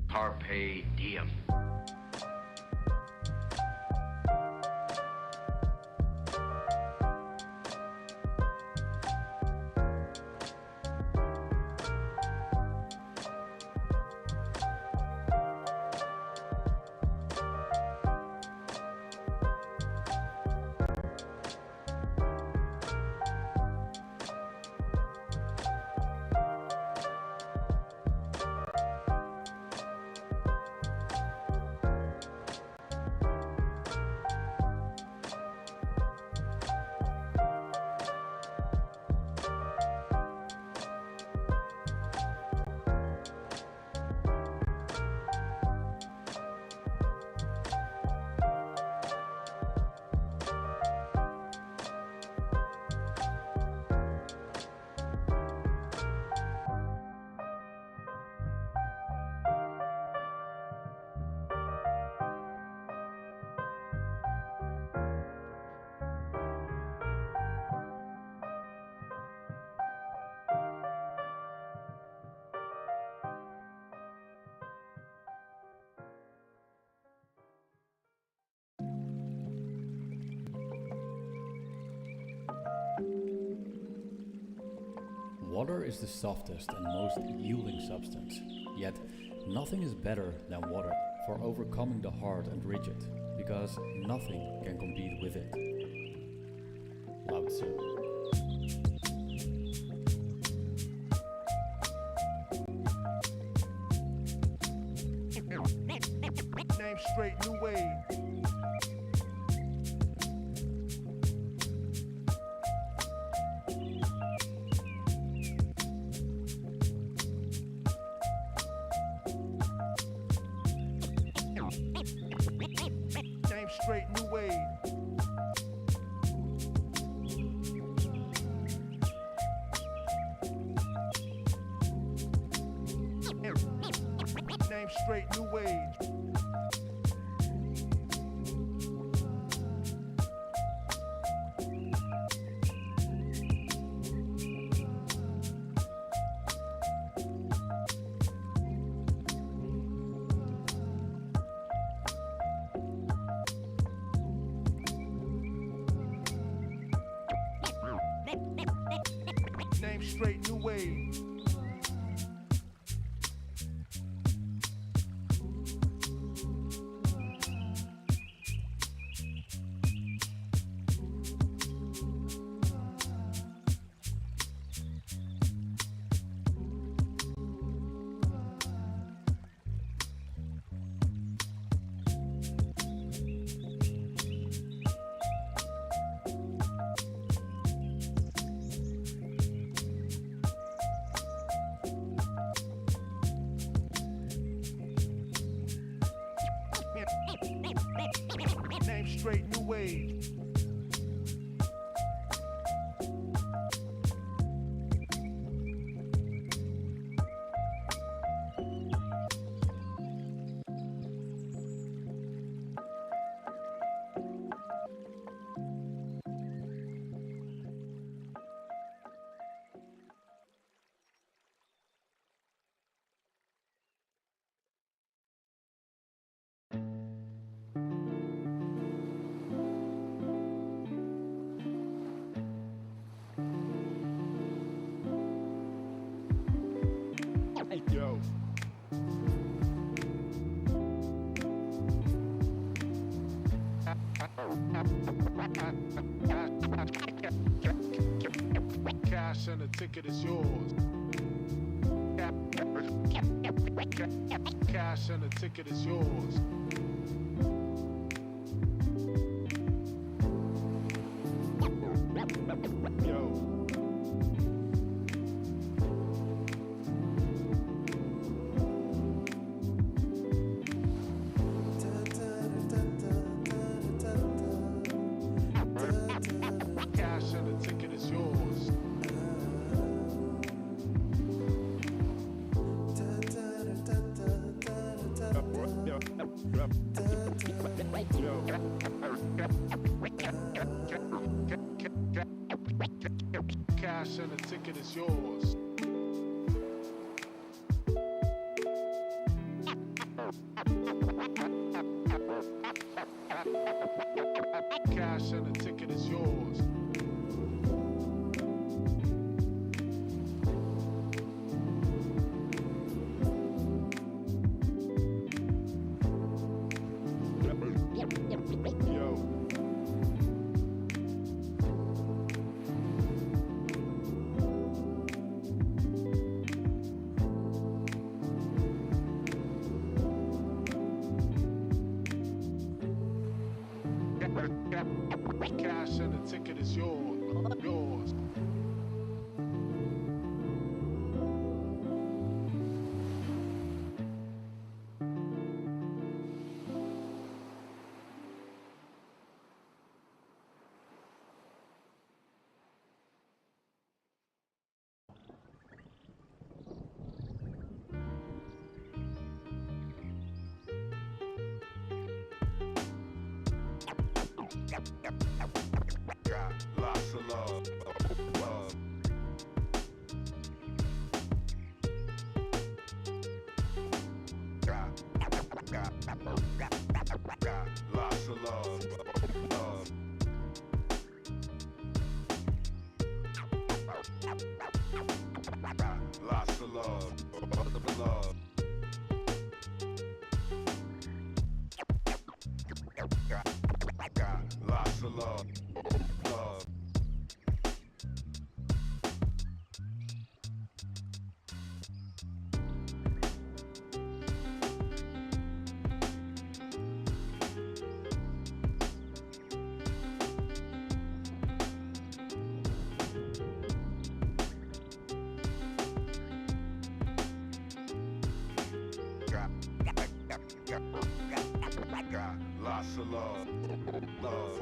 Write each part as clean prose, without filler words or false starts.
Carpe diem. Water is the softest and most yielding substance, yet nothing is better than water for overcoming the hard and rigid, because nothing can compete with it. Lao Tzu. Name straight, new wave. Name straight, new wave. Name straight, new wave. Name straight, new wave. Name straight, new wave. Yo. Cash and the ticket is yours. Cash and the ticket is yours. Yo. Cash and the ticket is yours. Cash and the ticket is yours. Yo. Cash and the ticket is yours. Yours. Got lots of love, love. Got lots of love, love. Got lots of love, love. Got lots of love, love. Got lots of love, love. Got lots of love, love.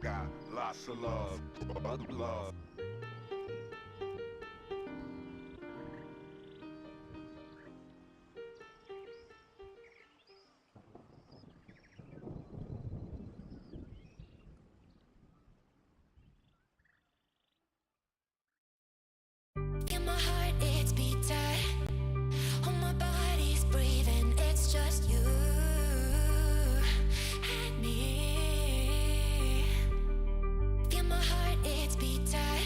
Got lots of love, love. In my heart it's beat tight, all my body's breathing, it's just you and me. Feel my heart it's beat tight.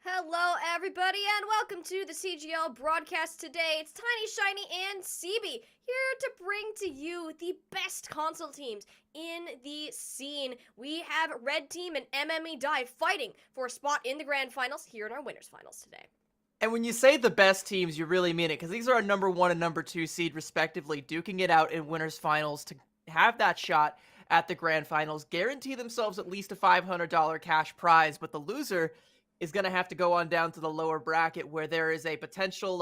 Hello, everybody, and welcome to the CGL broadcast today. It's Tiny, Shiny, and CB here to bring to you the best console teams in the scene. We have Red Team and MME Dive fighting for a spot in the grand finals here in our winners finals today. And when you say the best teams, you really mean it, because these are our number 1 and number 2 seed, respectively, duking it out in winners finals to have that shot at the grand finals, guarantee themselves at least a $500 cash prize, but the loser is going to have to go on down to the lower bracket where there is a potential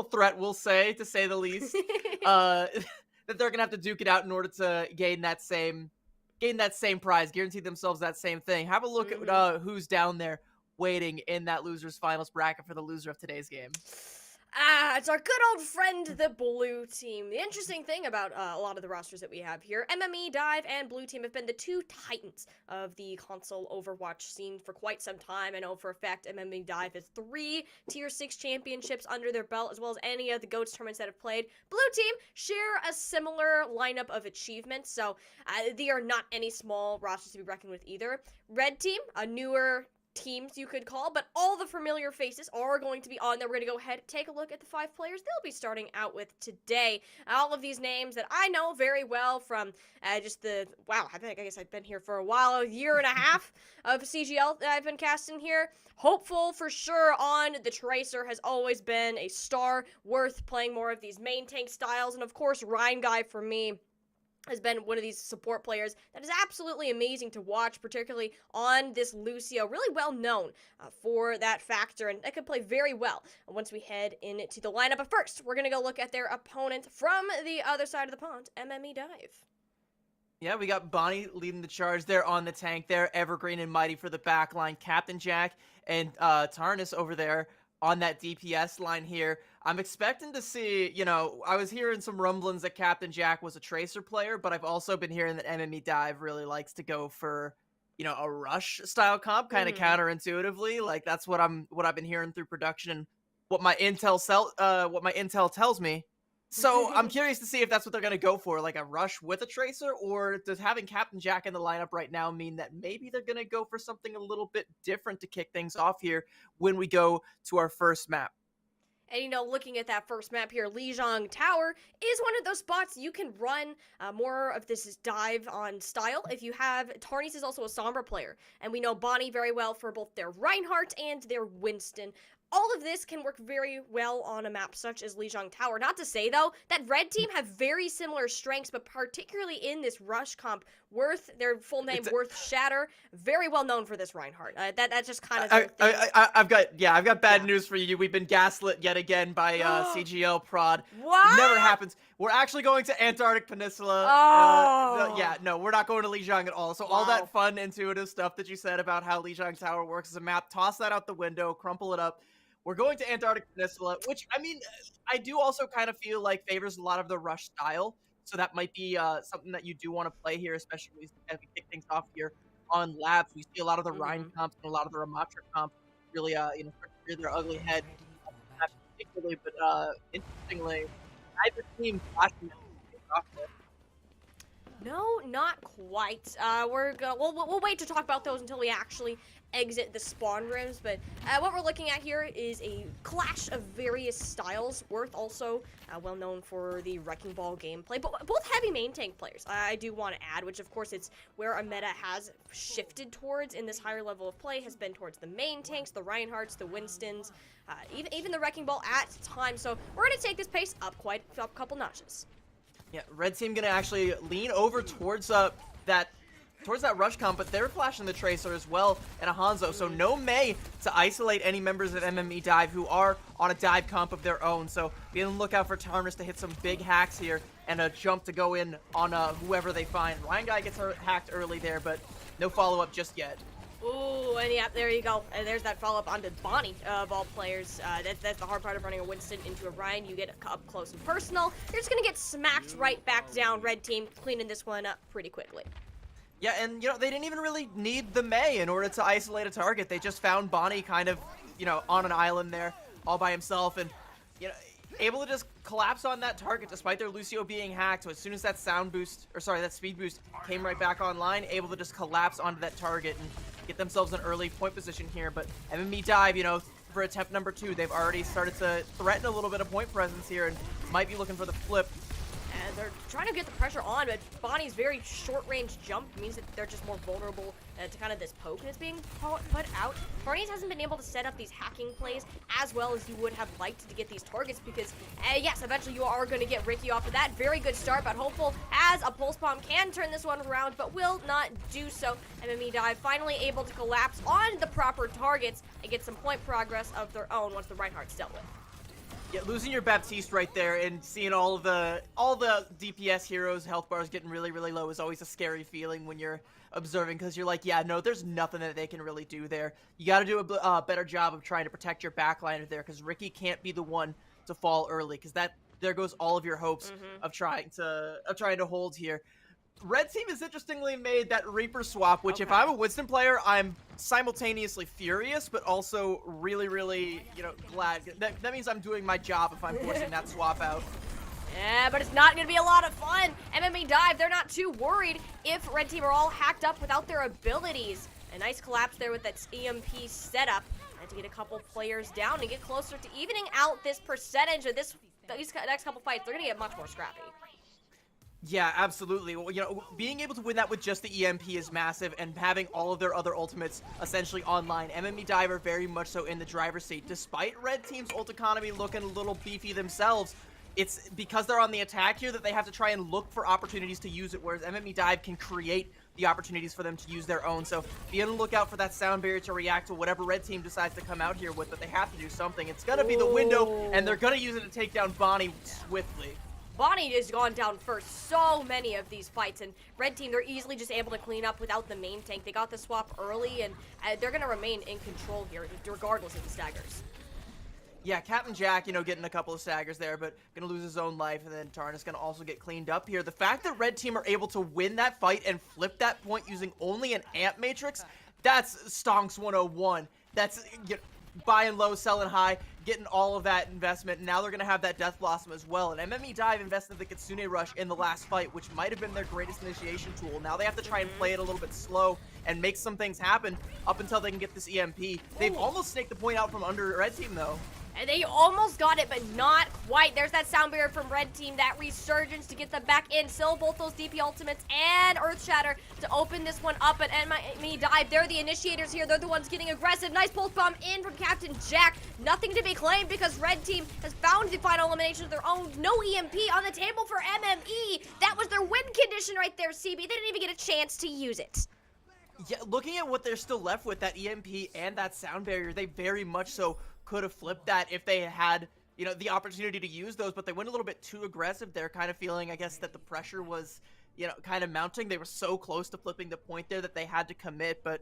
threat, we'll say, to say the least, that they're going to have to duke it out in order to gain that same prize, guarantee themselves that same thing. Have a look at who's down there waiting in that loser's finals bracket for the loser of today's game. It's our good old friend, the blue team. The interesting thing about a lot of the rosters that we have here, MME, Dive, and blue team have been the two titans of the console Overwatch scene for quite some time. I know for a fact MME Dive has 3 Tier 6 championships under their belt, as well as any of the GOATS tournaments that have played. Blue team share a similar lineup of achievements, so they are not any small rosters to be reckoned with either. Red team, a newer teams you could call, but all the familiar faces are going to be on there. We're going to go ahead and take a look at the 5 players they'll be starting out with today. All of these names that I know very well from I guess I've been here for a while, a year and a half of CGL that I've been casting here. Hopeful for sure on the Tracer, has always been a star, worth playing more of these main tank styles, and of course Ryan Guy for me has been one of these support players that is absolutely amazing to watch, particularly on this Lucio. Really well known for that factor, and that could play very well once we head into the lineup. But first, we're going to go look at their opponent from the other side of the pond, MME Dive. Yeah, we got Bonnie leading the charge there on the tank there, Evergreen and Mighty for the back line, Captain Jack and Tarnus over there on that DPS line here. I'm expecting to see, I was hearing some rumblings that Captain Jack was a Tracer player, but I've also been hearing that MME Dive really likes to go for, a rush style comp, kind of counterintuitively. Like that's what I've been hearing through production and what my intel tells me. So I'm curious to see if that's what they're going to go for, like a rush with a Tracer, or does having Captain Jack in the lineup right now mean that maybe they're going to go for something a little bit different to kick things off here when we go to our first map? And, looking at that first map here, Lijiang Tower is one of those spots you can run more of this dive on style. If you have, Tarnis is also a Sombra player, and we know Bonnie very well for both their Reinhardt and their Winston. All of this can work very well on a map such as Lijiang Tower. Not to say, though, that Red Team have very similar strengths, but particularly in this rush comp, Worth, their full name, Worth Shatter, very well known for this Reinhardt. That's just kind of I've got bad news for you. We've been gaslit yet again by CGL prod. What? It never happens. We're actually going to Antarctic Peninsula. No, we're not going to Lijiang at all. So all that fun, intuitive stuff that you said about how Lijiang Tower works as a map, toss that out the window, crumple it up. We're going to Antarctic Peninsula, which, I do also kind of feel like favors a lot of the rush style. So that might be something that you do want to play here, especially as we kick things off here on labs. We see a lot of the Rhine comps and a lot of the Ramatra comps really, start to rear their ugly head. Not particularly, but interestingly, neither team flashing off there. No, not quite. We'll wait to talk about those until we actually exit the spawn rooms, but what we're looking at here is a clash of various styles. Worth also well known for the Wrecking Ball gameplay, but both heavy main tank players, I do want to add, which of course it's where a meta has shifted towards in this higher level of play, has been towards the main tanks, the Reinhardts, the Winstons, even the Wrecking Ball at times. So we're going to take this pace up quite a couple notches. Yeah, Red Team gonna actually lean over towards that rush comp, but they're flashing the Tracer as well and a Hanzo, so no Mei to isolate any members of MME Dive who are on a dive comp of their own. So be on the lookout for Tarnus to hit some big hacks here and a jump to go in on whoever they find. Ryan Guy gets hacked early there, but no follow-up just yet. Ooh, and yeah, there you go. And there's that follow-up onto Bonnie, of all players. That's the hard part of running a Winston into a Ryan. You get up close and personal. You're just going to get smacked right back down. Red Team cleaning this one up pretty quickly. Yeah, and, they didn't even really need the Mei in order to isolate a target. They just found Bonnie kind of, on an island there all by himself and, able to just collapse on that target despite their Lucio being hacked. So as soon as that that speed boost came right back online, able to just collapse onto that target and get themselves an early point position here. But MME Dive, you know, for attempt number 2, they've already started to threaten a little bit of point presence here and might be looking for the flip. And they're trying to get the pressure on, but Bonnie's very short-range jump means that they're just more vulnerable to kind of this poke that's being put out. Barney's hasn't been able to set up these hacking plays as well as you would have liked to get these targets because, yes, eventually you are going to get Ricky off of that. Very good start, but Hopeful has a pulse bomb, can turn this one around, but will not do so. MME Dive finally able to collapse on the proper targets and get some point progress of their own once the Reinhardt's dealt with. Yeah, losing your Baptiste right there and seeing all the DPS heroes' health bars getting really, really low is always a scary feeling when you're observing because you're like, yeah, no, there's nothing that they can really do there. You got to do a better job of trying to protect your backliner there because Ricky can't be the one to fall early because there goes all of your hopes of trying to hold here. Red team has interestingly made that Reaper swap, which if I'm a Winston player, I'm simultaneously furious, but also really, really, you know, glad. That means I'm doing my job if I'm forcing that swap out. Yeah, but it's not going to be a lot of fun. MME Dive, they're not too worried if Red Team are all hacked up without their abilities. A nice collapse there with that EMP setup. Had to get a couple players down and get closer to evening out this percentage of these next couple fights. They're going to get much more scrappy. Yeah, absolutely. Well, you know, being able to win that with just the EMP is massive, and having all of their other ultimates essentially online. MME Dive are very much so in the driver's seat. Despite Red Team's ult economy looking a little beefy themselves, it's because they're on the attack here that they have to try and look for opportunities to use it, whereas MME Dive can create the opportunities for them to use their own. So be on the lookout for that sound barrier to react to whatever Red Team decides to come out here with, but they have to do something. It's going to be the window, and they're going to use it to take down Bonnie swiftly. Bonnie has gone down for so many of these fights, and Red Team, they're easily just able to clean up without the main tank. They got the swap early, and they're going to remain in control here, regardless of the staggers. Yeah, Captain Jack, you know, getting a couple of staggers there, but going to lose his own life, and then Tarnus going to also get cleaned up here. The fact that Red Team are able to win that fight and flip that point using only an amp matrix, that's Stonks 101. That's buying low, selling high, getting all of that investment. Now they're going to have that Death Blossom as well. And MME Dive invested in the Kitsune Rush in the last fight, which might have been their greatest initiation tool. Now they have to try and play it a little bit slow and make some things happen up until they can get this EMP. They've almost snaked the point out from under Red Team, though. And they almost got it, but not quite. There's that sound barrier from Red Team, that resurgence to get them back in. Still both those DP ultimates and Earth Shatter to open this one up. And MME Dive, they're the initiators here. They're the ones getting aggressive. Nice pulse bomb in from Captain Jack. Nothing to be claimed because Red Team has found the final elimination of their own. No EMP on the table for MME. That was their win condition right there, CB. They didn't even get a chance to use it. Yeah, looking at what they're still left with, that EMP and that sound barrier, they very much so could have flipped that if they had, you know, the opportunity to use those, but they went a little bit too aggressive. They're kind of feeling, I guess, that the pressure was, you know, kind of mounting. They were so close to flipping the point there that they had to commit, but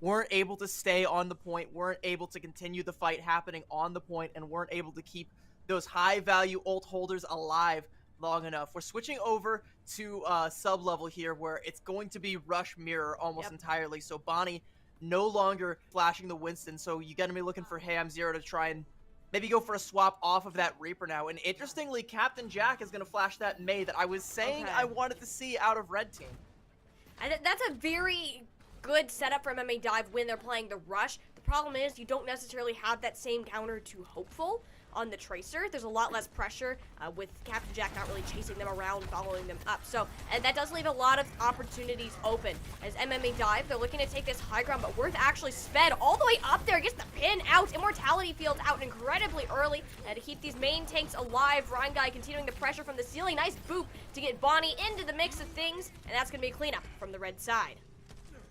weren't able to stay on the point, weren't able to continue the fight happening on the point, and weren't able to keep those high-value ult holders alive long enough. We're switching over to sub-level here where it's going to be Rush Mirror almost entirely, so Bonnie no longer flashing the Winston, so you gotta be looking for Ham Zero to try and maybe go for a swap off of that Reaper now. And interestingly, Captain Jack is gonna flash that May that I was saying I wanted to see out of Red Team. And that's a very good setup for MMA Dive when they're playing the Rush. The problem is you don't necessarily have that same counter to Hopeful on the Tracer. There's a lot less pressure with Captain Jack not really chasing them around, following them up. So, and that does leave a lot of opportunities open. As MMA Dive, they're looking to take this high ground, but Worth actually sped all the way up there, gets the pin out. Immortality Field out incredibly early to keep these main tanks alive. Ryan Guy continuing the pressure from the ceiling. Nice boop to get Bonnie into the mix of things, and that's going to be a cleanup from the red side.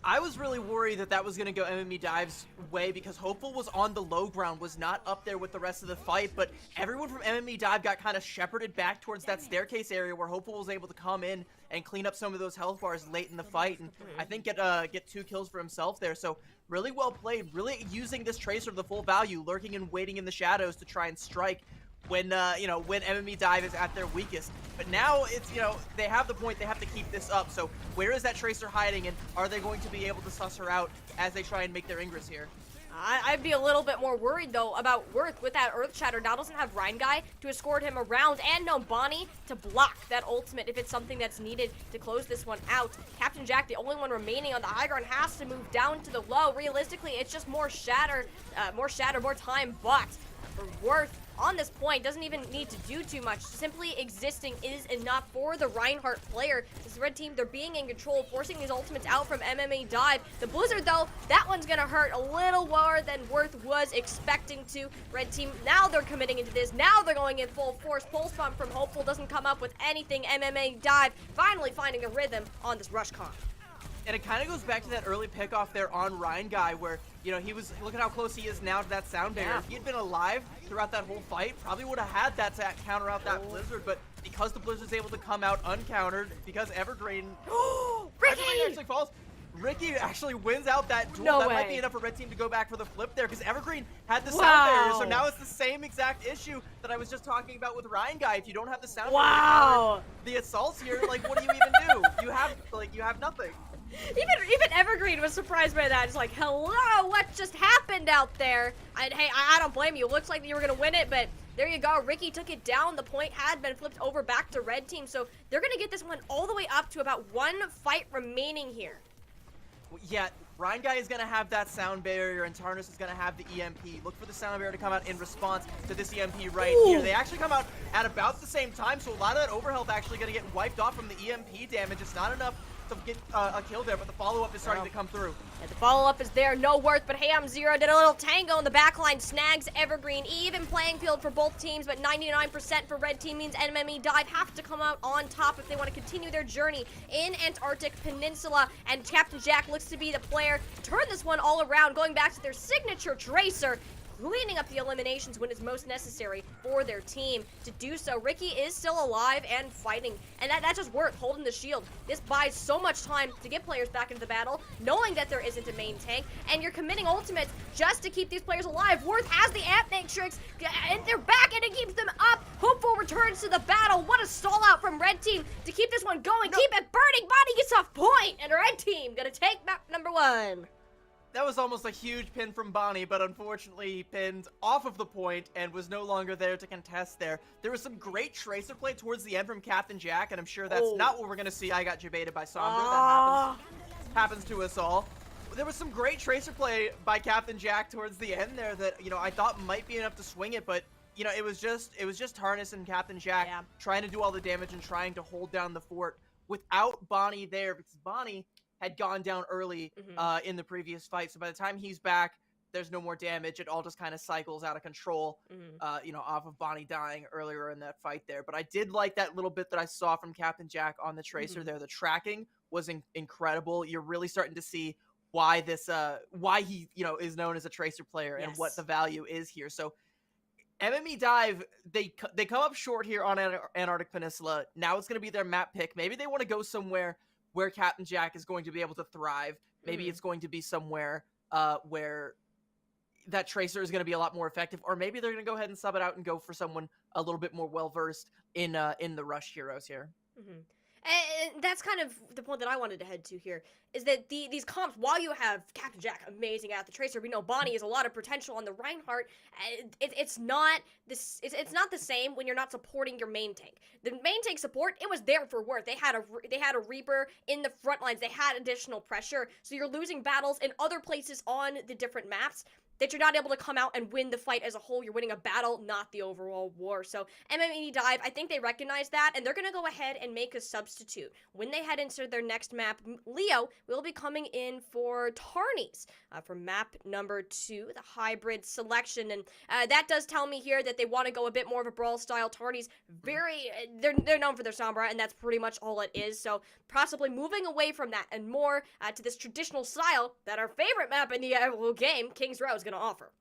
I was really worried that that was going to go MME Dive's way because Hopeful was on the low ground, was not up there with the rest of the fight, but everyone from MME Dive got kind of shepherded back towards that staircase area where Hopeful was able to come in and clean up some of those health bars late in the fight, and I think get 2 kills for himself there. So really well played, really using this Tracer to the full value, lurking and waiting in the shadows to try and strike when when MME Dive is at their weakest. But now it's, they have the point, they have to keep this up. So where is that Tracer hiding, and are they going to be able to suss her out as they try and make their ingress here? I'd be a little bit more worried, though, about Worth with that Earth Shatter. Now doesn't have Rhine Guy to escort him around, and no Bonnie to block that ultimate if it's something that's needed to close this one out. Captain Jack, the only one remaining on the high ground, has to move down to the low. Realistically, it's just more shatter, more time, but for Worth, on this point, doesn't even need to do too much. Simply existing is enough for the Reinhardt player. This red team, they're being in control, forcing these ultimates out from MME Dive. The Blizzard, though, that one's gonna hurt a little more than Worth was expecting to. Red team, now they're committing into this. Now they're going in full force. Pulse Bomb from Hopeful doesn't come up with anything. MME Dive finally finding a rhythm on this rush comp. And it kind of goes back to that early pickoff there on Ryan Guy where, you know, he was, look at how close he is now to that sound barrier. Yeah. If he had been alive throughout that whole fight, probably would have had that to counter out that Blizzard, but because the Blizzard's able to come out uncountered, because Evergreen... Ricky! Evergreen actually falls. Ricky actually wins out that duel. No that way. might be enough for Red Team to go back for the flip there, because Evergreen had the sound Wow. barrier, so now it's the same exact issue that I was just talking about with Ryan Guy. If you don't have the sound Wow. barrier, the assaults here, like, what do you even do? You have nothing. Even Evergreen was surprised by that. It's like, hello, what just happened out there? Hey, I don't blame you. Looks like you were gonna win it, but there you go. Ricky took it down. The point had been flipped over back to Red Team, so they're gonna get this one all the way up to about one fight remaining here. Yeah, Ryan Guy is going to have that sound barrier, and Tarnus is going to have the EMP. Look for the sound barrier to come out in response to this EMP right here. They actually come out at about the same time, so a lot of that overhealth actually going to get wiped off from the EMP damage. It's not enough to get a kill there, but the follow-up is starting to come through. Yeah, the follow-up is there, no Worth, but Hey I'm Zero did a little tango in the backline, snags Evergreen. Even playing field for both teams, but 99% for Red Team means MME Dive have to come out on top if they want to continue their journey in Antarctic Peninsula. And Captain Jack looks to be the player to turn this one all around, going back to their signature Tracer, cleaning up the eliminations when it's most necessary for their team to do so. Ricky is still alive and fighting, and that's just Worth holding the shield. This buys so much time to get players back into the battle, knowing that there isn't a main tank, and you're committing ultimates just to keep these players alive. Worth has the amp matrix, and they're back, and it keeps them up. Hopeful returns to the battle. What a stall out from Red Team to keep this one going. Keep it burning. Body gets off point, and Red Team gonna take map number 1. That was almost a huge pin from Bonnie, but unfortunately he pinned off of the point and was no longer there to contest there. There was some great Tracer play towards the end from Captain Jack, and I'm sure that's not what we're going to see. I got jebaited by Sombra. That happens to us all. There was some great Tracer play by Captain Jack towards the end there that, you know, I thought might be enough to swing it, but, you know, it was just Harness and Captain Jack trying to do all the damage and trying to hold down the fort without Bonnie there, because Bonnie had gone down early in the previous fight. So by the time he's back, there's no more damage. It all just kind of cycles out of control, you know, off of Bonnie dying earlier in that fight there. But I did like that little bit that I saw from Captain Jack on the Tracer there. The tracking was incredible. You're really starting to see why this, why he, you know, is known as a Tracer player and what the value is here. So MME Dive, they come up short here on Antarctic Peninsula. Now it's going to be their map pick. Maybe they want to go somewhere where Captain Jack is going to be able to thrive. Maybe it's going to be somewhere where that Tracer is going to be a lot more effective, or maybe they're going to go ahead and sub it out and go for someone a little bit more well-versed in the rush heroes here. And that's kind of the point that I wanted to head to here, is that these comps, while you have Captain Jack amazing at the Tracer, we know Bonnie has a lot of potential on the Reinhardt. It's not the same when you're not supporting your main tank. The main tank support, it was there for Worth. They had a Reaper in the front lines. They had additional pressure, so you're losing battles in other places on the different maps that you're not able to come out and win the fight as a whole. You're winning a battle, not the overall war. So MME Dive, I think they recognize that, and they're going to go ahead and make a substitute. When they head into their next map, Leo will be coming in for Tarnies for map number 2, the hybrid selection. And that does tell me here that they want to go a bit more of a brawl style. Tarnies, they're known for their Sombra, and that's pretty much all it is. So possibly moving away from that and more to this traditional style that our favorite map in the game, King's Row, is going to offer.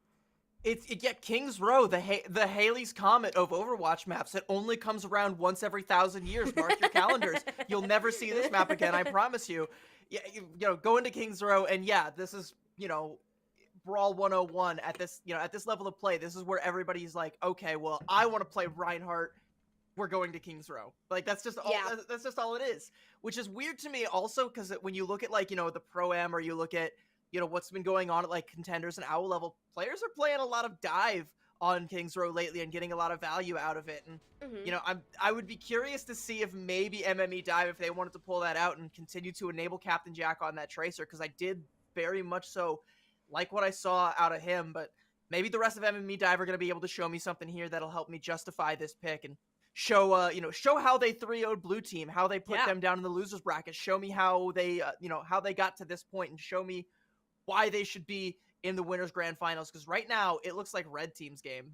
King's Row, the Halley's Comet of Overwatch maps. It only comes around once every 1,000 years. Mark your calendars. You'll never see this map again, I promise you. Yeah, you know, go into King's Row, and yeah, this is, you know, Brawl 101 at this, you know, at this level of play. This is where everybody's like, okay, well, I want to play Reinhardt. We're going to King's Row. Like, that's just all. That's just all it is. Which is weird to me, also, because when you look at, like, you know, the Pro-Am, or you look at what's been going on at like contenders and owl level, players are playing a lot of dive on Kings Row lately and getting a lot of value out of it. And I would be curious to see if maybe MME dive, if they wanted to pull that out and continue to enable Captain Jack on that tracer, because I did very much so like what I saw out of him. But maybe the rest of MME dive are going to be able to show me something here that'll help me justify this pick and show show how they 3-0'd blue team, how they put them down in the losers bracket, show me how they how they got to this point, and show me why they should be in the winners grand finals, because right now it looks like red team's game.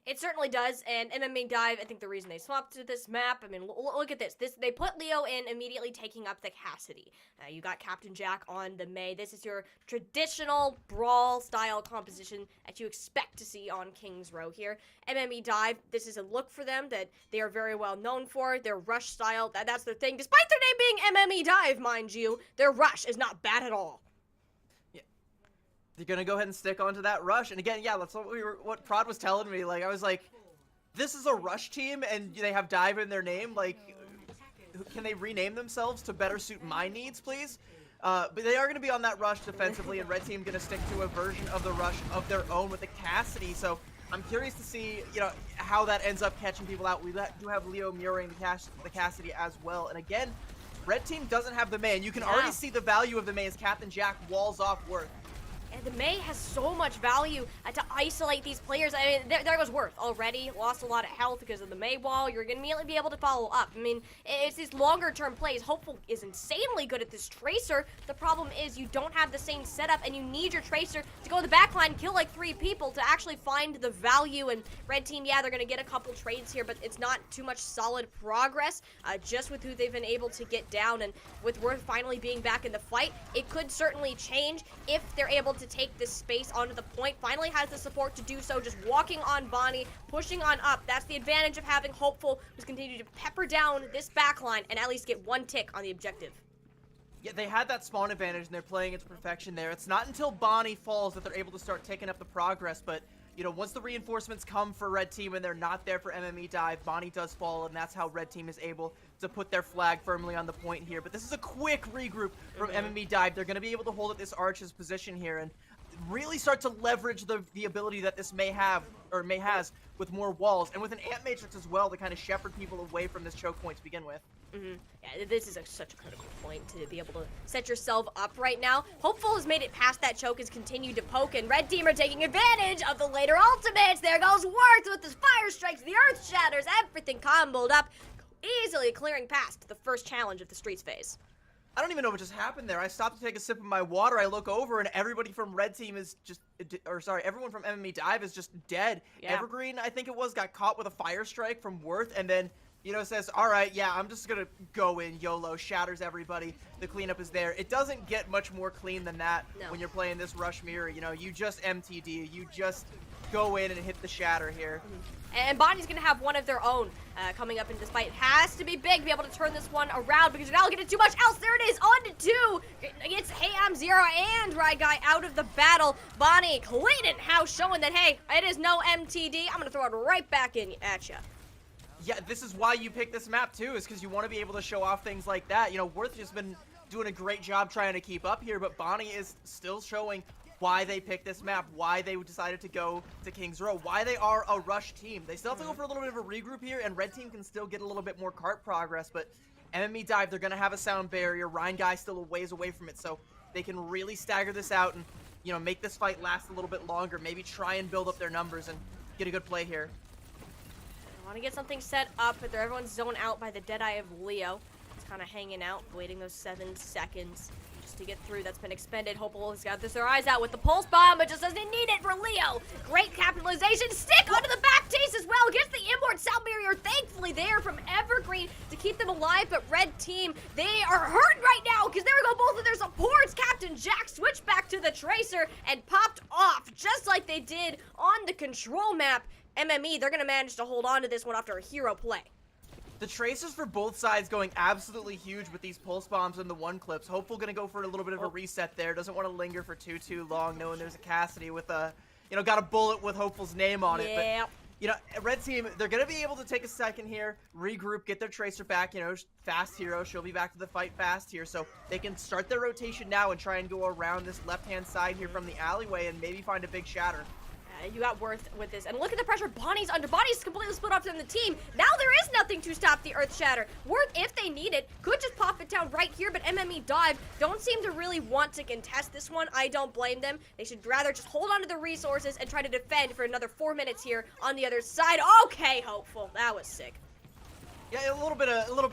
It certainly does, and MMA Dive, I think the reason they swapped to this map, I mean, look at this. They put Leo in, immediately taking up the Cassidy. You got Captain Jack on the Mei. This is your traditional brawl-style composition that you expect to see on Kings Row here. MMA Dive, this is a look for them that they are very well known for. Their rush style, that's their thing. Despite their name being MMA Dive, mind you, their rush is not bad at all. They're gonna go ahead and stick onto that rush, and again, that's what Prod was telling me. Like, I was like, this is a rush team, and they have dive in their name. Like, can they rename themselves to better suit my needs, please? But they are gonna be on that rush defensively, and red team gonna stick to a version of the rush of their own with the Cassidy. So I'm curious to see, how that ends up catching people out. We do have Leo mirroring the Cassidy as well, and again, red team doesn't have the Mei, and you can already see the value of the Mei as Captain Jack walls off Worth. And the Mei has so much value to isolate these players. I mean, there goes Worth already. Lost a lot of health because of the Mei wall. You're going to immediately be able to follow up. I mean, it's these longer-term plays. Hopeful is insanely good at this Tracer. The problem is you don't have the same setup, and you need your Tracer to go to the backline, kill like 3 people to actually find the value. And red team, they're going to get a couple trades here, but it's not too much solid progress just with who they've been able to get down. And with Worth finally being back in the fight, it could certainly change if they're able to take this space onto the point. Finally has the support to do so, just walking on Bonnie, pushing on up. That's the advantage of having Hopeful, who's continued to pepper down this backline and at least get 1 tick on the objective. Yeah, they had that spawn advantage, and they're playing it to perfection there. It's not until Bonnie falls that they're able to start taking up the progress, but once the reinforcements come for red team and they're not there for MME dive, Bonnie does fall, and that's how red team is able to put their flag firmly on the point here. But this is a quick regroup from MME dive. They're going to be able to hold at this Arch's position here and really start to leverage the ability that this Mei has with more walls and with an Ant Matrix as well to kind of shepherd people away from this choke point to begin with. Yeah, this is such a critical point to be able to set yourself up right now. Hopeful has made it past that choke, has continued to poke, and red team are taking advantage of the later ultimates. There goes Worth with his fire strikes, the earth shatters, everything comboed up, easily clearing past the first challenge of the streets phase. I don't even know what just happened there. I stopped to take a sip of my water. I look over, and everybody from red team is just, everyone from MME dive is just dead. Yeah. Evergreen, I think it was, got caught with a fire strike from Worth, and then says, all right, I'm just going to go in, YOLO, shatters everybody. The cleanup is there. It doesn't get much more clean than that when you're playing this rush mirror. You just MTD. You just go in and hit the shatter here. And Bonnie's going to have one of their own coming up in this fight. It has to be big to be able to turn this one around because you're not getting too much else. There it is, on to 2. It's Hey, I'm Zero and Right Guy out of the battle. Bonnie, Clayton House showing that, hey, it is no MTD. I'm going to throw it right back in at you. Yeah, this is why you pick this map, too, is because you want to be able to show off things like that. Worth has been doing a great job trying to keep up here, but Bonnie is still showing why they picked this map, why they decided to go to Kings Row, why they are a rush team. They still have to go for a little bit of a regroup here, and red team can still get a little bit more cart progress, but MME dive, they're going to have a sound barrier. Ryan Guy still a ways away from it, so they can really stagger this out and, make this fight last a little bit longer, maybe try and build up their numbers and get a good play here. I want to get something set up, but everyone's zoned out by the Deadeye of Leo. He's kind of hanging out, waiting those 7 seconds just to get through. That's been expended. Hopeful has got their eyes out with the pulse bomb, but just doesn't need it for Leo. Great capitalization. Stick onto the back taste as well. Gets the inboard sound barrier, thankfully, there from Evergreen to keep them alive, but red team, they are hurt right now because there go both of their supports. Captain Jack switched back to the Tracer and popped off just like they did on the control map. MME, they're going to manage to hold on to this one after a hero play. The Tracers for both sides going absolutely huge with these pulse bombs and the 1 clips. Hopeful going to go for a little bit of a reset there. Doesn't want to linger for too long, knowing there's a Cassidy with a, got a bullet with Hopeful's name on it. But You know, red team, they're going to be able to take a second here, regroup, get their Tracer back, you know, fast hero. She'll be back to the fight fast here, so they can start their rotation now and try and go around this left-hand side here from the alleyway and maybe find a big shatter. You got Worth with this. And look at the pressure. Bonnie's under. Bonnie's completely split off from the team. Now there is nothing to stop the Earth Shatter. Worth, if they need it, could just pop it down right here, but MME Dive don't seem to really want to contest this one. I don't blame them. They should rather just hold on to the resources and try to defend for another 4 minutes here on the other side. Okay, Hopeful. That was sick. Yeah, a little bit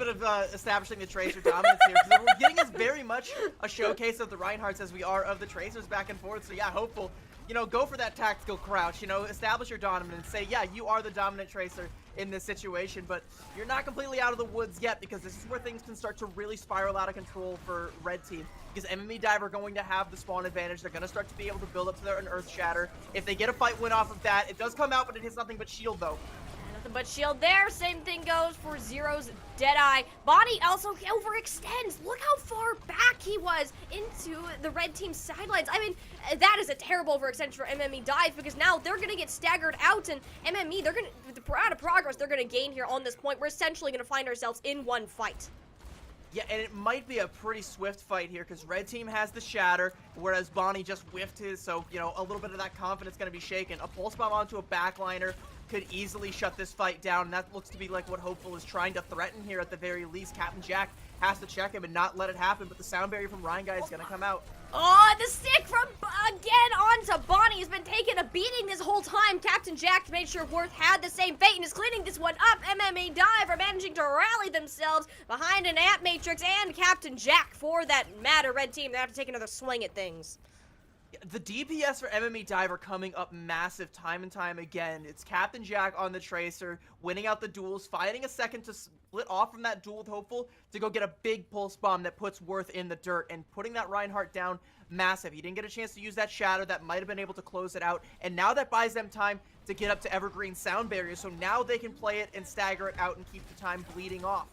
of establishing the Tracer dominance here. Because we're getting as very much a showcase of the Reinhardts as we are of the Tracers back and forth. So yeah, Hopeful, you know, go for that tactical crouch, you know, establish your dominance, say, yeah, you are the dominant Tracer in this situation, but you're not completely out of the woods yet, because this is where things can start to really spiral out of control for red team, because MME Dive are going to have the spawn advantage. They're going to start to be able to build up to their Earth Shatter. If they get a fight win off of that, it does come out, but it hits nothing but shield, though. Nothing but shield there. Same thing goes for Zero's Deadeye. Bonnie also overextends. Look how far back he was into the red team's sidelines. I mean, that is a terrible overextension for MME Dive, because now they're going to get staggered out, and MME, they're going to, with the amount of progress they're going to gain here on this point, we're essentially going to find ourselves in one fight. Yeah, and it might be a pretty swift fight here, because red team has the shatter, whereas Bonnie just whiffed his, so, you know, a little bit of that confidence going to be shaken. A pulse bomb onto a backliner could easily shut this fight down, and that looks to be like what Hopeful is trying to threaten here at the very least. Captain Jack has to check him and not let it happen, but the sound barrier from Ryan Guy is going to come out. Oh, the stick from, again, onto Bonnie has been taking a beating this whole time. Captain Jack made sure Worth had the same fate and is cleaning this one up. MME Dive are managing to rally themselves behind an Ant Matrix and Captain Jack for that matter. Red team, they have to take another swing at things. The DPS for MME Dive are coming up massive time and time again. It's Captain Jack on the Tracer, winning out the duels, finding a second to split off from that duel with Hopeful to go get a big pulse bomb that puts Worth in the dirt, and putting that Reinhardt down massive. He didn't get a chance to use that shatter that might have been able to close it out, and now that buys them time to get up to Evergreen sound barrier, so now they can play it and stagger it out and keep the time bleeding off.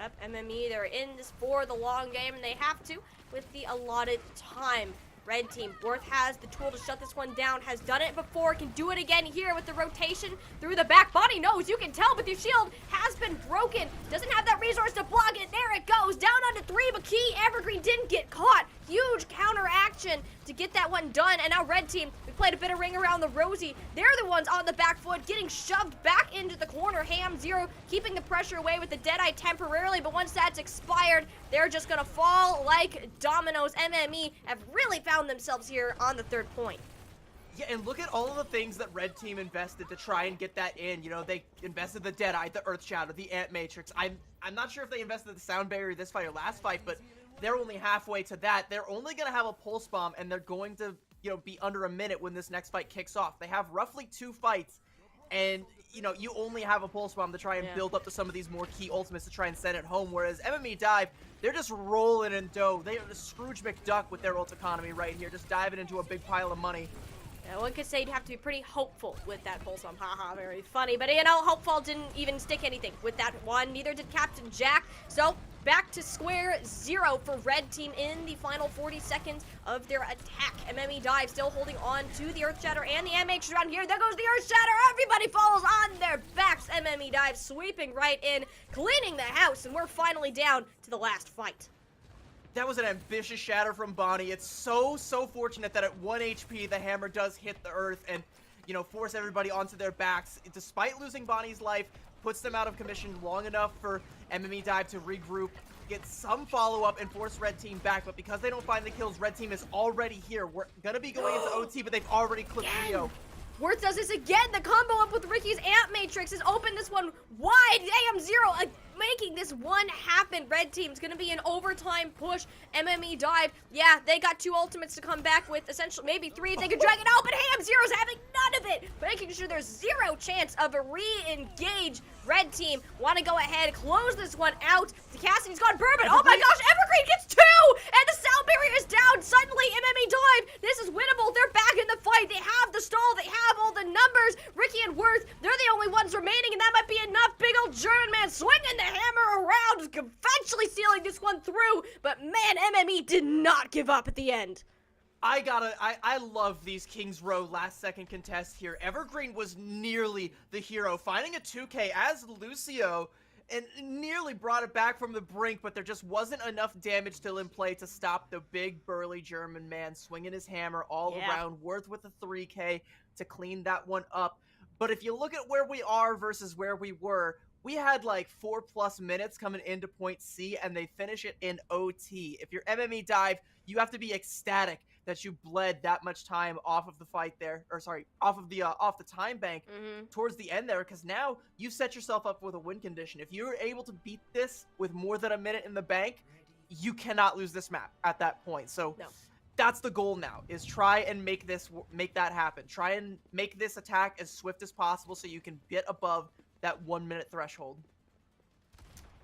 Yep, MME, they're in this for the long game, and they have to with the allotted time. Red team, Worth has the tool to shut this one down, has done it before, can do it again here with the rotation through the back. Bonnie knows, you can tell, but your shield has been broken. Doesn't have that resource to block it. There it goes, down onto 3, but Key Evergreen didn't get caught. Huge counter action to get that one done, and now red team, we played a bit of ring around the rosy. They're the ones on the back foot, getting shoved back into the corner. Ham Zero keeping the pressure away with the Deadeye temporarily, but once that's expired, they're just gonna fall like dominoes. MME have really found themselves here on the third point. Yeah, and look at all of the things that red team invested to try and get that in. You know, they invested the Deadeye, the Earth Shadow, the Ant Matrix. I'm not sure if they invested the sound barrier this fight or last fight, but they're only halfway to that. They're only going to have a pulse bomb, and they're going to, you know, be under a minute when this next fight kicks off. They have roughly 2 fights, and, you know, you only have a pulse bomb to try and build up to some of these more key ultimates to try and send it home, whereas MME Dive, they're just rolling in dough. They are the Scrooge McDuck with their ult economy right here, just diving into a big pile of money. One could say you'd have to be pretty hopeful with that pulse bomb. Haha, very funny. But, you know, Hopeful didn't even stick anything with that one. Neither did Captain Jack. So, back to square zero for red team in the final 40 seconds of their attack. MME Dive still holding on to the Earth Shatter and the MH around here. There goes the Earth Shatter. Everybody falls on their backs. MME Dive sweeping right in, cleaning the house, and we're finally down to the last fight. That was an ambitious shatter from Bonnie. It's so fortunate that at 1 HP, the hammer does hit the earth and, you know, force everybody onto their backs. Despite losing Bonnie's life, puts them out of commission long enough for MME Dive to regroup, get some follow-up, and force red team back. But because they don't find the kills, red team is already here. We're gonna be going into OT, but they've already clipped Rio. Worth does this again. The combo up with Ricky's Ant Matrix has opened this one wide. AM Zero making this one happen. Red team's gonna be an overtime push. MME Dive, yeah, they got 2 ultimates to come back with, essentially maybe 3 if they could drag it out, but AM Zero's having none of it, making sure there's 0 chance of a re-engage. Red team want to go ahead, close this one out. The Cassidy's gone bourbon. Oh my gosh, Evergreen gets 2, and the sound barrier is down. Suddenly, MME Dive, this is winnable. They're back in the fight. They have the stall. They have all the numbers. Ricky and Worth, they're the only ones remaining, and that might be enough. Big old German man swinging the hammer around, eventually sealing this one through. But man, MME did not give up at the end. I love these Kings Row last second contests here. Evergreen was nearly the hero, finding a 2K as Lucio and nearly brought it back from the brink, but there just wasn't enough damage still in play to stop the big burly German man swinging his hammer all around, Worth with a 3K to clean that one up. But if you look at where we are versus where we were, we had like 4+ minutes coming into point C, and they finish it in OT. If you're MME Dive, you have to be ecstatic that you bled that much time off of the fight there, or sorry, off the time bank towards the end there, because now you set yourself up with a win condition. If you're able to beat this with more than a minute in the bank, you cannot lose this map at that point. So that's the goal now, is try and make that happen. Try and make this attack as swift as possible so you can get above that 1 minute threshold.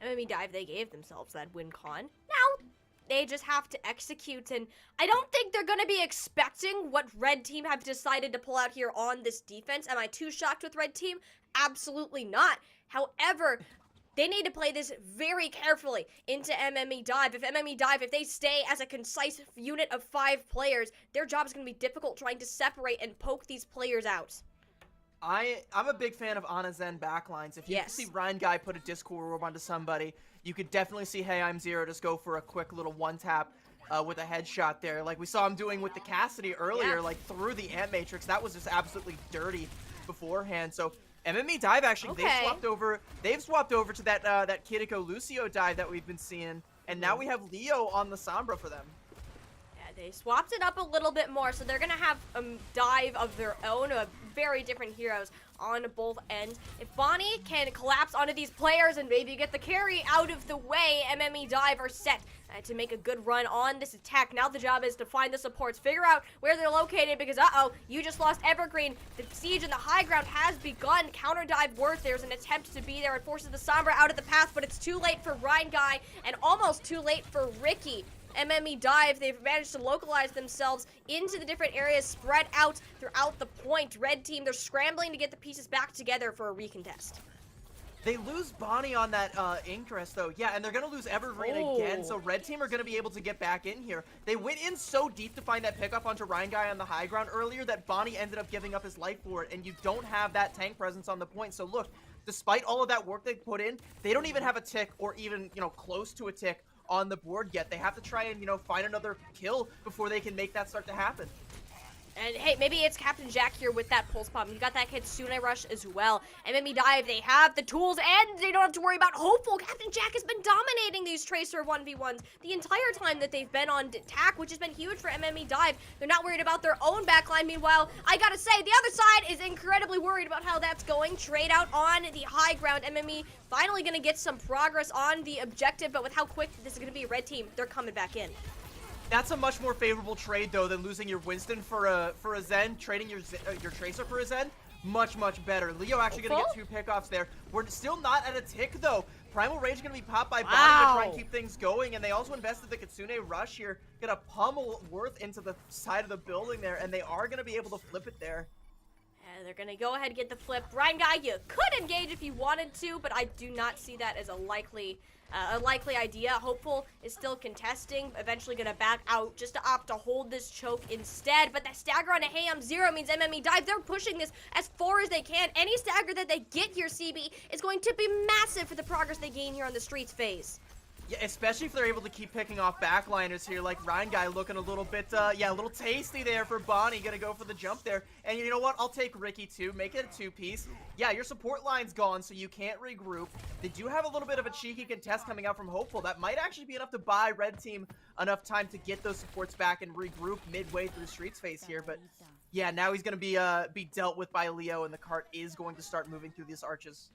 MME Dive, they gave themselves that win con. Now, they just have to execute, and I don't think they're going to be expecting what Red Team have decided to pull out here on this defense. Am I too shocked with Red Team? Absolutely not. However, they need to play this very carefully into MME Dive. If MME Dive, if they stay as a concise unit of 5 players, their job is going to be difficult trying to separate and poke these players out. I'm a big fan of Ana Zen backlines. If you see Ryan Guy put a Discord orb onto somebody, you could definitely see Hey I'm Zero just go for a quick little one tap with a headshot there, like we saw him doing with the Cassidy earlier, like through the Ant Matrix. That was just absolutely dirty beforehand. So MME Dive actually, they've swapped over to that that Kiriko Lucio dive that we've been seeing, and now we have Leo on the Sombra for them. They swapped it up a little bit more, so they're going to have a dive of their own, very different heroes on both ends. If Bonnie can collapse onto these players and maybe get the carry out of the way, MME Dive are set to make a good run on this attack. Now the job is to find the supports, figure out where they're located, because you just lost Evergreen. The siege in the high ground has begun. Counter dive Worth, there's an attempt to be there. It forces the Sombra out of the path, but it's too late for Ryan Guy and almost too late for Ricky. MME Dive, they've managed to localize themselves into the different areas spread out throughout the point. Red Team, they're scrambling to get the pieces back together for a recontest. They lose Bonnie on that Ingress, though. Yeah, and they're going to lose Evergreen again, so Red Team are going to be able to get back in here. They went in so deep to find that pickup onto Ryan Guy on the high ground earlier that Bonnie ended up giving up his life for it, and you don't have that tank presence on the point. So look, despite all of that work they put in, they don't even have a tick or even, close to a tick on the board yet. They have to try and, find another kill before they can make that start to happen. And hey, maybe it's Captain Jack here with that pulse bomb. You got that Kitsune rush as well. MME Dive, they have the tools and they don't have to worry about Hopeful. Captain Jack has been dominating these Tracer 1v1s the entire time that they've been on attack, which has been huge for MME Dive. They're not worried about their own backline. Meanwhile, I gotta say, the other side is incredibly worried about how that's going. Trade out on the high ground. MME finally gonna get some progress on the objective, but with how quick this is gonna be, Red Team, they're coming back in. That's a much more favorable trade, though, than losing your Winston for a Zen, trading your Tracer for a Zen. Much, much better. Leo actually going to get 2 pickoffs there. We're still not at a tick, though. Primal Rage going to be popped by Bonnie to try and keep things going, and they also invested the Kitsune Rush here. Going to pummel Worth into the side of the building there, and they are going to be able to flip it there. They're going to go ahead and get the flip. Ryan Guy, you could engage if you wanted to, but I do not see that as a likely idea. Hopeful is still contesting, eventually going to back out just to opt to hold this choke instead. But that stagger on a Hey I'm Zero means MME Dive, they're pushing this as far as they can. Any stagger that they get here, CB, is going to be massive for the progress they gain here on the streets phase. Yeah, especially if they're able to keep picking off backliners here, like Ryan Guy looking a little bit, a little tasty there for Bonnie. Gonna go for the jump there. And you know what? I'll take Ricky too. Make it a 2-piece. Yeah, your support line's gone, so you can't regroup. They do have a little bit of a cheeky contest coming out from Hopeful. That might actually be enough to buy Red Team enough time to get those supports back and regroup midway through the streets phase here. But yeah, now he's gonna be dealt with by Leo, and the cart is going to start moving through these arches.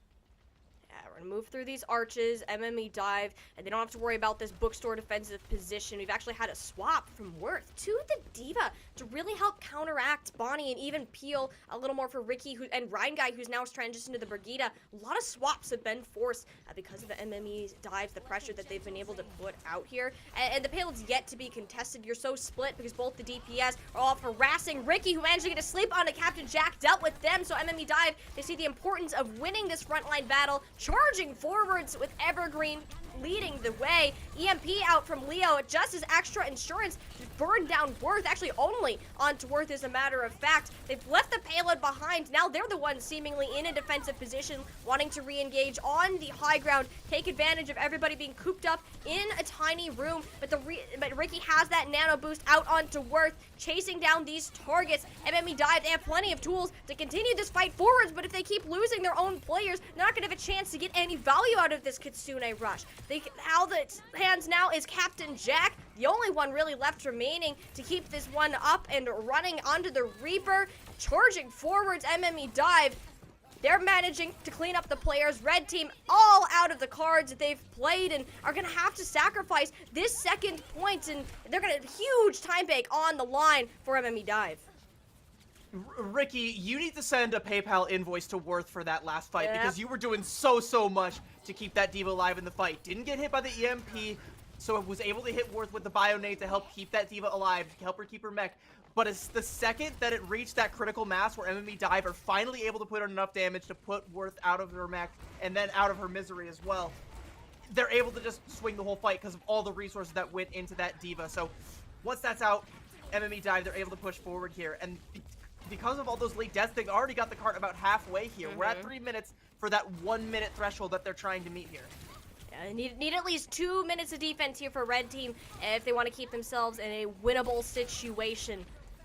We're gonna move through these arches, MME Dive, and they don't have to worry about this bookstore defensive position. We've actually had a swap from Worth to the Diva to really help counteract Bonnie and even peel a little more for Ricky and Ryan Guy, who's now transitioned to the Brigida. A lot of swaps have been forced because of the MME Dive, the pressure that they've been able to put out here. And the payload's yet to be contested. You're so split because both the DPS are all harassing Ricky, who managed to get a sleep on to Captain Jack, dealt with them. So MME Dive, they see the importance of winning this frontline battle, charging forwards with Evergreen leading the way. EMP out from Leo, just as extra insurance to burn down Worth, actually only onto Worth as a matter of fact. They've left the payload behind. Now they're the ones seemingly in a defensive position, wanting to re-engage on the high ground, take advantage of everybody being cooped up in a tiny room. But Ricky has that nano boost out onto Worth, chasing down these targets. MME Dive, they have plenty of tools to continue this fight forwards, but if they keep losing their own players, they're not going to have a chance to get any value out of this Kitsune rush. How the hands now is Captain Jack, the only one really left remaining to keep this one up and running onto the Reaper. Charging forwards, MME Dive. They're managing to clean up the players. Red team all out of the cards that they've played and are going to have to sacrifice this second point, and they're going to have huge time bank on the line for MME Dive. Ricky, you need to send a PayPal invoice to Worth for that last fight because you were doing so much to keep that Diva alive in the fight. Didn't get hit by the EMP, so it was able to hit Worth with the Bionade to help keep that Diva alive, to help her keep her mech. But it's the second that it reached that critical mass where MME Dive are finally able to put on enough damage to put Worth out of her mech and then out of her misery as well. They're able to just swing the whole fight because of all the resources that went into that Diva. So once that's out, MME Dive, they're able to push forward here. And because of all those late deaths, they've already got the cart about halfway here. We're at 3 minutes for that 1 minute threshold that they're trying to meet here. Yeah, need at least 2 minutes of defense here for Red Team if they want to keep themselves in a winnable situation.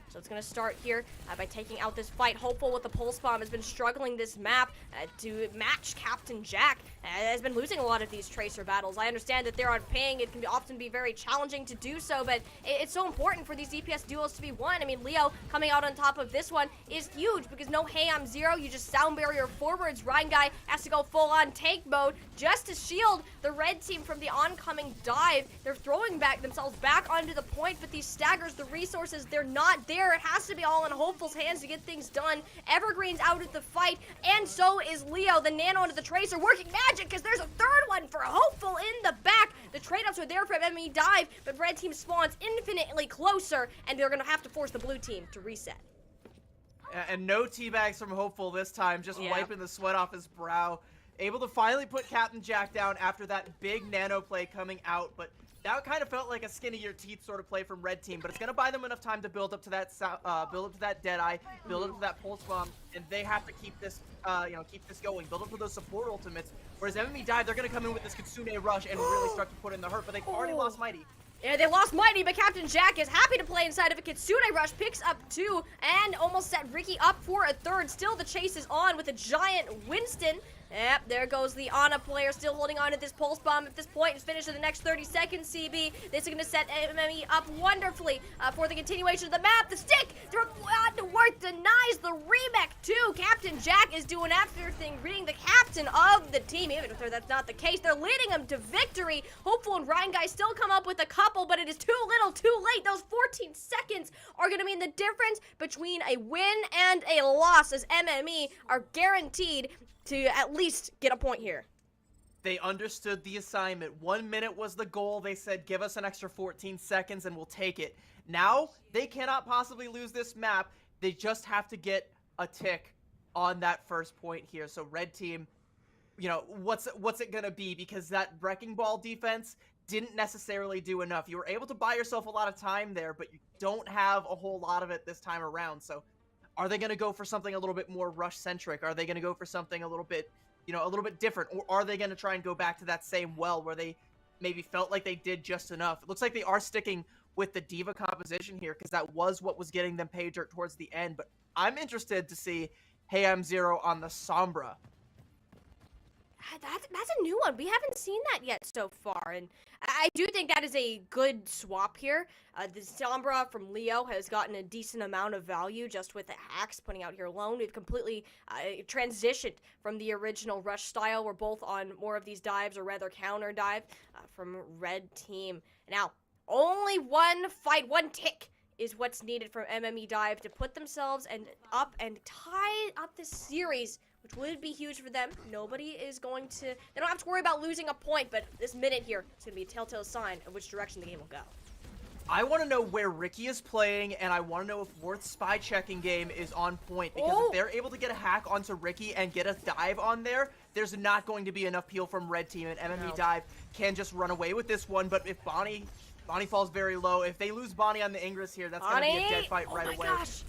So it's going to start here by taking out this fight. Hopeful with the Pulse Bomb has been struggling this map to match Captain Jack. Has been losing a lot of these Tracer battles. I understand that they're on ping. It can often be very challenging to do so, but it's so important for these DPS duels to be won. I mean, Leo coming out on top of this one is huge because no hey, I'm zero. You just sound barrier forwards. Ryan Guy has to go full on tank mode just to shield the Red Team from the oncoming dive. They're throwing themselves back onto the point, but these staggers, the resources, they're not there. It has to be all in Hopeful's hands to get things done. Evergreen's out of the fight, and so is Leo. The nano into the Tracer working magic because there's a third one for Hopeful in the back. The trade-offs are there for MME Dive, but Red Team spawns infinitely closer, and they're going to have to force the Blue Team to reset. And no teabags from Hopeful this time, just wiping the sweat off his brow. Able to finally put Captain Jack down after that big nano play coming out, but that kind of felt like a skin of your teeth sort of play from Red Team, but it's going to buy them enough time to build up to that Deadeye, build up to that Pulse Bomb, and they have to keep this, keep this going, build up to those support ultimates. Whereas MME Dive, they're going to come in with this Kitsune rush and really start to put in the hurt, but they've already lost Mighty. Yeah, they lost Mighty, but Captain Jack is happy to play inside of a Kitsune rush, picks up 2, and almost set Ricky up for a third. Still, the chase is on with a giant Winston. Yep, there goes the Ana player still holding on to this Pulse Bomb. If this point is finished in the next 30 seconds, CB, this is going to set MME up wonderfully for the continuation of the map. The stick from Worth denies the remake too. Captain Jack is doing everything, being the captain of the team. Even if that's not the case, they're leading them to victory. Hopeful and Ryan Guy still come up with a couple, but it is too little, too late. Those 14 seconds are going to mean the difference between a win and a loss, as MME are guaranteed to at least get a point here. They understood the assignment. 1 minute was the goal. They said, give us an extra 14 seconds and we'll take it. Now, they cannot possibly lose this map. They just have to get a tick on that first point here. So Red Team, what's it gonna be? Because that Wrecking Ball defense didn't necessarily do enough. You were able to buy yourself a lot of time there, but you don't have a whole lot of it this time around. So are they going to go for something a little bit more rush-centric? Are they going to go for something a little bit different? Or are they going to try and go back to that same well where they maybe felt like they did just enough? It looks like they are sticking with the Diva composition here because that was what was getting them pay dirt towards the end. But I'm interested to see Hey I'm Zero on the Sombra. That's a new one. We haven't seen that yet so far, and I do think that is a good swap here. The Sombra from Leo has gotten a decent amount of value just with the hacks putting out here alone. We've completely transitioned from the original rush style. We're both on more of these dives, or rather counter dive, from Red Team. Now, only one fight, one tick is what's needed from MME Dive to put themselves up and tie up this series, which would be huge for them. Nobody is going to, they don't have to worry about losing a point, but this minute here is going to be a telltale sign of which direction the game will go. I want to know where Ricky is playing, and I want to know if Worth's spy checking game is on point, because if they're able to get a hack onto Ricky and get a dive on there, there's not going to be enough peel from Red Team, and MME Dive can just run away with this one. But if Bonnie falls very low, if they lose Bonnie on the Ingress here, that's going to be a dead fight right away. Gosh.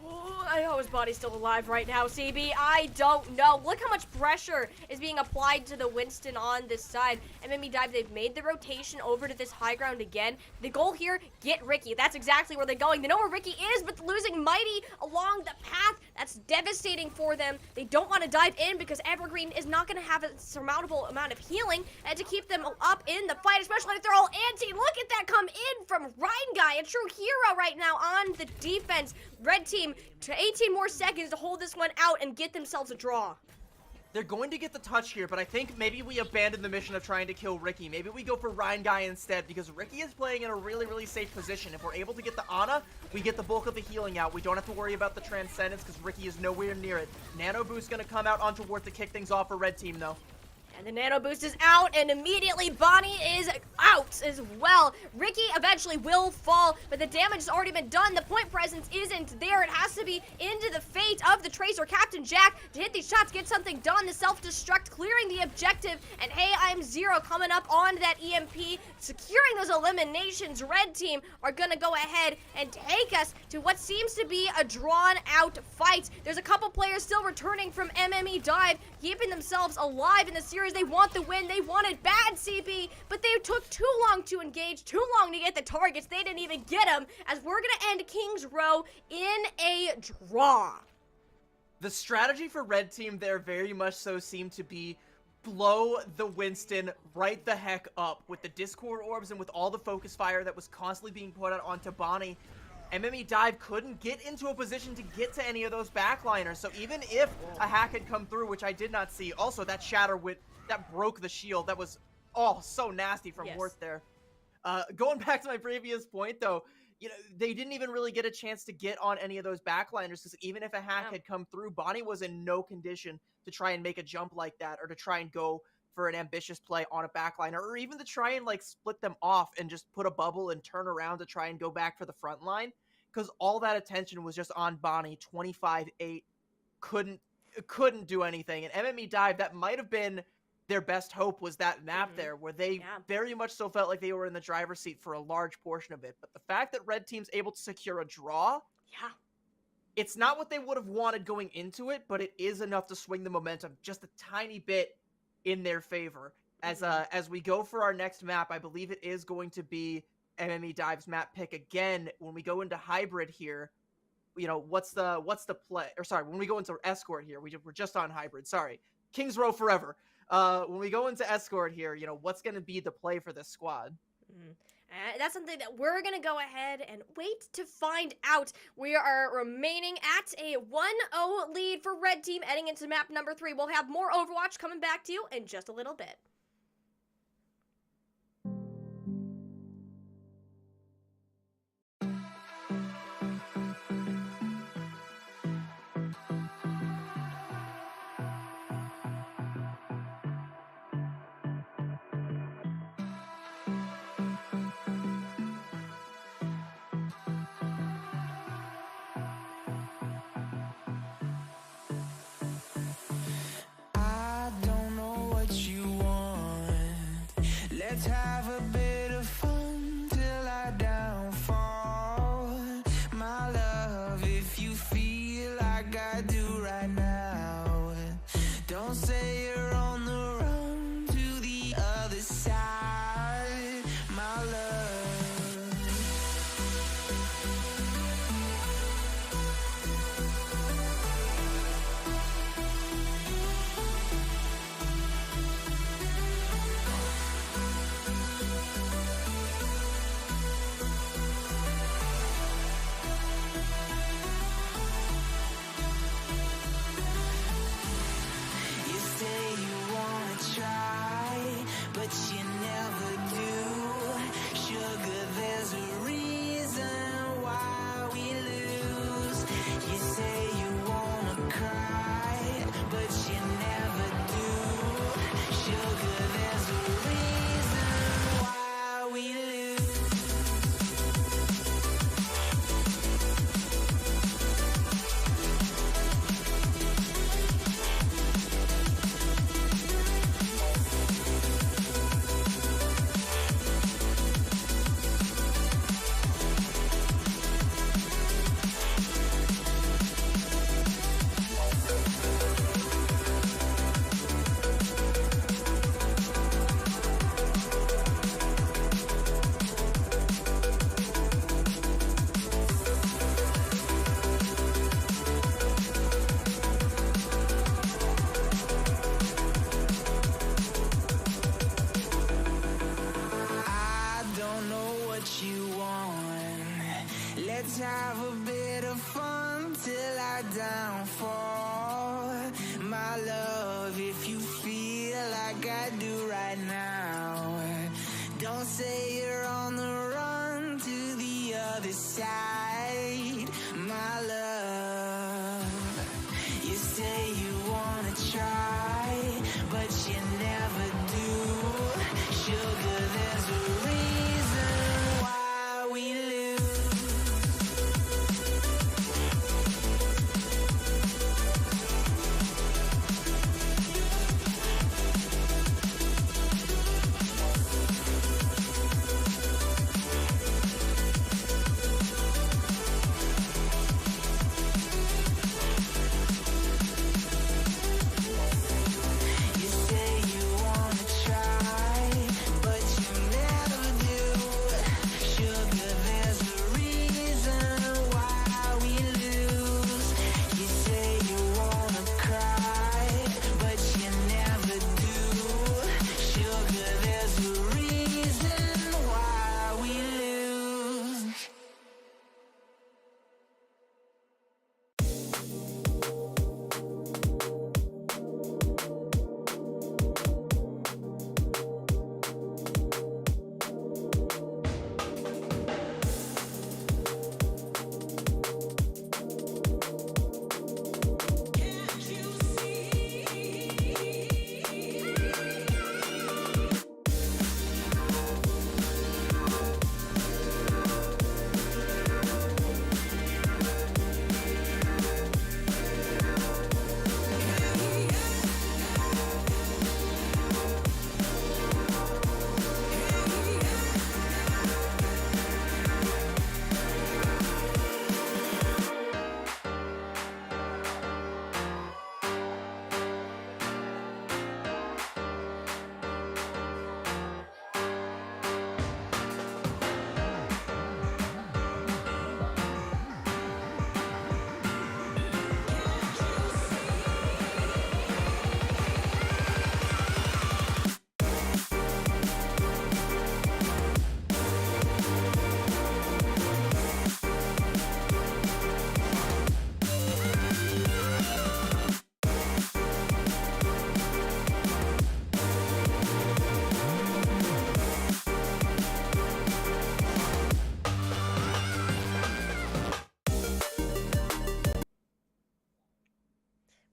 Oh, I hope his body's still alive right now, CB. I don't know. Look how much pressure is being applied to the Winston on this side. MME Dive, they've made the rotation over to this high ground again. The goal here, get Ricky. That's exactly where they're going. They know where Ricky is, but losing Mighty along the path, that's devastating for them. They don't want to dive in because Evergreen is not going to have a surmountable amount of healing and to keep them up in the fight, especially if they're all anti. Look at that come in from Ryan Guy, a true hero right now on the defense. Red Team to 18 more seconds to hold this one out and get themselves a draw. They're going to get the touch here, but I think maybe we abandon the mission of trying to kill Ricky. Maybe we go for Ryan Guy instead, because Ricky is playing in a really, really safe position. If we're able to get the Ana, we get the bulk of the healing out. We don't have to worry about the Transcendence, because Ricky is nowhere near it. Nano Boost going to come out onto Worth to kick things off for Red Team, though. And the Nano Boost is out, and immediately Bonnie is out as well. Ricky eventually will fall, but the damage has already been done. The point presence isn't there. It has to be into the fate of the Tracer, Captain Jack, to hit these shots, get something done. The self-destruct, clearing the objective, and hey, I'm Zero coming up on that EMP, securing those eliminations. Red Team are gonna go ahead and take us to what seems to be a drawn-out fight. There's a couple players still returning from MME Dive, keeping themselves alive in the series. They want the win. They want it bad, CB, but they took too long to engage, too long to get the targets. They didn't even get them, as we're going to end King's Row in a draw. The strategy for Red Team there very much so seemed to be blow the Winston right the heck up with the Discord orbs and with all the focus fire that was constantly being put out onto Bonnie. MME Dive couldn't get into a position to get to any of those backliners, so even if a hack had come through, which I did not see, also that shatter that broke the shield, that was so nasty from Worth there. Going back to my previous point though, you know, they didn't even really get a chance to get on any of those backliners, because even if a hack had come through, Bonnie was in no condition to try and make a jump like that, or to try and go for an ambitious play on a backliner, or even to try and like split them off and just put a bubble and turn around to try and go back for the front line, because all that attention was just on Bonnie. 25-8, couldn't do anything. And MME Dive, that might have been their best hope, was that map there, where they very much so felt like they were in the driver's seat for a large portion of it. But the fact that Red Team's able to secure a draw, it's not what they would have wanted going into it, but it is enough to swing the momentum just a tiny bit in their favor. As we go for our next map, I believe it is going to be MME Dive's map pick again. When we go into hybrid here, you know, what's the play? Or sorry, when we go into escort here, we're just on hybrid. Sorry, Kings Row forever. When we go into escort here, you know, what's going to be the play for this squad? That's something that we're going to go ahead and wait to find out. We are remaining at a 1-0 lead for Red Team heading into map number 3. We'll have more Overwatch coming back to you in just a little bit. Let's have a bit of fun till I downfall. My love, if you feel like I do right now, don't say you're on the run to the other side, my love. Sugar, there's a reason why we lose. downfall. My love, if you feel like I do right now, don't say you're on the run to the other side. My love, you say you wanna try, but you never do. Sugar, there's a reason why we lose. You say you wanna try, but you never do. Sugar, there's a reason why we lose. You say you wanna cry, but you never do. Sugar, there's a reason why we lose.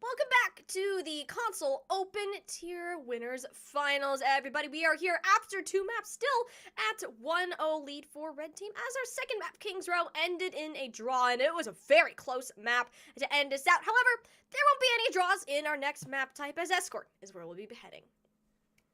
Welcome back to the console open tier winners finals, everybody. We are here after 2 maps, still at 1-0 lead for red team, as our second map, Kings Row, ended in a draw, and it was a very close map to end us out. However, there won't be any draws in our next map type, as Escort is where we'll be heading.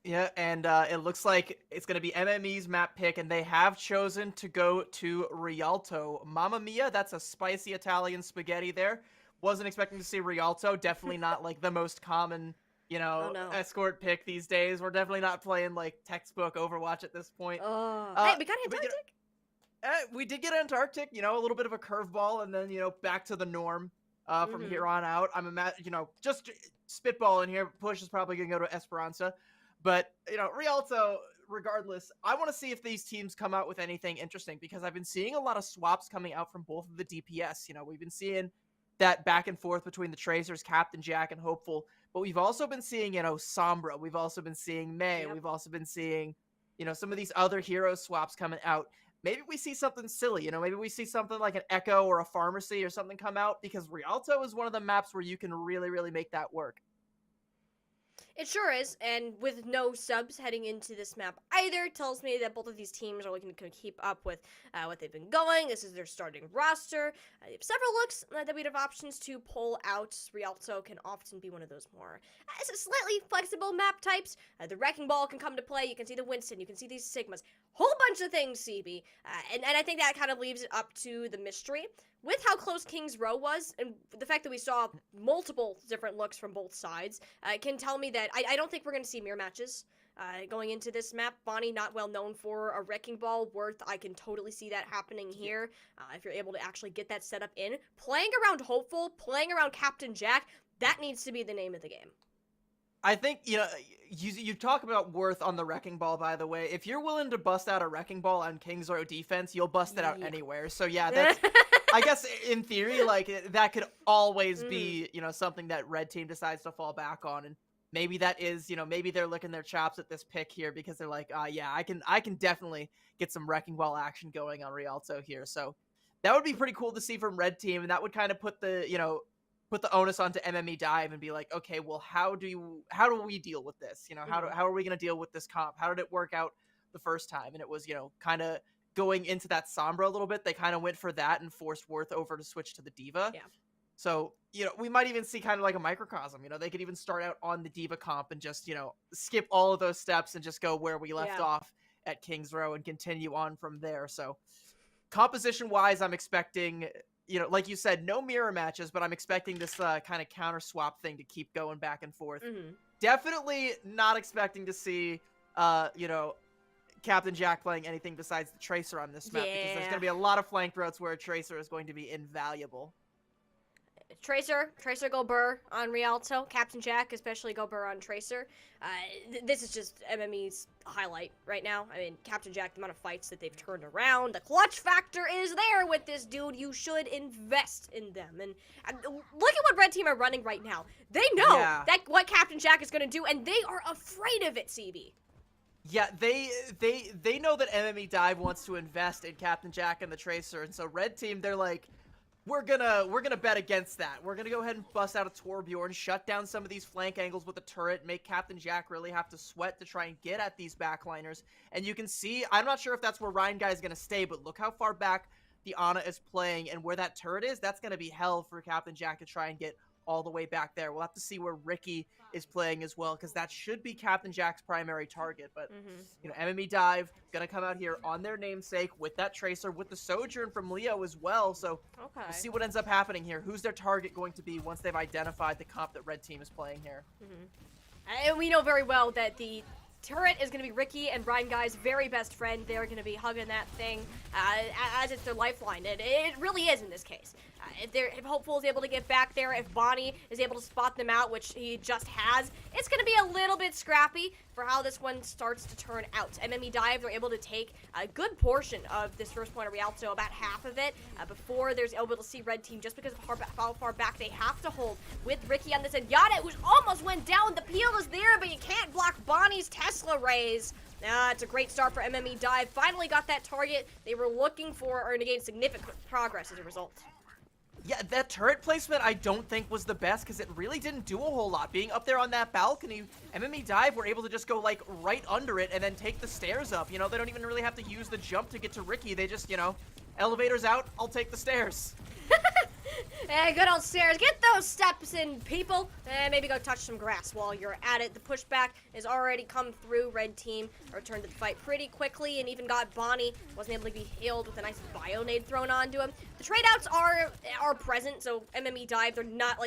Yeah, and it looks like it's going to be MME's map pick, and they have chosen to go to Rialto. Mamma mia, that's a spicy Italian spaghetti there. Wasn't expecting to see Rialto. Definitely not like the most common, you know, Oh, no. escort pick these days. We're definitely not playing like textbook Overwatch at this point. Hey, we got but, you know, Antarctic. we did get Antarctic, you know, a little bit of a curveball, and then, you know, back to the norm from here on out. You know, just spitballing here. Push is probably going to go to Esperanza. But, you know, Rialto, regardless, I want to see if these teams come out with anything interesting, because I've been seeing a lot of swaps coming out from both of the DPS. You know, we've been seeing that back and forth between the Tracers, Captain Jack, and Hopeful. But we've also been seeing, you know, Sombra. We've also been seeing May. Yep. We've also been seeing, you know, some of these other hero swaps coming out. Maybe we see something silly, you know, maybe we see something like an Echo or a Pharmacy or something come out, because Rialto is one of the maps where you can really, really make that work. It sure is, and with no subs heading into this map either, tells me that both of these teams are looking to keep up with what they've been going. This is their starting roster. They have several looks that we'd have options to pull out. Rialto can often be one of those more slightly flexible map types. The Wrecking Ball can come to play. You can see the Winston. You can see these Sigmas. Whole bunch of things, CB. And I think that kind of leaves it up to the mystery. With how close Kings Row was, and the fact that we saw multiple different looks from both sides, can tell me that I don't think we're going to see mirror matches going into this map. Bonnie, not well known for a Wrecking Ball. Worth, I can totally see that happening here. If you're able to actually get that set up in. Playing around Hopeful, playing around Captain Jack, that needs to be the name of the game. I think, you know, you talk about Worth on the Wrecking Ball, by the way. If you're willing to bust out a Wrecking Ball on Kings Row defense, you'll bust it out anywhere. So, yeah, that's... I guess in theory, like that could always be, something that red team decides to fall back on, and maybe that is, maybe they're licking their chops at this pick here because they're like, yeah, I can definitely get some wrecking ball action going on Rialto here. So that would be pretty cool to see from red team, and that would kind of put the, put the onus onto MME Dive and be like, okay, well, how do we deal with this? How are we going to deal with this comp? How did it work out the first time? And it was, kind of going into that Sombra a little bit. They kind of went for that and forced Worth over to switch to the Diva. Yeah. So, we might even see kind of like a microcosm. They could even start out on the Diva comp and just, skip all of those steps and just go where we left off at Kings Row and continue on from there. So, composition-wise, I'm expecting, like you said, no mirror matches, but I'm expecting this kind of counter swap thing to keep going back and forth. Definitely not expecting to see, Captain Jack playing anything besides the Tracer on this map, because there's going to be a lot of flank routes where a Tracer is going to be invaluable. Tracer go Burr on Rialto. Captain Jack, especially go Burr on Tracer. This is just MME's highlight right now. I mean, Captain Jack, the amount of fights that they've turned around, the clutch factor is there with this dude. You should invest in them. And look at what Red Team are running right now. They know that what Captain Jack is going to do, and they are afraid of it, CB. Yeah, they know that MME Dive wants to invest in Captain Jack and the Tracer, and so Red Team, they're like, we're gonna bet against that. We're gonna go ahead and bust out a Torbjorn, shut down some of these flank angles with a turret, make Captain Jack really have to sweat to try and get at these backliners. And you can see, I'm not sure if that's where Ryan Guy is gonna stay, but look how far back the Ana is playing, and where that turret is, that's gonna be hell for Captain Jack to try and get all the way back there. We'll have to see where Ricky is playing as well, because that should be Captain Jack's primary target. But, MME Dive gonna come out here on their namesake with that Tracer, with the Sojourn from Leo as well. So we'll see what ends up happening here. Who's their target going to be once they've identified the comp that Red Team is playing here? And we know very well that the turret is going to be Ricky and Ryan Guy's very best friend. They're going to be hugging that thing as it's their lifeline. And it really is in this case. If Hopeful is able to get back there, if Bonnie is able to spot them out, which he just has, it's going to be a little bit scrappy for how this one starts to turn out. MME Dive, they're able to take a good portion of this first point of Rialto, about half of it, before there's able to see Red Team, just because of how far back they have to hold with Ricky on this end. Yada, who almost went down. The peel is there, but you can't block Bonnie's Tesla raise. It's a great start for MME Dive. Finally got that target they were looking for, and again, significant progress as a result. Yeah, that turret placement I don't think was the best, because it really didn't do a whole lot. Being up there on that balcony, MME Dive were able to just go, like, right under it and then take the stairs up. They don't even really have to use the jump to get to Ricky. They just, elevator's out, I'll take the stairs. Hey, good old stairs. Get those steps in, people. And maybe go touch some grass while you're at it. The pushback has already come through. Red Team returned to the fight pretty quickly and even got Bonnie. Wasn't able to be healed with a nice bio nade thrown onto him. The trade outs are present, so MME Dive, they're not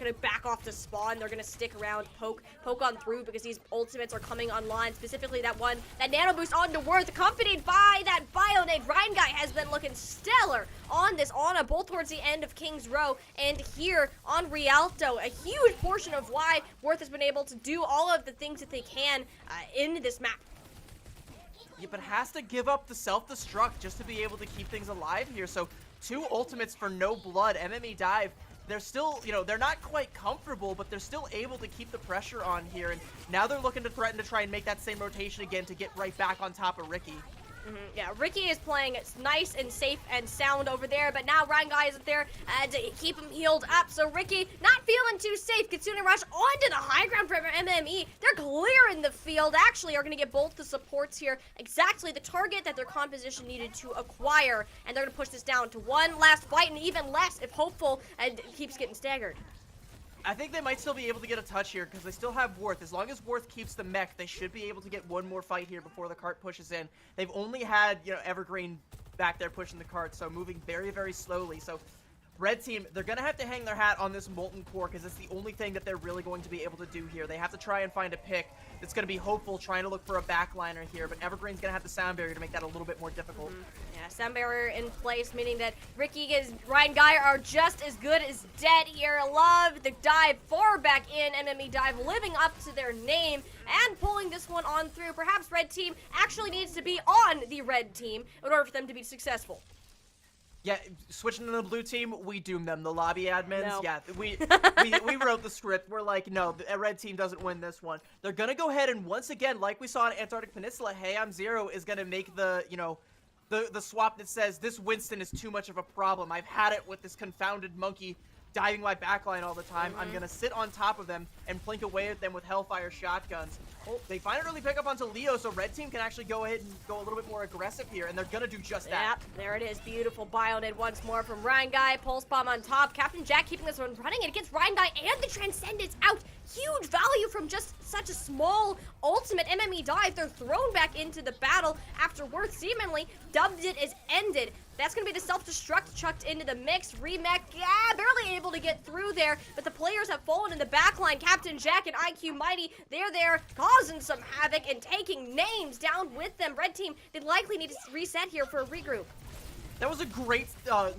going to back off the spawn. They're going to stick around, poke on through, because these ultimates are coming online. Specifically that one, that nano boost onto Worth, accompanied by that bio nade. Ryan Guy has been looking stellar on this Ana, both towards the end of Kings Row and here on Rialto. A huge portion of why Worth has been able to do all of the things that they can in this map. Yeah, but has to give up the self-destruct just to be able to keep things alive here. So 2 ultimates for no blood. MME Dive, they're still, they're not quite comfortable, but they're still able to keep the pressure on here. And now they're looking to threaten to try and make that same rotation again to get right back on top of Ricky. Yeah, Ricky is playing nice and safe and sound over there, but now Ryan Guy isn't there to keep him healed up. So Ricky, not feeling too safe, Kitsune Rush onto the high ground for MME. They're clearing the field. Actually, are going to get both the supports here. Exactly the target that their composition needed to acquire, and they're going to push this down to one last fight, and even less if Hopeful keeps getting staggered. I think they might still be able to get a touch here because they still have Worth. As long as Worth keeps the mech, they should be able to get one more fight here before the cart pushes in. They've only had, Evergreen back there pushing the cart, so moving very, very slowly. So Red Team, they're going to have to hang their hat on this Molten Core because it's the only thing that they're really going to be able to do here. They have to try and find a pick that's going to be Hopeful, trying to look for a backliner here, but Evergreen's going to have the sound barrier to make that a little bit more difficult. Yeah, sound barrier in place, meaning that Ricky and Ryan Guy are just as good as dead here. Love the dive far back in. MME Dive living up to their name and pulling this one on through. Perhaps Red Team actually needs to be on the Red Team in order for them to be successful. Yeah, switching to the blue team, we doom them. The lobby admins, No. yeah, we wrote the script. We're like, no, the red team doesn't win this one. They're gonna go ahead and once again, like we saw in Antarctic Peninsula, Hayam Zero is gonna make the, the swap that says this Winston is too much of a problem. I've had it with this confounded monkey diving my backline all the time. I'm gonna sit on top of them and plink away at them with Hellfire shotguns. Oh, they find an early pickup onto Leo, so red team can actually go ahead and go a little bit more aggressive here, and they're gonna do just that. Yep, there it is. Beautiful Bionid once more from Ryan Guy. Pulse bomb on top. Captain Jack keeping this one running, and it gets Ryan Guy and the Transcendence out. Huge value from just such a small ultimate MME dive. They're thrown back into the battle after Worth seemingly dubbed it as ended. That's going to be the self-destruct chucked into the mix. Remech, barely able to get through there, but the players have fallen in the backline. Captain Jack and IQ Mighty, they're there causing some havoc and taking names down with them. Red team, they likely need to reset here for a regroup. That was a great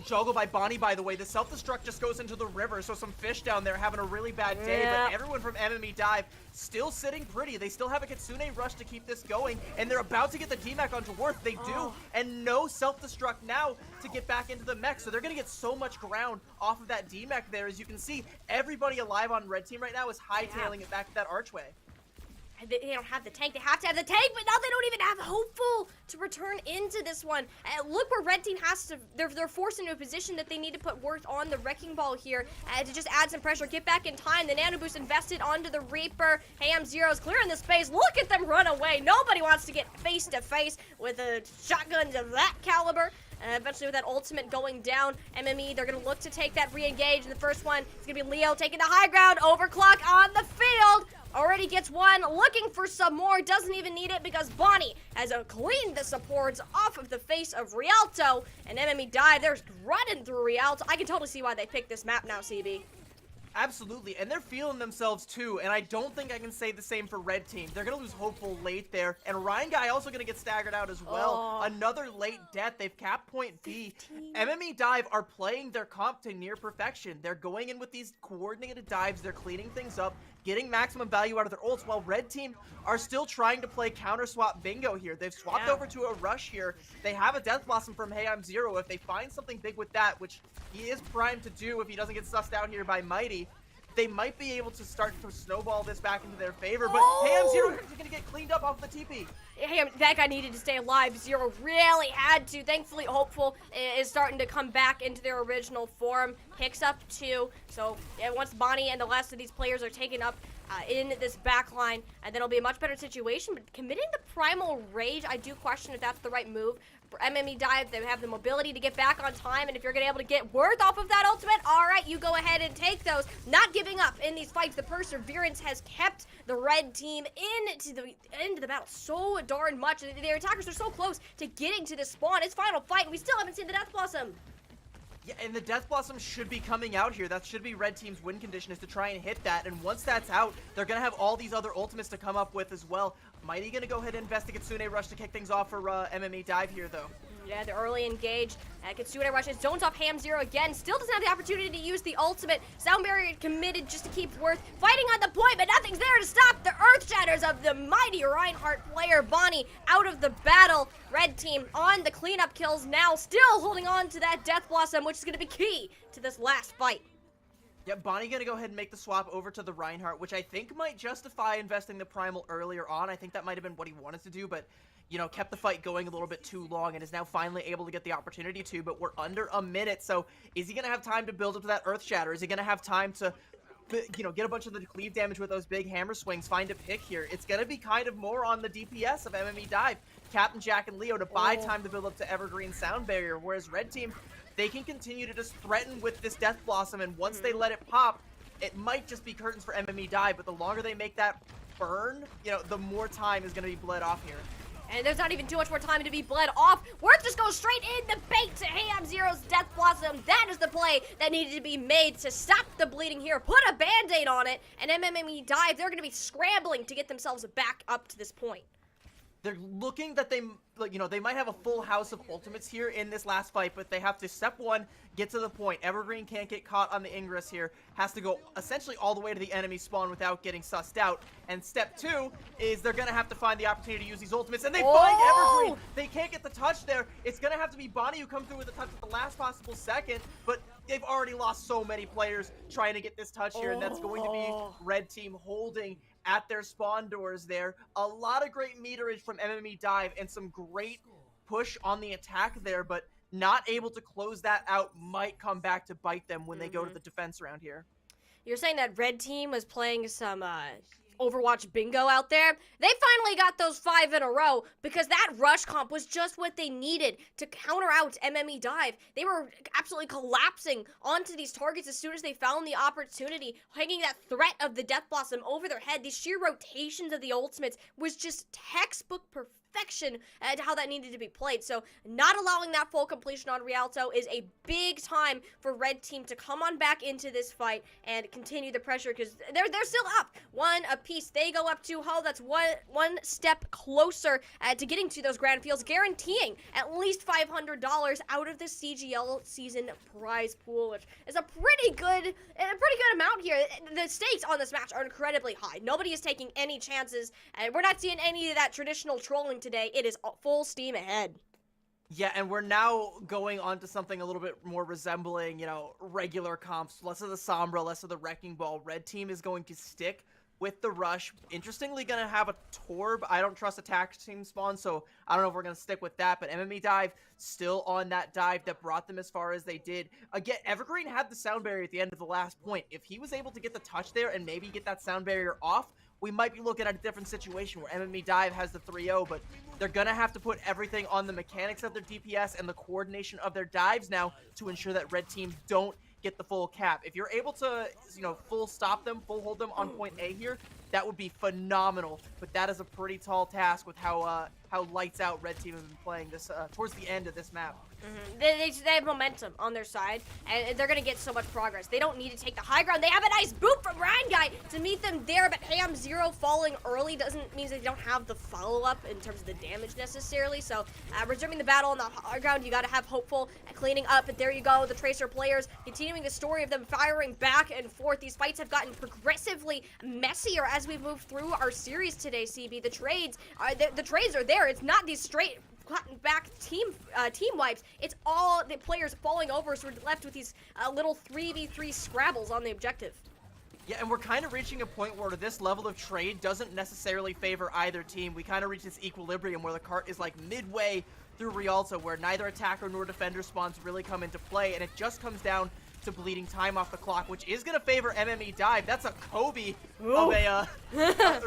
juggle by Bonnie, by the way. The self-destruct just goes into the river, so some fish down there having a really bad day, but everyone from MME Dive still sitting pretty. They still have a Kitsune rush to keep this going, and they're about to get the DMAC onto Worth. They do, and no self-destruct now to get back into the mech, so they're going to get so much ground off of that DMAC there. As you can see, everybody alive on red team right now is hightailing it back to that archway. They don't have the tank. They have to have the tank, but now they don't even have Hopeful to return into this one. Look where red team has to, they're forced into a position that they need to put Worth on the wrecking ball here to just add some pressure, get back in time. The nano boost invested onto the Reaper. Ham Zero's clearing the space. Look at them run away. Nobody wants to get face to face with shotguns of that caliber. Eventually with that ultimate going down, MME, they're going to look to take that re-engage. The first one is going to be Leo taking the high ground. Overclock on the field. Already gets one, looking for some more, doesn't even need it because Bonnie has cleaned the supports off of the face of Rialto, and MME Dive, they're running through Rialto. I can totally see why they picked this map now, CB. Absolutely, and they're feeling themselves too, and I don't think I can say the same for red team. They're going to lose Hopeful late there, and Ryan Guy also going to get staggered out as well. Another late death. They've capped point B. 15. MME Dive are playing their comp to near perfection. They're going in with these coordinated dives. They're cleaning things up, getting maximum value out of their ults, while red team are still trying to play counter swap bingo here. They've swapped over to a rush here. They have a Death Blossom from Hey I'm Zero. If they find something big with that, which he is primed to do if he doesn't get sussed out here by Mighty, they might be able to start to snowball this back into their favor, but Hey I'm Zero is going to get cleaned up off the TP. Hey, that guy needed to stay alive. Zero really had to. Thankfully, Hopeful is starting to come back into their original form. Picks up 2. So once Bonnie and the rest of these players are taken up in this back line, and then it'll be a much better situation. But committing the Primal Rage, I do question if that's the right move. For MME Dive, they have the mobility to get back on time, and if you're going to be able to get Worth off of that ultimate, all right, you go ahead and take those. Not giving up in these fights. The perseverance has kept the red team into the battle so darn much. Their attackers are so close to getting to the spawn. It's final fight, and we still haven't seen the Death Blossom. Yeah, and the Death Blossom should be coming out here. That should be red team's win condition, is to try and hit that. And once that's out, they're going to have all these other ultimates to come up with as well. Mighty going to go ahead and investigate Kitsune Rush to kick things off for MME Dive here, though. Yeah, the early engage. Kitsune rushes. Zones off Ham Zero again. Still doesn't have the opportunity to use the ultimate. Sound Barrier committed just to keep Worth fighting on the point, but nothing's there to stop the Earth Shatters of the mighty Reinhardt player. Bonnie out of the battle. Red team on the cleanup kills now. Still holding on to that Death Blossom, which is going to be key to this last fight. Yeah, Bonnie gonna go ahead and make the swap over to the Reinhardt, which I think might justify investing the Primal earlier on. I think that might have been what he wanted to do, but, you know, kept the fight going a little bit too long and is now finally able to get the opportunity to, but we're under a minute, so is he gonna have time to build up to that Earth Shatter? Is he gonna have time to, you know, get a bunch of the cleave damage with those big hammer swings, find a pick here? It's gonna be kind of more on the DPS of MME Dive, Captain Jack and Leo, to buy time to build up to Evergreen Sound Barrier, whereas Red Team, they can continue to just threaten with this Death Blossom, and once they let it pop, it might just be curtains for MME Dive, but the longer they make that burn, you know, the more time is going to be bled off here. And there's not even too much more time to be bled off. Worth just goes straight in the bait to Ham Zero's Death Blossom. That is the play that needed to be made to stop the bleeding here. Put a Band-Aid on it, and MME Dive, they're going to be scrambling to get themselves back up to this point. They're looking that they, you know, they might have a full house of ultimates here in this last fight, but they have to, step one, get to the point. Evergreen can't get caught on the ingress here. Has to go essentially all the way to the enemy spawn without getting sussed out. And step two is they're going to have to find the opportunity to use these ultimates. And they find Evergreen. They can't get the touch there. It's going to have to be Bonnie who comes through with the touch at the last possible second. But they've already lost so many players trying to get this touch here. And that's going to be red team holding at their spawn doors there. A lot of great meterage from MME Dive and some great push on the attack there, but not able to close that out might come back to bite them when they go to the defense round here. You're saying that red team was playing some Overwatch bingo out there? They finally got those 5 in a row because that rush comp was just what they needed to counter out MME Dive. They were absolutely collapsing onto these targets as soon as they found the opportunity, hanging that threat of the Death Blossom over their head. These sheer rotations of the ultimates was just textbook perfection at how that needed to be played. So not allowing that full completion on Rialto is a big time for red team to come on back into this fight and continue the pressure because they're still up 1 apiece. They go up 2 hull. That's one step closer to getting to those grand fields, guaranteeing at least $500 out of the CGL season prize pool, which is a pretty good amount here. The stakes on this match are incredibly high. Nobody is taking any chances, and we're not seeing any of that traditional trolling today. It is full steam ahead. Yeah, and we're now going on to something a little bit more resembling, you know, regular comps. Less of the Sombra, less of the Wrecking Ball. Red team is going to stick with the rush. Interestingly, going to have a Torb. I don't trust attack team spawn, so I don't know if we're going to stick with that. But MME Dive still on that dive that brought them as far as they did. Again, Evergreen had the sound barrier at the end of the last point. If he was able to get the touch there and maybe get that sound barrier off, we might be looking at a different situation where MME Dive has the 3-0, but they're going to have to put everything on the mechanics of their DPS and the coordination of their dives now to ensure that red teams don't get the full cap. If you're able to, you know, full stop them, full hold them on point A here, that would be phenomenal. But that is a pretty tall task with how lights out red team have been playing this towards the end of this map. They have momentum on their side, and they're going to get so much progress. They don't need to take the high ground. They have a nice boot from Ryan Guy to meet them there, but Ham Zero falling early doesn't mean they don't have the follow-up in terms of the damage necessarily. So resuming the battle on the high ground, you got to have Hopeful cleaning up, and there you go. The Tracer players continuing the story of them firing back and forth. These fights have gotten progressively messier as we've moved through our series today, CB. The trades are there. It's not these straight back team wipes. It's all the players falling over, so we're left with these little 3v3 scrabbles on the objective. Yeah, and we're kind of reaching a point where this level of trade doesn't necessarily favor either team. We kind of reach this equilibrium where the cart is like midway through Rialto, where neither attacker nor defender spawns really come into play, and it just comes down to bleeding time off the clock, which is going to favor MME Dive. That's a Kobe of a,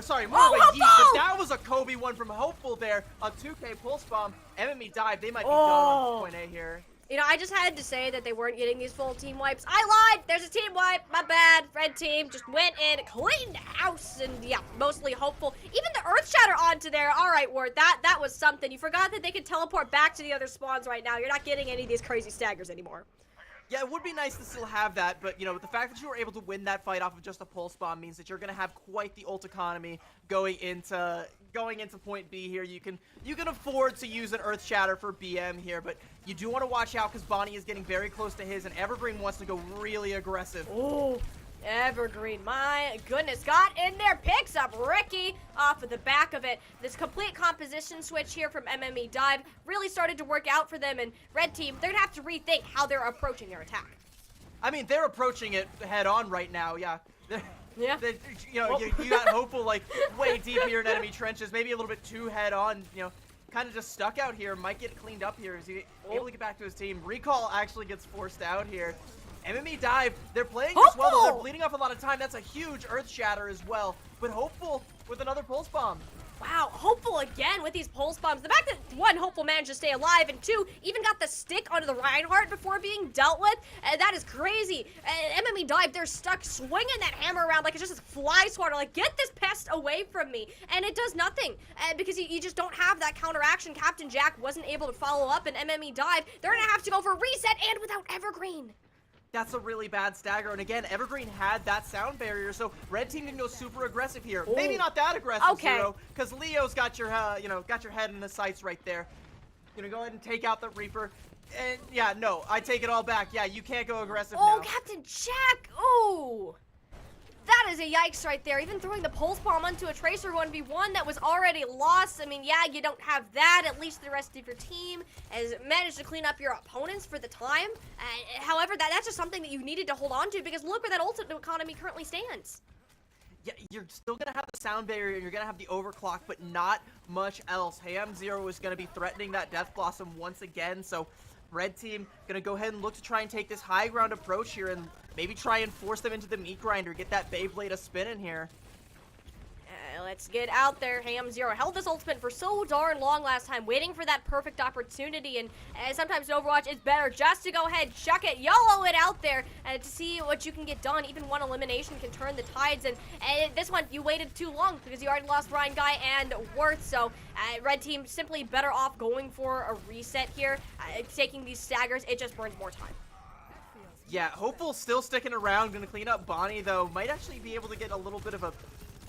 sorry, more of a Yeet, but that was a Kobe one from Hopeful there. A 2K pulse bomb. MME Dive, they might be done on point A here. You know, I just had to say that they weren't getting these full team wipes. I lied! There's a team wipe! My bad. Red team just went in, cleaned house, and yeah, mostly Hopeful. Even the Earth Shatter onto there. Alright, Ward, that was something. You forgot that they could teleport back to the other spawns right now. You're not getting any of these crazy staggers anymore. Yeah, it would be nice to still have that, but, you know, the fact that you were able to win that fight off of just a pulse bomb means that you're going to have quite the ult economy going into point B here. You can afford to use an Earth Shatter for BM here, but you do want to watch out because Bonnie is getting very close to his, and Evergreen wants to go really aggressive. Ooh. Evergreen, my goodness, got in there, picks up Ricky off of the back of it. This complete composition switch here from MME Dive really started to work out for them, and red team, they're gonna have to rethink how they're approaching their attack. I mean, they're approaching it head on right now, yeah. Yeah. You know, you got Hopeful like way deep here in enemy trenches, maybe a little bit too head on, you know, kind of just stuck out here, might get cleaned up here. Is he able to get back to his team? Recall actually gets forced out here. MME Dive, they're playing this well, though. They're bleeding off a lot of time. That's a huge Earth Shatter as well. But Hopeful with another Pulse Bomb. Wow, Hopeful again with these Pulse Bombs. The fact that, one, Hopeful managed to stay alive, and two, even got the stick onto the Reinhardt before being dealt with, that is crazy. MME Dive, they're stuck swinging that hammer around like it's just a fly swatter. Like, get this pest away from me. And it does nothing, because you just don't have that counteraction. Captain Jack wasn't able to follow up, and MME Dive, they're going to have to go for reset and without Evergreen. That's a really bad stagger, and again, Evergreen had that sound barrier, so red team can go super aggressive here. Maybe Ooh. not that aggressive, Okay. Zero, because Leo's got your, got your head in the sights right there. Gonna go ahead and take out the Reaper, and yeah, no, I take it all back. Yeah, you can't go aggressive Oh, now. Captain Jack! Oh! That is a yikes right there. Even throwing the pulse bomb onto a Tracer 1v1 that was already lost. I mean, yeah, you don't have that. At least the rest of your team has managed to clean up your opponents for the time. However, that's just something that you needed to hold on to because look where that ultimate economy currently stands. Yeah, you're still gonna have the sound barrier, and you're gonna have the overclock, but not much else. Ham Zero is gonna be threatening that Death Blossom once again, so red team gonna go ahead and look to try and take this high ground approach here and maybe try and force them into the meat grinder, get that Beyblade a spin in here. Let's get out there. Ham Zero held this ultimate for so darn long last time, waiting for that perfect opportunity, and sometimes in Overwatch it's better just to go ahead, chuck it, YOLO it out there, to see what you can get done. Even one elimination can turn the tides, and this one, you waited too long because you already lost Ryan Guy and Worth, so red team simply better off going for a reset here. Taking these staggers, it just burns more time. Yeah, Hopeful still sticking around, gonna clean up Bonnie, though. Might actually be able to get a little bit of a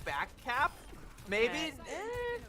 back cap. Maybe?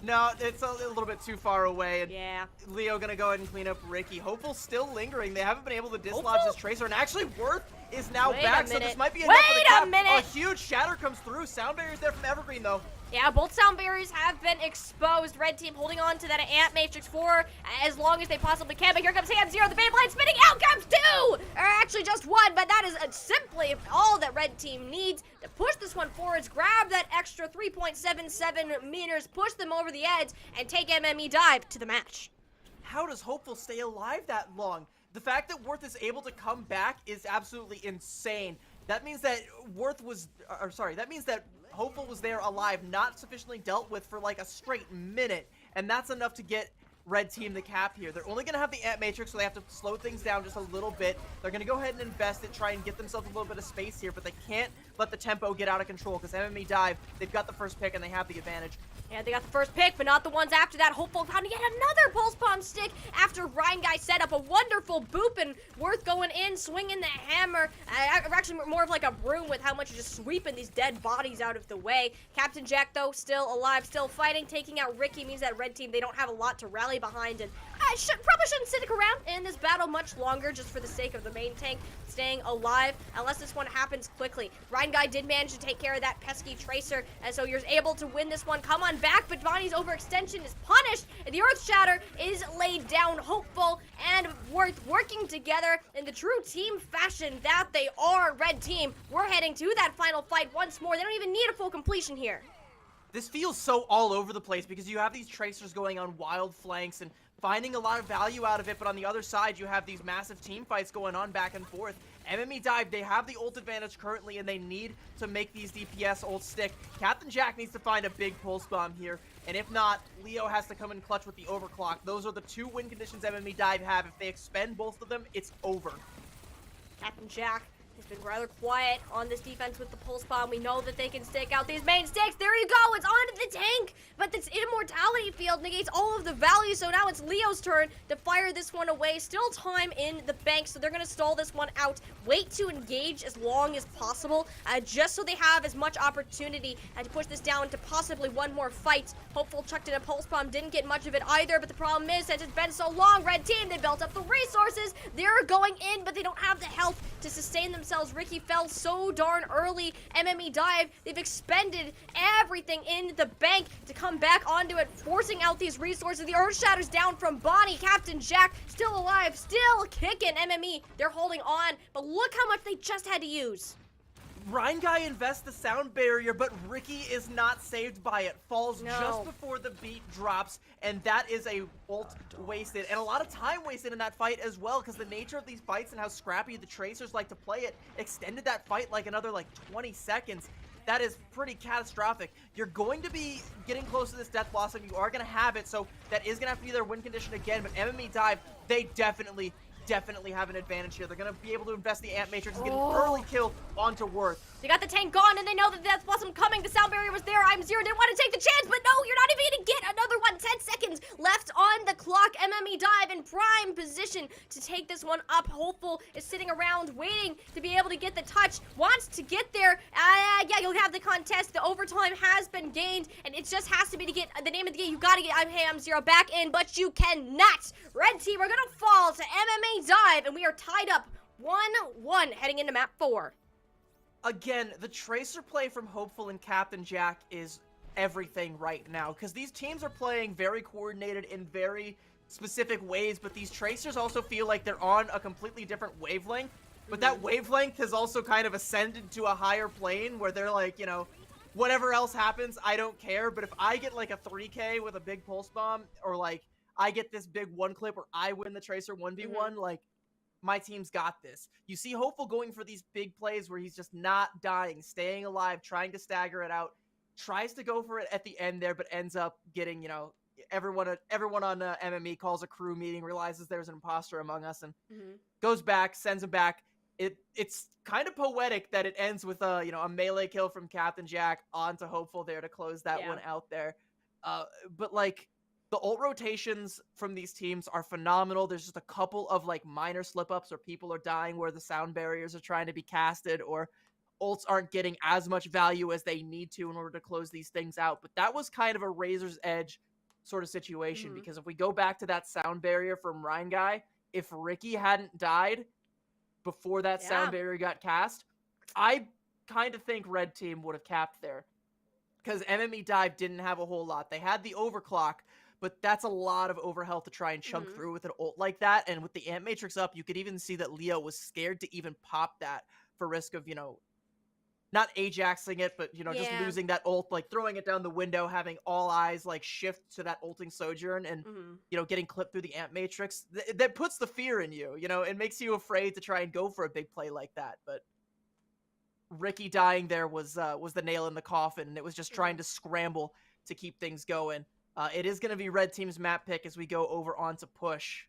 No, it's a little bit too far away. And Yeah. Leo gonna go ahead and clean up Ricky. Hopeful still lingering. They haven't been able to dislodge this Tracer. And actually, Worth is now Wait back, a so minute. this might be enough for the Wait cap. a minute! A huge shatter comes through. Sound barrier's there from Evergreen, though. Yeah, both sound barriers have been exposed. Red team holding on to that Ant Matrix 4 as long as they possibly can. But here comes Ham Zero, the Beyblade spinning out comes 2! Or actually just 1, but that is simply all that red team needs to push this one forwards, grab that extra 3.77 meters, push them over the edge, and take MME Dive to the match. How does Hopeful stay alive that long? The fact that Worth is able to come back is absolutely insane. That means that that means that Hopeful was there alive, not sufficiently dealt with for like a straight minute, and that's enough to get red team the cap here. They're only going to have the Ant Matrix, so they have to slow things down just a little bit. They're going to go ahead and invest it, try and get themselves a little bit of space here, but they can't let the tempo get out of control because MME Dive, they've got the first pick and they have the advantage. Yeah, they got the first pick, but not the ones after that. Hopeful found yet another pulse bomb stick after Ryan Guy set up a wonderful boop and Worth going in, swinging the hammer. Actually, more of like a broom with how much just sweeping these dead bodies out of the way. Captain Jack, though, still alive, still fighting. Taking out Ricky means that red team, they don't have a lot to rally behind, and probably shouldn't stick around in this battle much longer just for the sake of the main tank staying alive, unless this one happens quickly. Ryan Guy did manage to take care of that pesky Tracer, and so you're able to win this one. Come on back, but Bonnie's overextension is punished, and the Earth Shatter is laid down. Hopeful and Worth working together in the true team fashion that they are. Red team, we're heading to that final fight once more. They don't even need a full completion here. This feels so all over the place because you have these Tracers going on wild flanks and finding a lot of value out of it, but on the other side, you have these massive team fights going on back and forth. MME Dive, they have the ult advantage currently, and they need to make these DPS ults stick. Captain Jack needs to find a big pulse bomb here, and if not, Leo has to come in clutch with the overclock. Those are the two win conditions MME Dive have. If they expend both of them, it's over. Captain Jack has been rather quiet on this defense with the pulse bomb. We know that they can stake out these main stakes. There you go. It's onto the tank. But this immortality field negates all of the value. So now it's Leo's turn to fire this one away. Still time in the bank. So they're going to stall this one out. Wait to engage as long as possible. Just so they have as much opportunity to push this down to possibly one more fight. Hopeful chucked in a pulse bomb. Didn't get much of it either. But the problem is that it's been so long. Red team, they built up the resources. They're going in, but they don't have the health to sustain themselves. Ricky fell so darn early. MME Dive, they've expended everything in the bank to come back onto it, forcing out these resources. The Earth Shatter's down from Bonnie. Captain Jack still alive, still kicking. MME, they're holding on, but look how much they just had to use. Ryan Guy invests the sound barrier, but Ricky is not saved by it. Falls No. just before the beat drops, and that is a ult wasted. And a lot of time wasted in that fight as well, because the nature of these fights and how scrappy the Tracers like to play it extended that fight like another 20 seconds. That is pretty catastrophic. You're going to be getting close to this Death Blossom. You are going to have it, so that is going to have to be their win condition again. But MME Dive, they definitely definitely have an advantage here. They're going to be able to invest the Ant Matrix and get an early kill onto Worth. They got the tank gone, and they know that Death Blossom coming. The sound barrier was there. I'm Zero didn't want to take the chance, but no, you're not even going to get another one. 10 seconds left on the clock. MME Dive in prime position to take this one up. Hopeful is sitting around waiting to be able to get the touch. Wants to get there. Yeah, you'll have the contest. The overtime has been gained, and it just has to be to get the name of the game. You got to get I'm Zero back in, but you cannot. Red team are going to fall to MMA Dive, and we are tied up 1-1 heading into map 4. Again, the Tracer play from Hopeful and Captain Jack is everything right now, because these teams are playing very coordinated in very specific ways, but these Tracers also feel like they're on a completely different wavelength, but that wavelength has also kind of ascended to a higher plane where they're like, you know, whatever else happens, I don't care, but if I get like a 3K with a big pulse bomb, or like I get this big one clip or I win the Tracer 1v1, like, my team's got this. You see Hopeful going for these big plays where he's just not dying, staying alive, trying to stagger it out, tries to go for it at the end there, but ends up getting, you know, everyone on MME calls a crew meeting, realizes there's an imposter among us, and goes back, sends him back. It's kind of poetic that it ends with a, you know, a melee kill from Captain Jack onto Hopeful there to close that one out there. But like, the ult rotations from these teams are phenomenal. There's just a couple of like minor slip-ups, or people are dying where the sound barriers are trying to be casted, or ults aren't getting as much value as they need to in order to close these things out. But that was kind of a razor's edge sort of situation, because if we go back to that sound barrier from Rhine Guy, if Ricky hadn't died before that sound barrier got cast, I kind of think Red Team would have capped there, because MME Dive didn't have a whole lot. They had the overclock, but that's a lot of overhealth to try and chunk through with an ult like that. And with the Ant Matrix up, you could even see that Leo was scared to even pop that for risk of, you know, not Ajaxing it, but, you know, just losing that ult, like throwing it down the window, having all eyes like shift to that ulting Sojourn, and, you know, getting clipped through the Ant Matrix. That puts the fear in you, you know, it makes you afraid to try and go for a big play like that. But Ricky dying there was the nail in the coffin, and it was just trying to scramble to keep things going. It is going to be Red Team's map pick as we go over on to Push.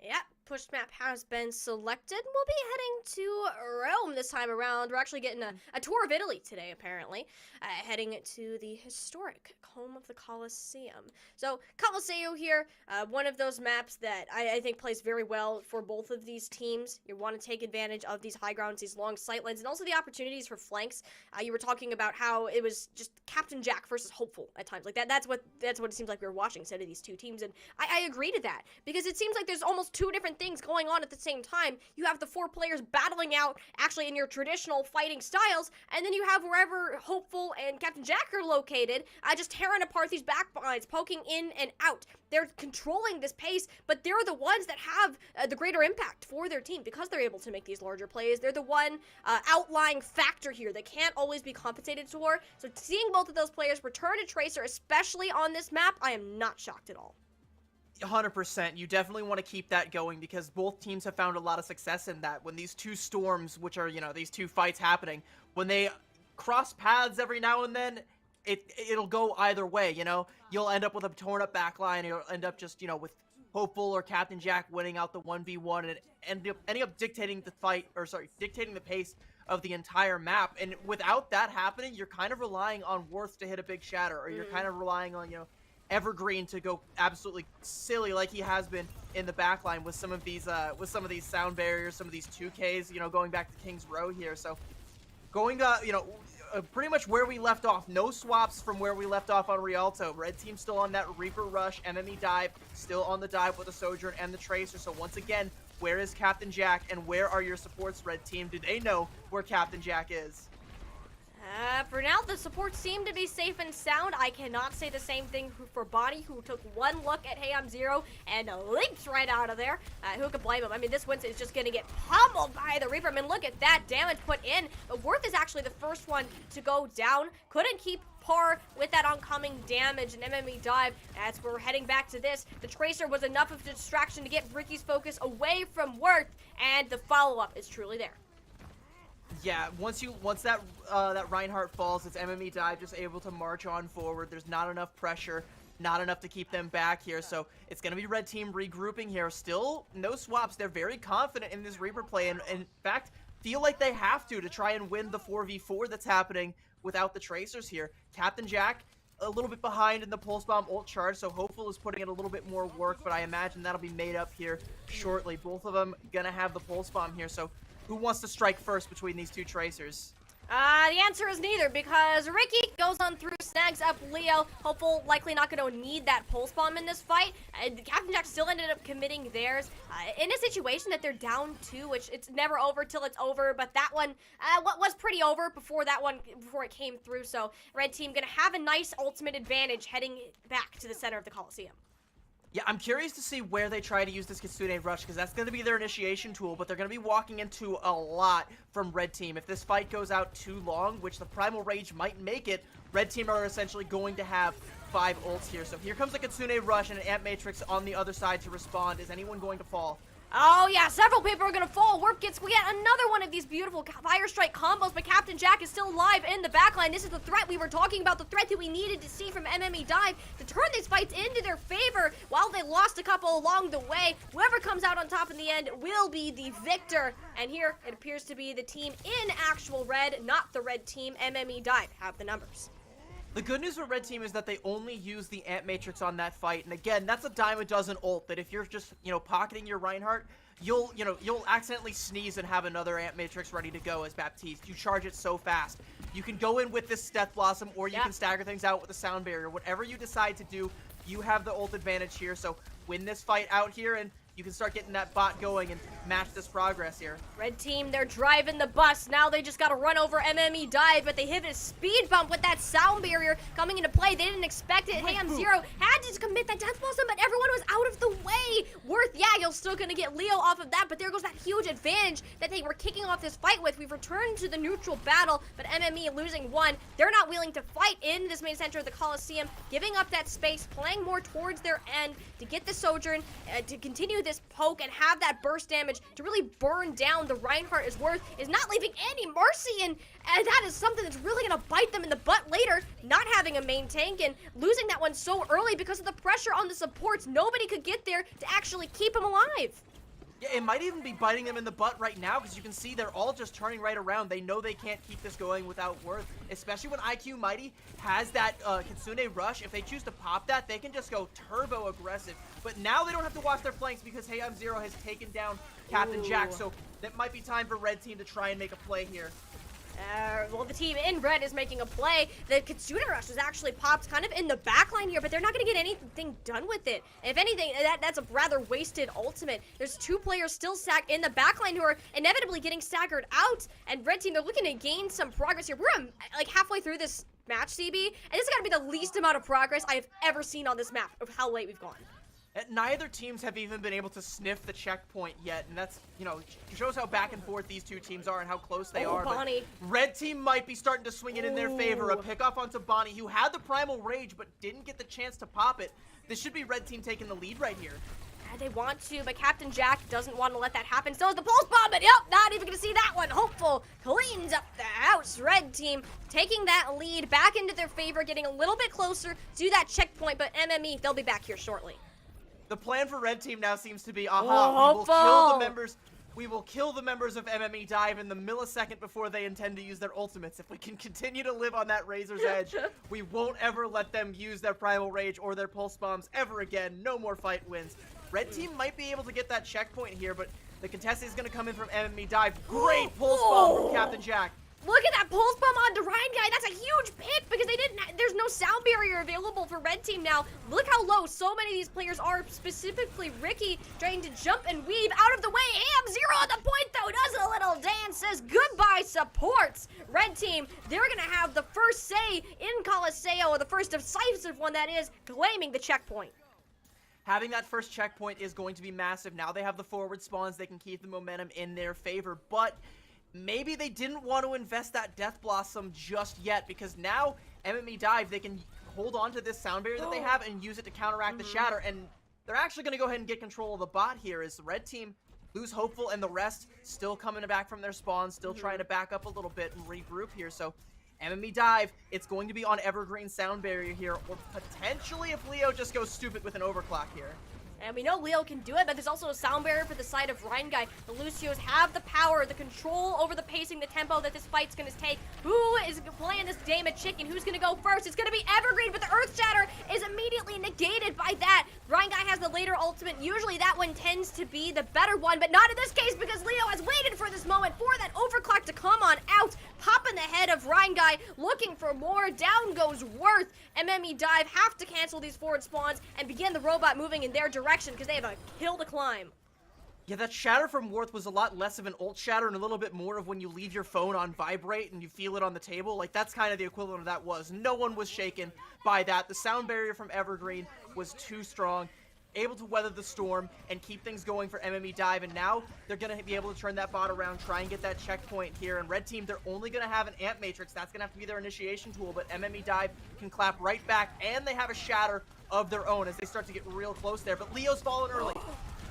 Yeah, Push map has been selected. We'll be heading to Rome this time around. We're actually getting a tour of Italy today, apparently. Heading to the historic home of the Colosseum. So, Colosseo here, one of those maps that I think plays very well for both of these teams. You want to take advantage of these high grounds, these long sight lines, and also the opportunities for flanks. You were talking about how it was just Captain Jack versus Hopeful at times. Like that's what it seems like we were watching instead of these two teams, and I agree to that, because it seems like there's almost two different things going on at the same time. You have the four players battling out actually in your traditional fighting styles, and then you have wherever Hopeful and Captain Jack are located, just tearing apart these back lines, poking in and out. They're controlling this pace, but they're the ones that have the greater impact for their team because they're able to make these larger plays. They're the one outlying factor here that can't always be compensated for. So seeing both of those players return to Tracer, especially on this map, I am not shocked at all. 100%. You definitely want to keep that going, because both teams have found a lot of success in that. When these two storms, which are, you know, these two fights happening, when they cross paths every now and then, it'll go either way, you know? You'll end up with a torn up backline, you'll end up just, you know, with Hopeful or Captain Jack winning out the 1v1 and ending up dictating the fight, or sorry, dictating the pace of the entire map. And without that happening, you're kind of relying on Worth to hit a big shatter, or you're kind of relying on, you know, Evergreen to go absolutely silly like he has been in the backline with some of these sound barriers, some of these 2Ks, you know, going back to King's Row here. So going you know, pretty much where we left off, no swaps from where we left off on Rialto. Red Team still on that Reaper rush, MME Dive still on the dive with the Sojourn and the Tracer. So once again, where is Captain Jack, and where are your supports, Red Team? Do they know where Captain Jack is? For now, the supports seem to be safe and sound. I cannot say the same thing for Bonnie, who took one look at Hey I'm Zero and leaped right out of there. Who could blame him? I mean, this Winston is just going to get pummeled by the Reaper. I mean, look at that damage put in. But Worth is actually the first one to go down. Couldn't keep par with that oncoming damage, and MME Dive, as we're heading back to this, the Tracer was enough of a distraction to get Ricky's focus away from Worth, and the follow-up is truly there. Yeah, once that Reinhardt falls, it's MME Dive just able to march on forward. There's not enough pressure not enough to keep them back here. So it's going to be red team regrouping here. Still no swaps. They're very confident in this Reaper play, and in fact, feel like they have to try and win the 4v4 that's happening without the Tracers here. Captain Jack a little bit behind in the Pulse Bomb ult charge, so Hopeful is putting in a little bit more work, but I imagine that'll be made up here shortly. Both of them gonna have the Pulse Bomb here, so who wants to strike first between these two Tracers? The answer is neither, because Ricky goes on through, snags up Leo. Hopeful likely not going to need that Pulse Bomb in this fight. Captain Jack still ended up committing theirs in a situation that they're down 2, which it's never over till it's over, but that one what was pretty over before it came through, so red team going to have a nice ultimate advantage heading back to the center of the Coliseum. Yeah, I'm curious to see where they try to use this Kitsune Rush, because that's going to be their initiation tool, but they're going to be walking into a lot from Red Team. If this fight goes out too long, which the Primal Rage might make it, Red Team are essentially going to have 5 ults here. So here comes the Kitsune Rush and an Ant Matrix on the other side to respond. Is anyone going to fall? Oh yeah, several people are gonna fall. Warp gets yet another one of these beautiful Fire Strike combos, but Captain Jack is still alive in the backline. This is the threat we were talking about, the threat that we needed to see from MME Dive to turn these fights into their favor. While they lost a couple along the way, whoever comes out on top in the end will be the victor. And here, it appears to be the team in actual red, not the red team. MME Dive have the numbers. The good news for Red Team is that they only use the Ant Matrix on that fight, and again, that's a dime a dozen ult that if you're just, pocketing your Reinhardt, you'll accidentally sneeze and have another Ant Matrix ready to go as Baptiste. You charge it so fast. You can go in with this Death Blossom, or you can stagger things out with a Sound Barrier. Whatever you decide to do, you have the ult advantage here, so win this fight out here, and you can start getting that bot going and match this progress here. Red team, they're driving the bus. Now they just got to run over MME Dive, but they hit a speed bump with that Sound Barrier coming into play. They didn't expect it. Hey, I'm Zero had to commit that Death Blossom, but everyone was out of the way. Worth, yeah, you're still going to get Leo off of that, but there goes that huge advantage that they were kicking off this fight with. We've returned to the neutral battle, but MME losing 1. They're not willing to fight in this main center of the Coliseum, giving up that space, playing more towards their end to get the Sojourn, to continue this poke and have that burst damage to really burn down the Reinhardt. Is Worth is not leaving any mercy, and that is something that's really going to bite them in the butt later, not having a main tank and losing that one so early because of the pressure on the supports. Nobody could get there to actually keep him alive. Yeah, it might even be biting them in the butt right now, because you can see they're all just turning right around. They know they can't keep this going without Worth, especially when IQ Mighty has that Kitsune Rush. If they choose to pop that, they can just go turbo aggressive. But now they don't have to watch their flanks because Hey I'm Zero has taken down Captain Jack, so that might be time for Red Team to try and make a play here. Well, the team in red is making a play. The Kitsune Rush was actually popped kind of in the backline here, but they're not going to get anything done with it. If anything, that's a rather wasted ultimate. There's 2 players still stacked in the backline who are inevitably getting staggered out, and red team, they're looking to gain some progress here. We're like halfway through this match, CB, and this is going to be the least amount of progress I have ever seen on this map of how late we've gone. Neither teams have even been able to sniff the checkpoint yet, and that's, shows how back and forth these two teams are and how close they are. Bonnie. But Red Team might be starting to swing it in their favor. A pickoff onto Bonnie, who had the Primal Rage but didn't get the chance to pop it. This should be Red Team taking the lead right here. They want to, but Captain Jack doesn't want to let that happen. So is the Pulse Bomb, but yep, not even going to see that one. Hopeful cleans up the house. Red Team taking that lead back into their favor, getting a little bit closer to that checkpoint, but MME, they'll be back here shortly. The plan for Red Team now seems to be, we will kill the members of MME Dive in the millisecond before they intend to use their ultimates. If we can continue to live on that razor's edge, we won't ever let them use their Primal Rage or their Pulse Bombs ever again. No more fight wins. Red Team might be able to get that checkpoint here, but the contestant is going to come in from MME Dive. Great Pulse Bomb from Captain Jack. Look at that Pulse Bomb onto Ryan Guy. That's a huge pick because there's no Sound Barrier available for Red Team now. Look how low so many of these players are, specifically Ricky trying to jump and weave out of the way. Am Zero at the point though, does a little dance, says goodbye supports. Red Team, they're going to have the first say in Coliseum, the first decisive one that is, claiming the checkpoint. Having that first checkpoint is going to be massive. Now they have the forward spawns. They can keep the momentum in their favor, but maybe they didn't want to invest that Death Blossom just yet, because now MME Dive, they can hold on to this Sound Barrier that they have and use it to counteract the Shatter, and they're actually going to go ahead and get control of the bot here as the Red Team lose Hopeful and the rest still coming back from their spawns, still trying to back up a little bit and regroup here. So MME dive, it's going to be on Evergreen sound barrier here, or potentially if Leo just goes stupid with an overclock here. And we know Leo can do it, but there's also a sound barrier for the side of Ryan Guy. The Lucios have the power, the control over the pacing, the tempo that this fight's gonna take. Who is playing this game of chicken? Who's gonna go first? It's gonna be Evergreen, but the Earth Shatter is immediately negated by that. Ryan Guy has the later ultimate. Usually that one tends to be the better one, but not in this case because Leo has waited for this moment for that overclock to come on out. Popping the head of Ryan Guy, looking for more. Down goes Worth. MME dive, have to cancel these forward spawns and begin the robot moving in their direction because they have a hill to climb. Yeah, that shatter from Worth was a lot less of an ult shatter and a little bit more of when you leave your phone on vibrate and you feel it on the table. Like, that's kind of the equivalent of that was. No one was shaken by that. The sound barrier from Evergreen was too strong, able to weather the storm and keep things going for MME dive, and now they're going to be able to turn that bot around, try and get that checkpoint here. And red team, they're only going to have an amp matrix. That's going to have to be their initiation tool, but MME dive can clap right back, and they have a shatter of their own as they start to get real close there. But Leo's falling early.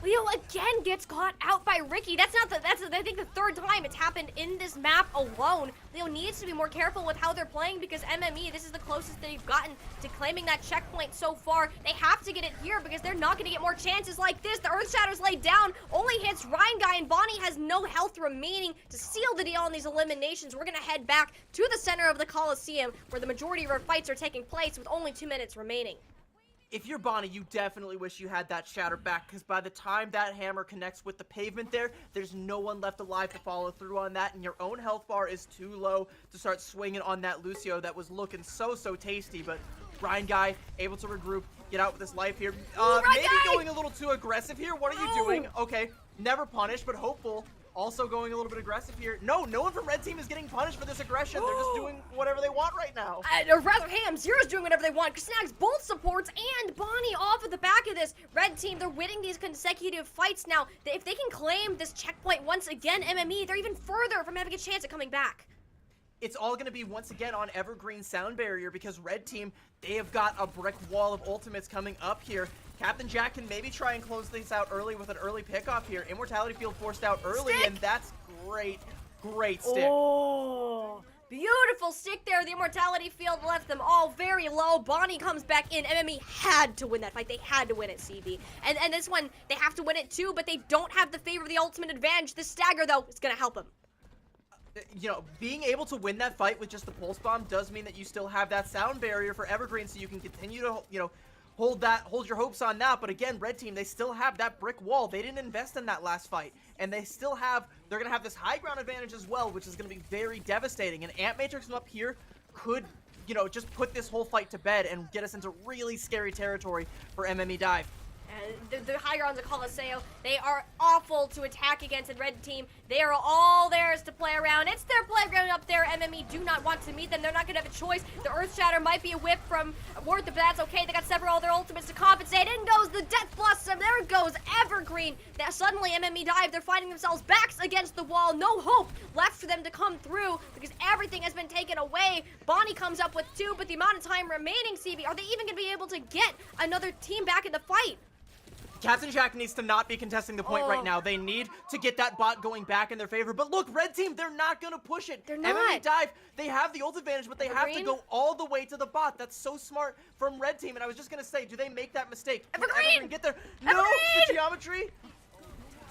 Leo again gets caught out by Ricky. That's I think the third time it's happened in this map alone. Leo needs to be more careful with how they're playing because MME, this is the closest they've gotten to claiming that checkpoint so far. They have to get it here because they're not going to get more chances like this. The Earth Shatter's laid down, only hits Ryan Guy, and Bonnie has no health remaining to seal the deal on these eliminations. We're going to head back to the center of the Coliseum where the majority of our fights are taking place with only 2 minutes remaining. If you're Bonnie, you definitely wish you had that shatter back, because by the time that hammer connects with the pavement there's no one left alive to follow through on that, and your own health bar is too low to start swinging on that Lucio that was looking so tasty. But Ryan Guy able to regroup, get out with his life here. Maybe going a little too aggressive here. What are you doing? Okay, never punished, but hopeful. Also going a little bit aggressive here. No one from red team is getting punished for this aggression. They're just doing whatever they want right now. Or rather, Zero's doing whatever they want. Snags both supports and Bonnie off at the back of this. Red team, they're winning these consecutive fights now. If they can claim this checkpoint once again, MME, they're even further from having a chance at coming back. It's all going to be once again on Evergreen sound barrier because red team, they have got a brick wall of ultimates coming up here. Captain Jack can maybe try and close things out early with an early pickoff here. Immortality Field forced out early, and that's great stick. Oh, beautiful stick there. The Immortality Field left them all very low. Bonnie comes back in. MME had to win that fight. They had to win it, CB. And this one, they have to win it too, but they don't have the favor of the ultimate advantage. The stagger, though, is going to help them. You know, being able to win that fight with just the pulse bomb does mean that you still have that sound barrier for Evergreen, so you can continue to, you know, hold your hopes on that. But again, red team, they still have that brick wall. They didn't invest in that last fight, and they're gonna have this high ground advantage as well, which is gonna be very devastating. And Amp Matrix from up here could, you know, just put this whole fight to bed and get us into really scary territory for MME dive. The high grounds of Coliseum, they are awful to attack against in red team. They are all theirs to play around. It's their playground up there. MME do not want to meet them. They're not going to have a choice. The Earth Shatter might be a whip from Worth, but that's okay. They got several other ultimates to compensate. In goes the Death Blossom. There goes Evergreen. Now suddenly MME dive. They're finding themselves backs against the wall. No hope left for them to come through because everything has been taken away. Bonnie comes up with 2, but the amount of time remaining, CB, are they even going to be able to get another team back in the fight? Captain Jack needs to not be contesting the point right now. They need to get that bot going back in their favor. But look, red team, they're not going to push it. They're not. MME dive, they have the ult advantage, but they have to go all the way to the bot. That's so smart from red team. And I was just going to say, do they make that mistake? Can Evergreen get there? No, the geometry.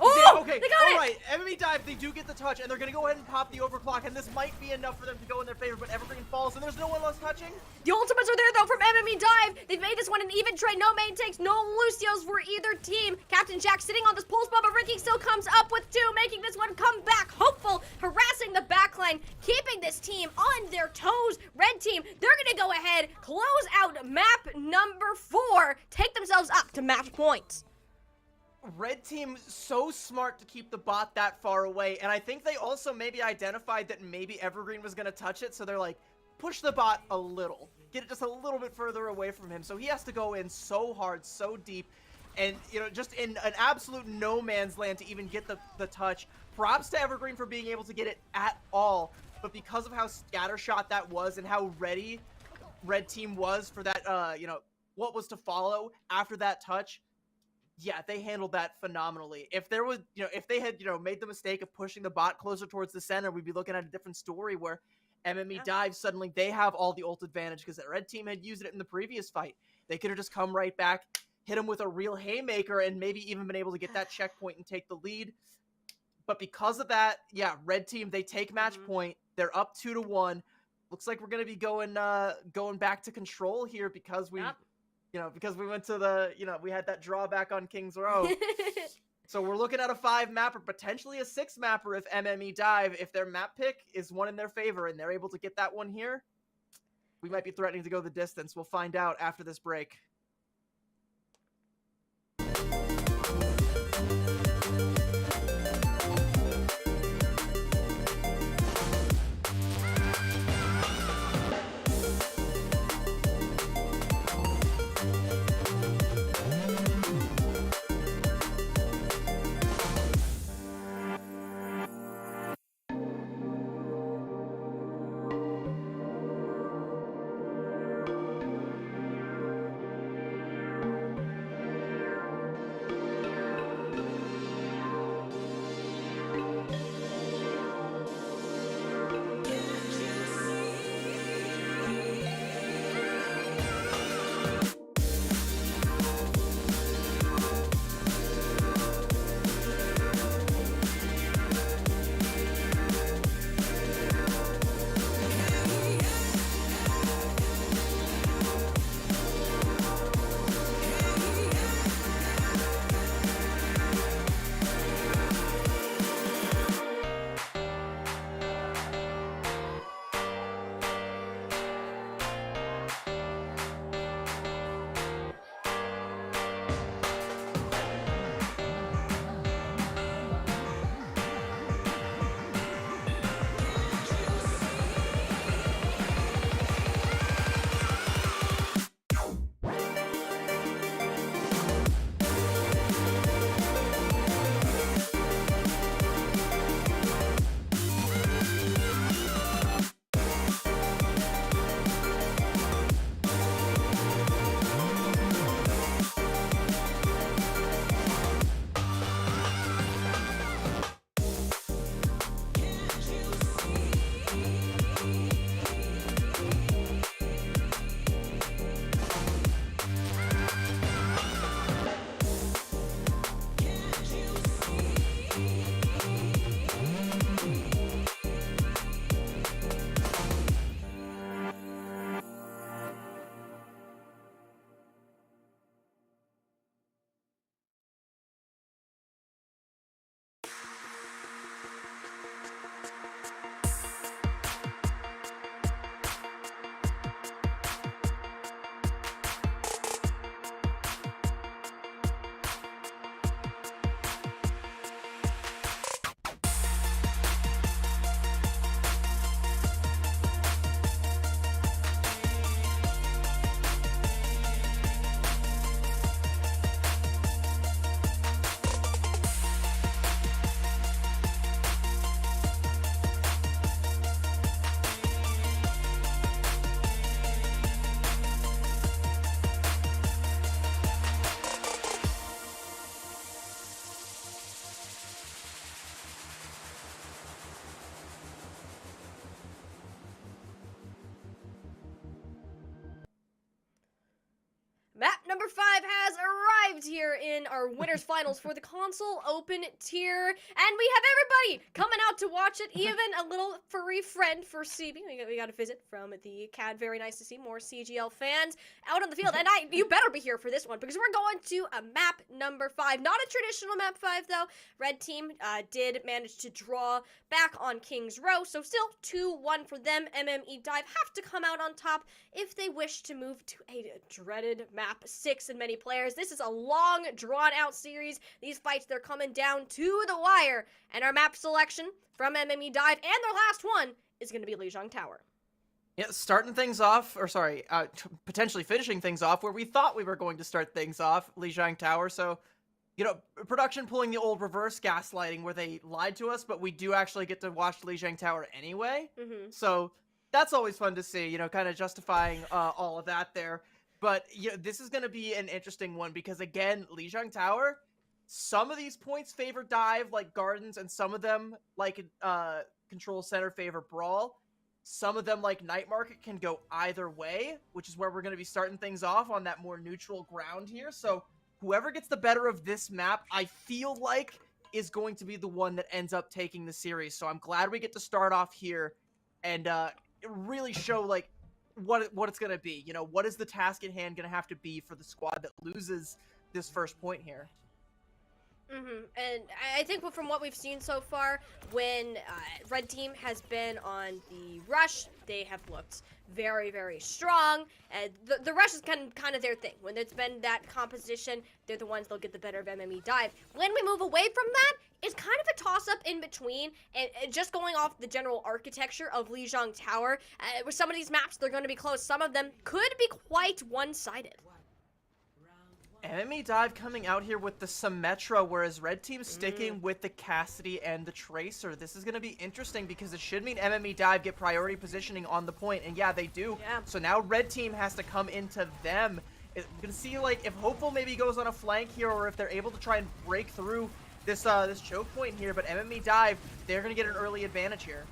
Oh, okay, they got all right. MME dive, they do get the touch, and they're going to go ahead and pop the overclock, and this might be enough for them to go in their favor, but Evergreen falls, and there's no one else touching. The ultimates are there, though, from MME dive. They've made this one an even trade. No main takes, no Lucios for either team. Captain Jack sitting on this pulse bomb, but Ricky still comes up with 2, making this one come back. Hopeful, harassing the backline, keeping this team on their toes. Red team, they're going to go ahead, close out map number 4, take themselves up to match points. Red team so smart to keep the bot that far away, and I think they also maybe identified that maybe Evergreen was going to touch it, so they're like, push the bot a little, get it just a little bit further away from him, so he has to go in so hard, so deep, and, you know, just in an absolute no man's land to even get the touch. Props to Evergreen for being able to get it at all, but because of how scattershot that was and how ready red team was for that, you know, what was to follow after that touch, yeah, they handled that phenomenally. If there was, you know, if they had, you know, made the mistake of pushing the bot closer towards the center, we'd be looking at a different story where MME Yeah. Dive, suddenly they have all the ult advantage because the red team had used it in the previous fight. They could have just come right back, hit him with a real haymaker, and maybe even been able to get that checkpoint and take the lead. But because of that, yeah, red team, they take match point. They're up 2-1. Looks like we're gonna be going back to control here because we Yep. because we went to the, we had that drawback on King's Row. So we're looking at a 5 mapper, potentially a 6 mapper if MME Dive, if their map pick is one in their favor and they're able to get that one here, we might be threatening to go the distance. We'll find out after this break. Map number 5 has arrived here in our winners finals for the console open tier, and we have everybody coming out to watch it, even a little furry friend for CB. We got a visit from the CAD. Very nice to see more CGL fans out on the field, and you better be here for this one because we're going to a map number 5. Not a traditional map 5 though. Red team did manage to draw back on King's Row, so still 2-1 for them. MME Dive have to come out on top if they wish to move to a dreaded map 6 in many players. This is a long, drawn-out series. These fights, they're coming down to the wire, and our map selection from MME Dive and their last one is going to be Lijiang Tower. Yeah, starting things off, or sorry, potentially finishing things off where we thought we were going to start things off, Lijiang Tower. So, production pulling the old reverse gaslighting where they lied to us, but we do actually get to watch Lijiang Tower anyway. So that's always fun to see, kind of justifying all of that there. But this is going to be an interesting one because, again, Lijiang Tower, some of these points favor Dive, like Gardens, and some of them, like Control Center, favor Brawl. some of them, like Night Market, can go either way, which is where we're going to be starting things off on that more neutral ground here. So whoever gets the better of this map, I feel like, is going to be the one that ends up taking the series. So I'm glad we get to start off here and really show, like, what it's going to be. You know, what is the task at hand going to have to be for the squad that loses this first point here? And I think from what we've seen so far, when Red Team has been on the rush, they have looked very, very strong. And the rush is kind of their thing. When it's been that composition, they're the ones that'll get the better of MME dive. When we move away from that, it's kind of a toss-up in between. And just going off the general architecture of Lijiang Tower, with some of these maps, they're going to be close. Some of them could be quite one-sided. MME Dive coming out here with the Symmetra, whereas Red Team's sticking with the Cassidy and the Tracer. This is going to be interesting because it should mean MME Dive get priority positioning on the point, and yeah, they do. Yeah. So now Red Team has to come into them. You can see, like, if Hopeful maybe goes on a flank here, or if they're able to try and break through this this choke point here, but MME Dive, they're going to get an early advantage here.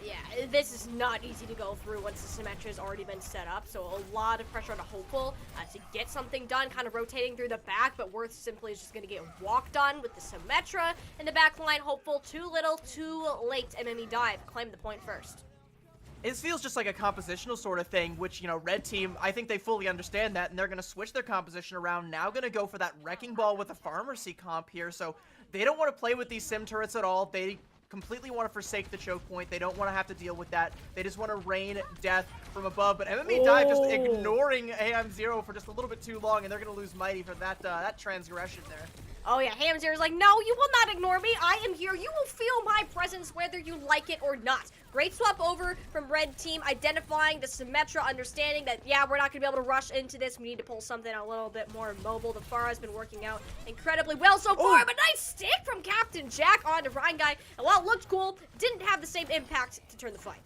Yeah, this is not easy to go through once the Symmetra has already been set up, so a lot of pressure on a Hopeful to get something done, kind of rotating through the back, but Worth simply is just going to get walked on with the Symmetra in the back line. Hopeful, too little, too late. MME Dive claim the point first. It feels just like a compositional sort of thing, which, you know, Red Team, I think they fully understand that, and they're going to switch their composition around, now going to go for that Wrecking Ball with a Pharmacy comp here, so they don't want to play with these Sim turrets at all. They completely want to forsake the choke point. They don't want to have to deal with that. They just want to rain death from above. But MME Dive just ignoring AM0 for just a little bit too long, and they're going to lose Mighty for that that transgression there. Oh yeah, AM0 is like, no, you will not ignore me. I am here. You will feel my presence whether you like it or not. Great swap over from Red Team, identifying the Symmetra, understanding that, yeah, we're not going to be able to rush into this. We need to pull something a little bit more mobile. The Pharah has been working out incredibly well so far, but nice stick from Captain Jack onto Ryan Guy. And while it looked cool, didn't have the same impact to turn the fight.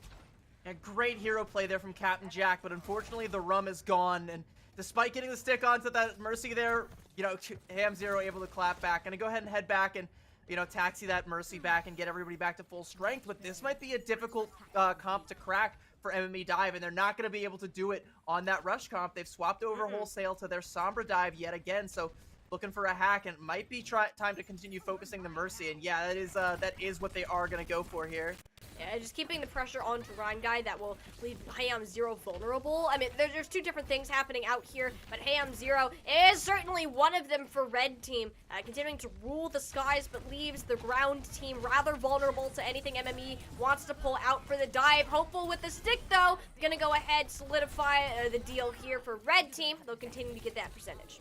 A great hero play there from Captain Jack, but unfortunately the rum is gone, and despite getting the stick onto that Mercy there, you know, AM0 able to clap back. Gonna go ahead and head back and, you know, taxi that Mercy back and get everybody back to full strength. But this might be a difficult comp to crack for MME Dive, and they're not going to be able to do it on that rush comp. They've swapped over wholesale to their Sombra Dive yet again, so looking for a hack, and it might be time to continue focusing the Mercy. And yeah, that is what they are going to go for here. Yeah, just keeping the pressure on to Ryan Guy that will leave HeyAm0 vulnerable. I mean, there's two different things happening out here, but HeyAm0 is certainly one of them for Red Team, continuing to rule the skies, but leaves the ground team rather vulnerable to anything MME wants to pull out for the dive. Hopeful with the stick, though, gonna go ahead, solidify the deal here for Red Team. They'll continue to get that percentage.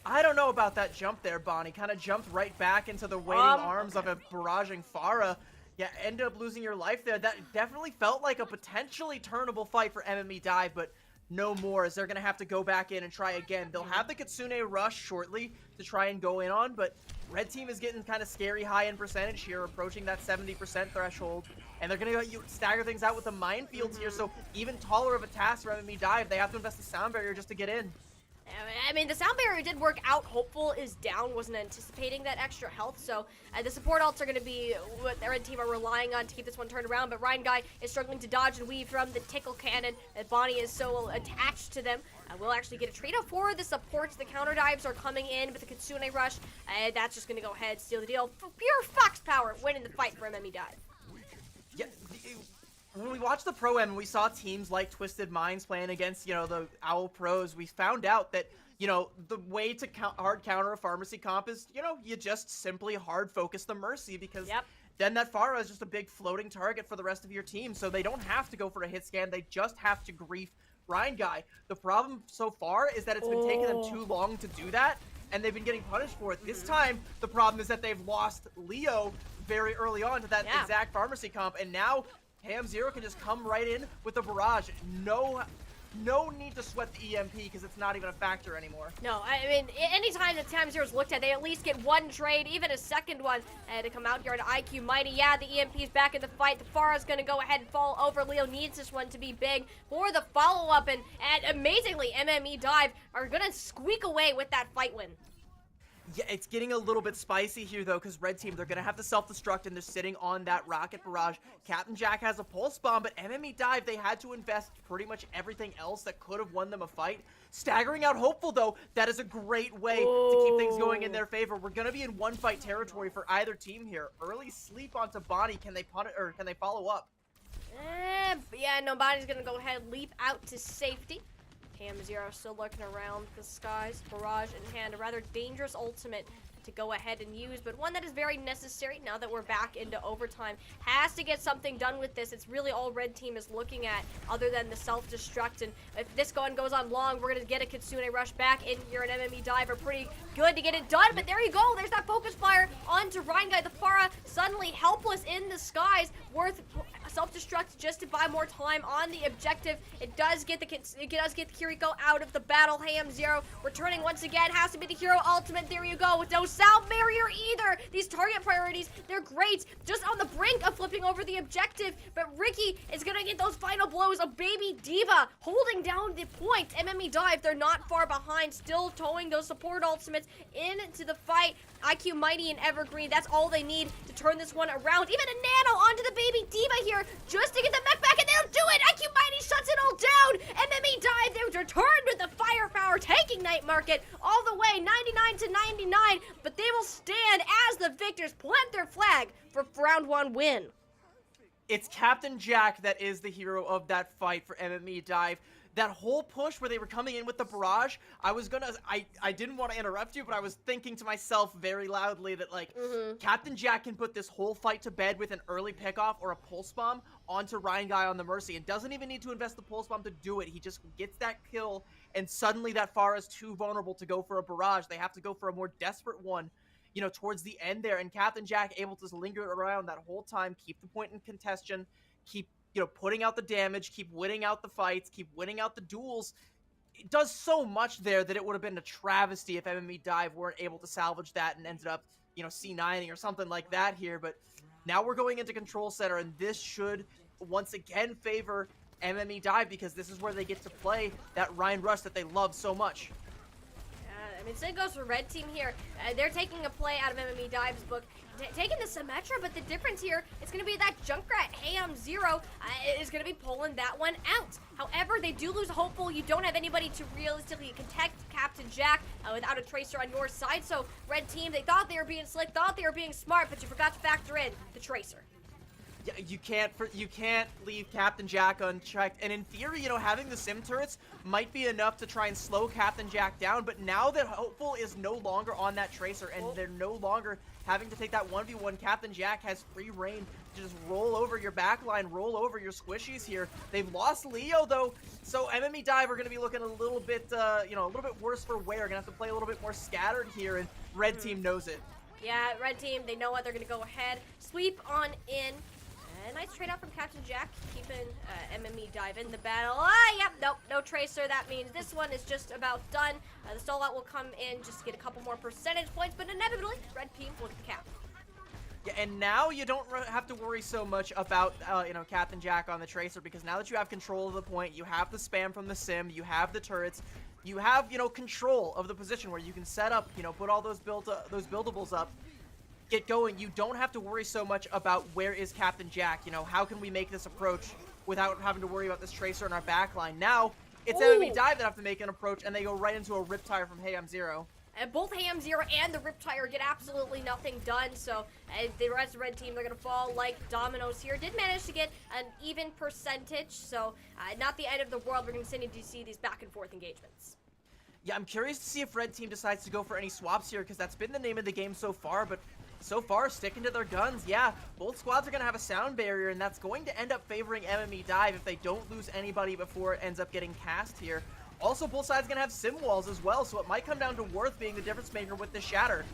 I don't know about that jump there, Bonnie. Kind of jumped right back into the waiting arms of a barraging Pharah. Yeah, end up losing your life there. That definitely felt like a potentially turnable fight for MME Dive, but no more, as they're going to have to go back in and try again. They'll have the Kitsune rush shortly to try and go in on, but Red Team is getting kind of scary high in percentage here, approaching that 70% threshold, and they're going to stagger things out with the minefields here, so even taller of a task for MME Dive. They have to invest the sound barrier just to get in. I mean, the sound barrier did work out. Hopeful is down, wasn't anticipating that extra health, so the support ults are going to be what the Red Team are relying on to keep this one turned around, but Ryan Guy is struggling to dodge and weave from the Tickle Cannon, and Bonnie is so attached to them. We'll actually get a trade-off for the supports. The counter dives are coming in with the Kitsune rush, and that's just going to go ahead, steal the deal. Pure Fox power winning the fight for MME Dive. Yeah, when we watched the Pro M and we saw teams like Twisted Minds playing against, you know, the Owl Pros, we found out that, you know, the way to hard counter a Pharmacy comp is, you know, you just simply hard focus the Mercy, because then that Pharah is just a big floating target for the rest of your team, so they don't have to go for a hit scan, they just have to grief Ryan Guy. The problem so far is that it's been taking them too long to do that, and they've been getting punished for it. This time, the problem is that they've lost Leo very early on to that exact Pharmacy comp, and now HeyAm0 can just come right in with a barrage. No need to sweat the EMP because it's not even a factor anymore. No, I mean, anytime that HeyAm0 is looked at, they at least get one trade, even a second one, to come out here on IQ Mighty. Yeah, the EMP's back in the fight. The Pharah's going to go ahead and fall over. Leo needs this one to be big for the follow-up, and amazingly, MME Dive are going to squeak away with that fight win. Yeah, it's getting a little bit spicy here, though, because Red Team, they're going to have to self-destruct, and they're sitting on that rocket barrage. Captain Jack has a pulse bomb, but MME Dive, they had to invest pretty much everything else that could have won them a fight. Staggering out Hopeful, though, that is a great way to keep things going in their favor. We're going to be in one-fight territory for either team here. Early sleep onto Bonnie. Can they punt it, or can they follow up? Yeah, no, Bonnie's going to go ahead and leap out to safety. Ham0 still looking around the skies, barrage in hand, a rather dangerous ultimate to go ahead and use, but one that is very necessary now that we're back into overtime. Has to get something done with this. It's really all Red Team is looking at other than the self-destruct, and if this goes on long, we're going to get a Kitsune rush back in here, and MME Dive are pretty good to get it done, but there you go. There's that focus fire onto Ryan Guy. The Pharah suddenly helpless in the skies. Worth self-destruct just to buy more time on the objective. It does get the Kiriko out of the battle. Ham0 returning once again. Has to be the hero ultimate. There you go. With no sound barrier either. These target priorities, they're great. Just on the brink of flipping over the objective, but Ricky is gonna get those final blows. A baby diva holding down the point. MME Dive, they're not far behind, still towing those support ultimates into the fight. IQ Mighty and Evergreen, that's all they need to turn this one around. Even a nano onto the baby diva here just to get the mech back, and they'll do it. IQ Mighty shuts it all down. MME Dive, they returned with the firepower, taking Night Market all the way 99 to 99, but they will stand as the victors, plant their flag for round one win. It's Captain Jack that is the hero of that fight for MME Dive. That whole push where they were coming in with the barrage, I didn't want to interrupt you, but I was thinking to myself very loudly that, like, Captain Jack can put this whole fight to bed with an early pickoff or a pulse bomb onto Ryan Guy on the Mercy, and doesn't even need to invest the pulse bomb to do it. He just gets that kill, and suddenly that Pharah is too vulnerable to go for a barrage. They have to go for a more desperate one, you know, towards the end there, and Captain Jack able to linger around that whole time, keep the point in contention, keep, you know, putting out the damage, keep winning out the fights, keep winning out the duels. It does so much there that it would have been a travesty if MME Dive weren't able to salvage that and ended up, you know, C9ing or something like that here. But now we're going into Control Center, and this should once again favor MME Dive, because this is where they get to play that Ryan Rush that they love so much. I mean, same goes for Red Team here. They're taking a play out of MME Dive's book, taking the Symmetra, but the difference here is going to be that Junkrat Ham0 is going to be pulling that one out. However, they do lose Hopeful. You don't have anybody to realistically protect Captain Jack without a Tracer on your side. So, Red Team, they thought they were being slick, thought they were being smart, but you forgot to factor in the Tracer. Yeah, you can't leave Captain Jack unchecked, and in theory, you know, having the sim turrets might be enough to try and slow Captain Jack down, but now that Hopeful is no longer on that Tracer, and they're no longer having to take that 1v1, Captain Jack has free reign to just roll over your backline, roll over your squishies here. They've lost Leo, though, so MME Dive are going to be looking a little bit, you know, a little bit worse for wear. Going to have to play a little bit more scattered here, and Red Team knows it. Yeah, Red Team, they know what. They're going to go ahead, sweep on in. A nice trade out from Captain Jack, keeping MME Dive in the battle. Yep, nope, no Tracer. That means this one is just about done. The stall out will come in just to get a couple more percentage points, but inevitably, Red Team will get the cap. Yeah, and now you don't have to worry so much about, you know, Captain Jack on the Tracer, because now that you have control of the point, you have the spam from the sim, you have the turrets, you have, you know, control of the position where you can set up, you know, put all those buildables up, get going. You don't have to worry so much about where is Captain Jack, you know, how can we make this approach without having to worry about this Tracer in our backline. Now, it's MME Dive that have to make an approach, and they go right into a Riptire from Ham0. And both Ham0 and the Riptire get absolutely nothing done, so the rest of the Red Team, they're going to fall like dominoes here. Did manage to get an even percentage, so not the end of the world. We're going to continue to see these back and forth engagements. Yeah, I'm curious to see if Red Team decides to go for any swaps here, because that's been the name of the game so far, but so far, sticking to their guns. Yeah, both squads are going to have a sound barrier, and that's going to end up favoring MME Dive if they don't lose anybody before it ends up getting cast here. Also, both sides going to have sim walls as well, so it might come down to Worth being the difference maker with the Shatter.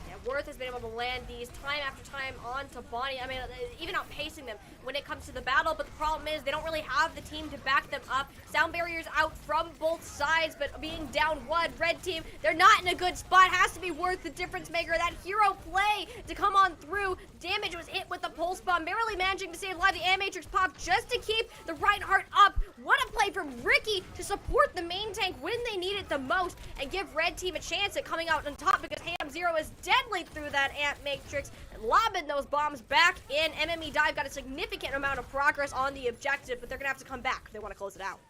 Yeah, Worth has been able to land these time after time onto Bonnie. I mean, even outpacing them when it comes to the battle, but the problem is they don't really have the team to back them up. Sound barriers out from both sides, but being down one, Red Team, they're not in a good spot. Has to be Worth the difference maker. That hero play to come on through. Damage was hit with the pulse bomb, barely managing to save live. The Animatrix pop just to keep the Reinhardt up. What a play from Ricky to support the main tank when they need it the most and give Red Team a chance at coming out on top, because Sub-Zero is deadly through that ant matrix, lobbing those bombs back in. MME Dive got a significant amount of progress on the objective, but they're gonna have to come back if they want to close it out.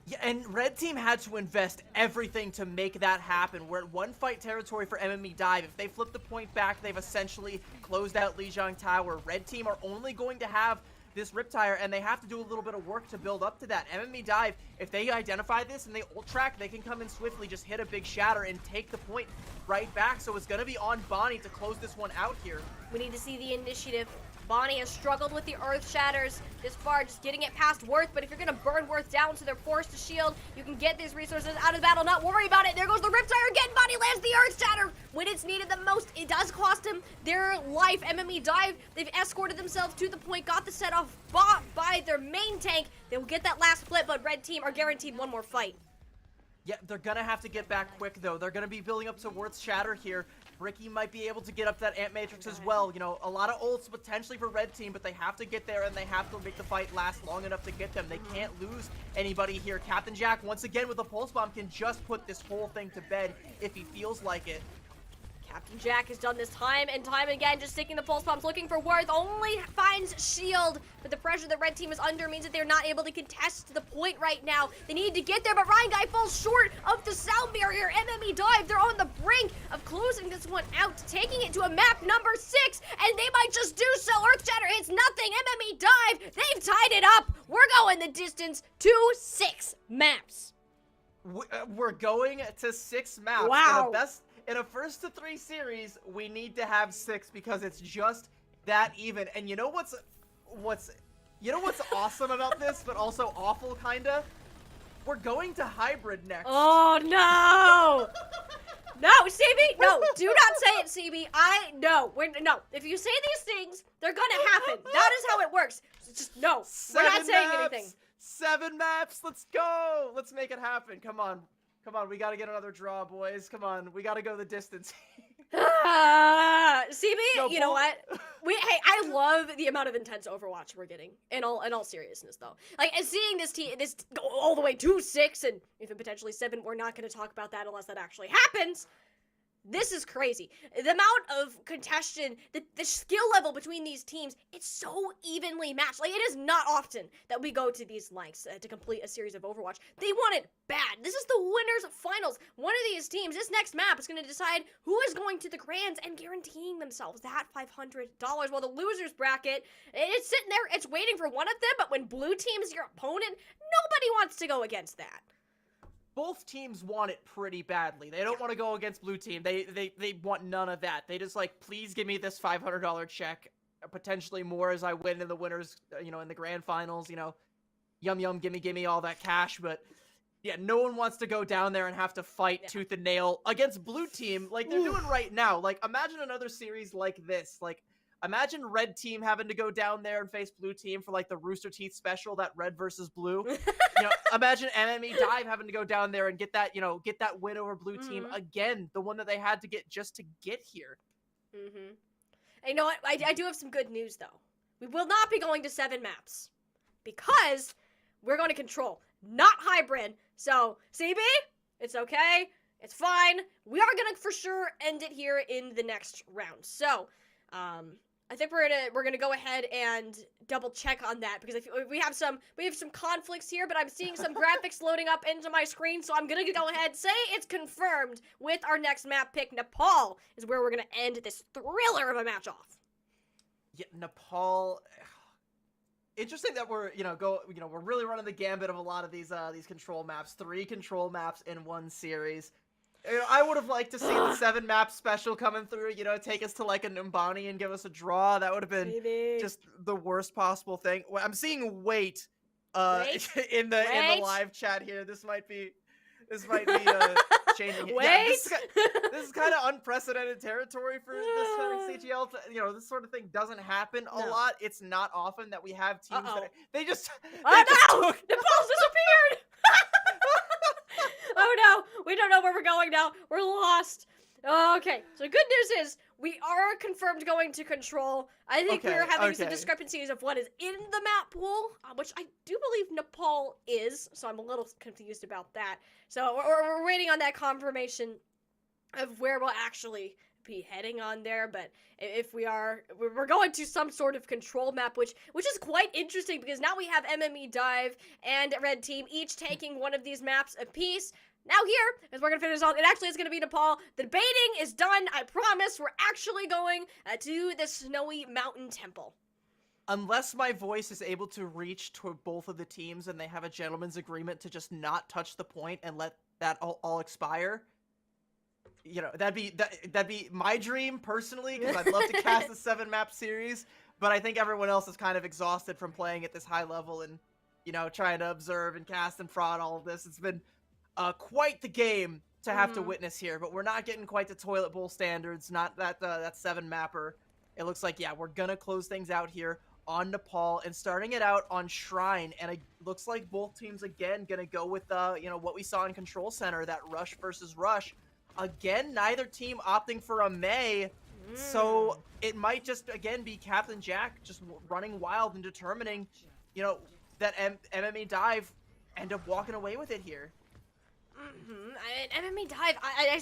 Yeah, and Red Team had to invest everything to make that happen. We're at one fight territory for MME Dive. If they flip the point back, they've essentially closed out Lijiang Tower. Red Team are only going to have this Riptire, and they have to do a little bit of work to build up to that. MME Dive, if they identify this and they ult track, they can come in swiftly, just hit a big shatter, and take the point right back. So it's going to be on Bonnie to close this one out here. We need to see the initiative. Bonnie has struggled with the Earth Shatters this far, just getting it past Worth, but if you're going to burn Worth down so they're forced to shield, you can get these resources out of the battle, not worry about it. There goes the Riptire again. Bonnie lands the Earth Shatter when it's needed the most. It does cost him their life. MME Dive, they've escorted themselves to the point, got the set off by their main tank. They will get that last split, but Red Team are guaranteed one more fight. Yeah, they're going to have to get back quick, though. They're going to be building up to Worth's Shatter here. Bricky might be able to get up that Ant Matrix as well. You know, a lot of ults potentially for Red Team, but they have to get there and they have to make the fight last long enough to get them. They can't lose anybody here. Captain Jack, once again with a Pulse Bomb, can just put this whole thing to bed if he feels like it. Captain Jack has done this time and time again, just sticking the pulse bombs, looking for Worth, only finds shield, but the pressure that Red Team is under means that they're not able to contest the point right now. They need to get there, but Ryan Guy falls short of the sound barrier. MME Dive, they're on the brink of closing this one out, taking it to a map number 6, and they might just do so. Earth Shatter hits nothing. MME Dive, they've tied it up. We're going the distance to 6 maps. We're going to 6 maps. Wow. In a first to 3 series, we need to have 6 because it's just that even. And you know what's awesome about this, but also awful kinda? We're going to hybrid next. Oh no! No, CB, no, do not say it, CB. No. If you say these things, they're gonna happen. That is how it works. Just no. We're not saying anything. 7 maps. Let's go. Let's make it happen. Come on. Come on, we gotta get another draw, boys. Come on, we gotta go the distance. CB, No, you know what? Hey, I love the amount of intense Overwatch we're getting. In all seriousness, though, like and seeing this go all the way to 6 and even potentially 7. We're not going to talk about that unless that actually happens. This is crazy. The amount of contention, the skill level between these teams, it's so evenly matched. Like, it is not often that we go to these lengths to complete a series of Overwatch. They want it bad. This is the winners finals. One of these teams, this next map, is going to decide who is going to the Grands and guaranteeing themselves that $500. While the losers bracket, it's sitting there, it's waiting for one of them, but when blue team is your opponent, nobody wants to go against that. Both teams want it pretty badly. They don't want to go against blue team. They want none of that. They just like, please give me this $500 check, potentially more as I win in the winners, you know, in the grand finals, you know, yum, gimme all that cash. But yeah, no one wants to go down there and have to fight tooth and nail against blue team like they're doing right now. Like, imagine another series like this. Like, imagine Red Team having to go down there and face Blue Team for like the Rooster Teeth special, that Red versus Blue. You know, imagine MME Dive having to go down there and get that, you know, get that win over Blue Team again, the one that they had to get just to get here. And you know what? I do have some good news though. We will not be going to 7 maps because we're going to control, not hybrid. So CB, it's okay, it's fine. We are gonna for sure end it here in the next round. So, I think we're gonna go ahead and double check on that because we have some conflicts here, but I'm seeing some graphics loading up into my screen, so I'm gonna go ahead and say it's confirmed with our next map pick. Nepal is where we're gonna end this thriller of a match off. Yeah, Nepal. Interesting that we're we're really running the gambit of a lot of these control maps. 3 control maps in one series. You know, I would have liked to see the 7 map special coming through, you know, take us to like a Numbani and give us a draw. That would have been just the worst possible thing. I'm seeing wait in the live chat here. This might be changing. Wait. Yeah, this is kind of unprecedented territory for this CGL. You know, this sort of thing doesn't happen a lot. It's not often that we have teams that they just Nepal's disappeared. Oh no, we don't know where we're going now. We're lost. Okay, so good news is we are confirmed going to control. I think we're having some discrepancies of what is in the map pool, which I do believe Nepal is, so I'm a little confused about that. So we're waiting on that confirmation of where we'll actually be heading on there, but if we're going to some sort of control map, which is quite interesting because now we have MME Dive and Red Team each taking one of these maps apiece. Now here, as we're going to finish on, it actually is going to be Nepal. The debating is done, I promise. We're actually going to the Snowy Mountain Temple. Unless my voice is able to reach to both of the teams and they have a gentleman's agreement to just not touch the point and let that all expire, you know, that'd be my dream personally, because I'd love to cast a 7-map series, but I think everyone else is kind of exhausted from playing at this high level and, you know, trying to observe and cast and fraud all of this. It's been quite the game to have to witness here, but we're not getting quite the toilet bowl standards, not that 7-mapper. It looks like, yeah, we're gonna close things out here on Nepal and starting it out on Shrine, and it looks like both teams again gonna go with you know, what we saw in Control Center, that rush versus rush. Again, neither team opting for a May, so it might just again be Captain Jack just running wild and determining, you know, that MME Dive end up walking away with it here. MME Dive,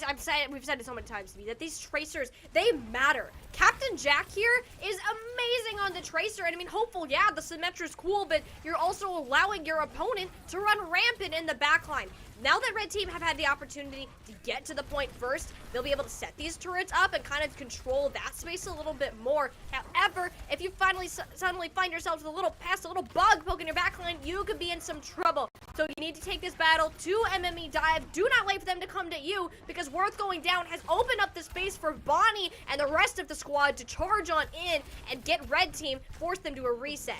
I'm saying, we've said it so many times to me, that these tracers, they matter. Captain Jack here is amazing on the tracer, and I mean, hopeful, yeah, the Symmetra's cool, but you're also allowing your opponent to run rampant in the backline. Now that Red Team have had the opportunity to get to the point first, they'll be able to set these turrets up and kind of control that space a little bit more. However, if you suddenly find yourself with a little bug poking your backline, you could be in some trouble. So you need to take this battle to MME Dive. Do not wait for them to come to you, because Worth going down has opened up the space for Bonnie and the rest of the squad to charge on in and get Red Team, force them to a reset.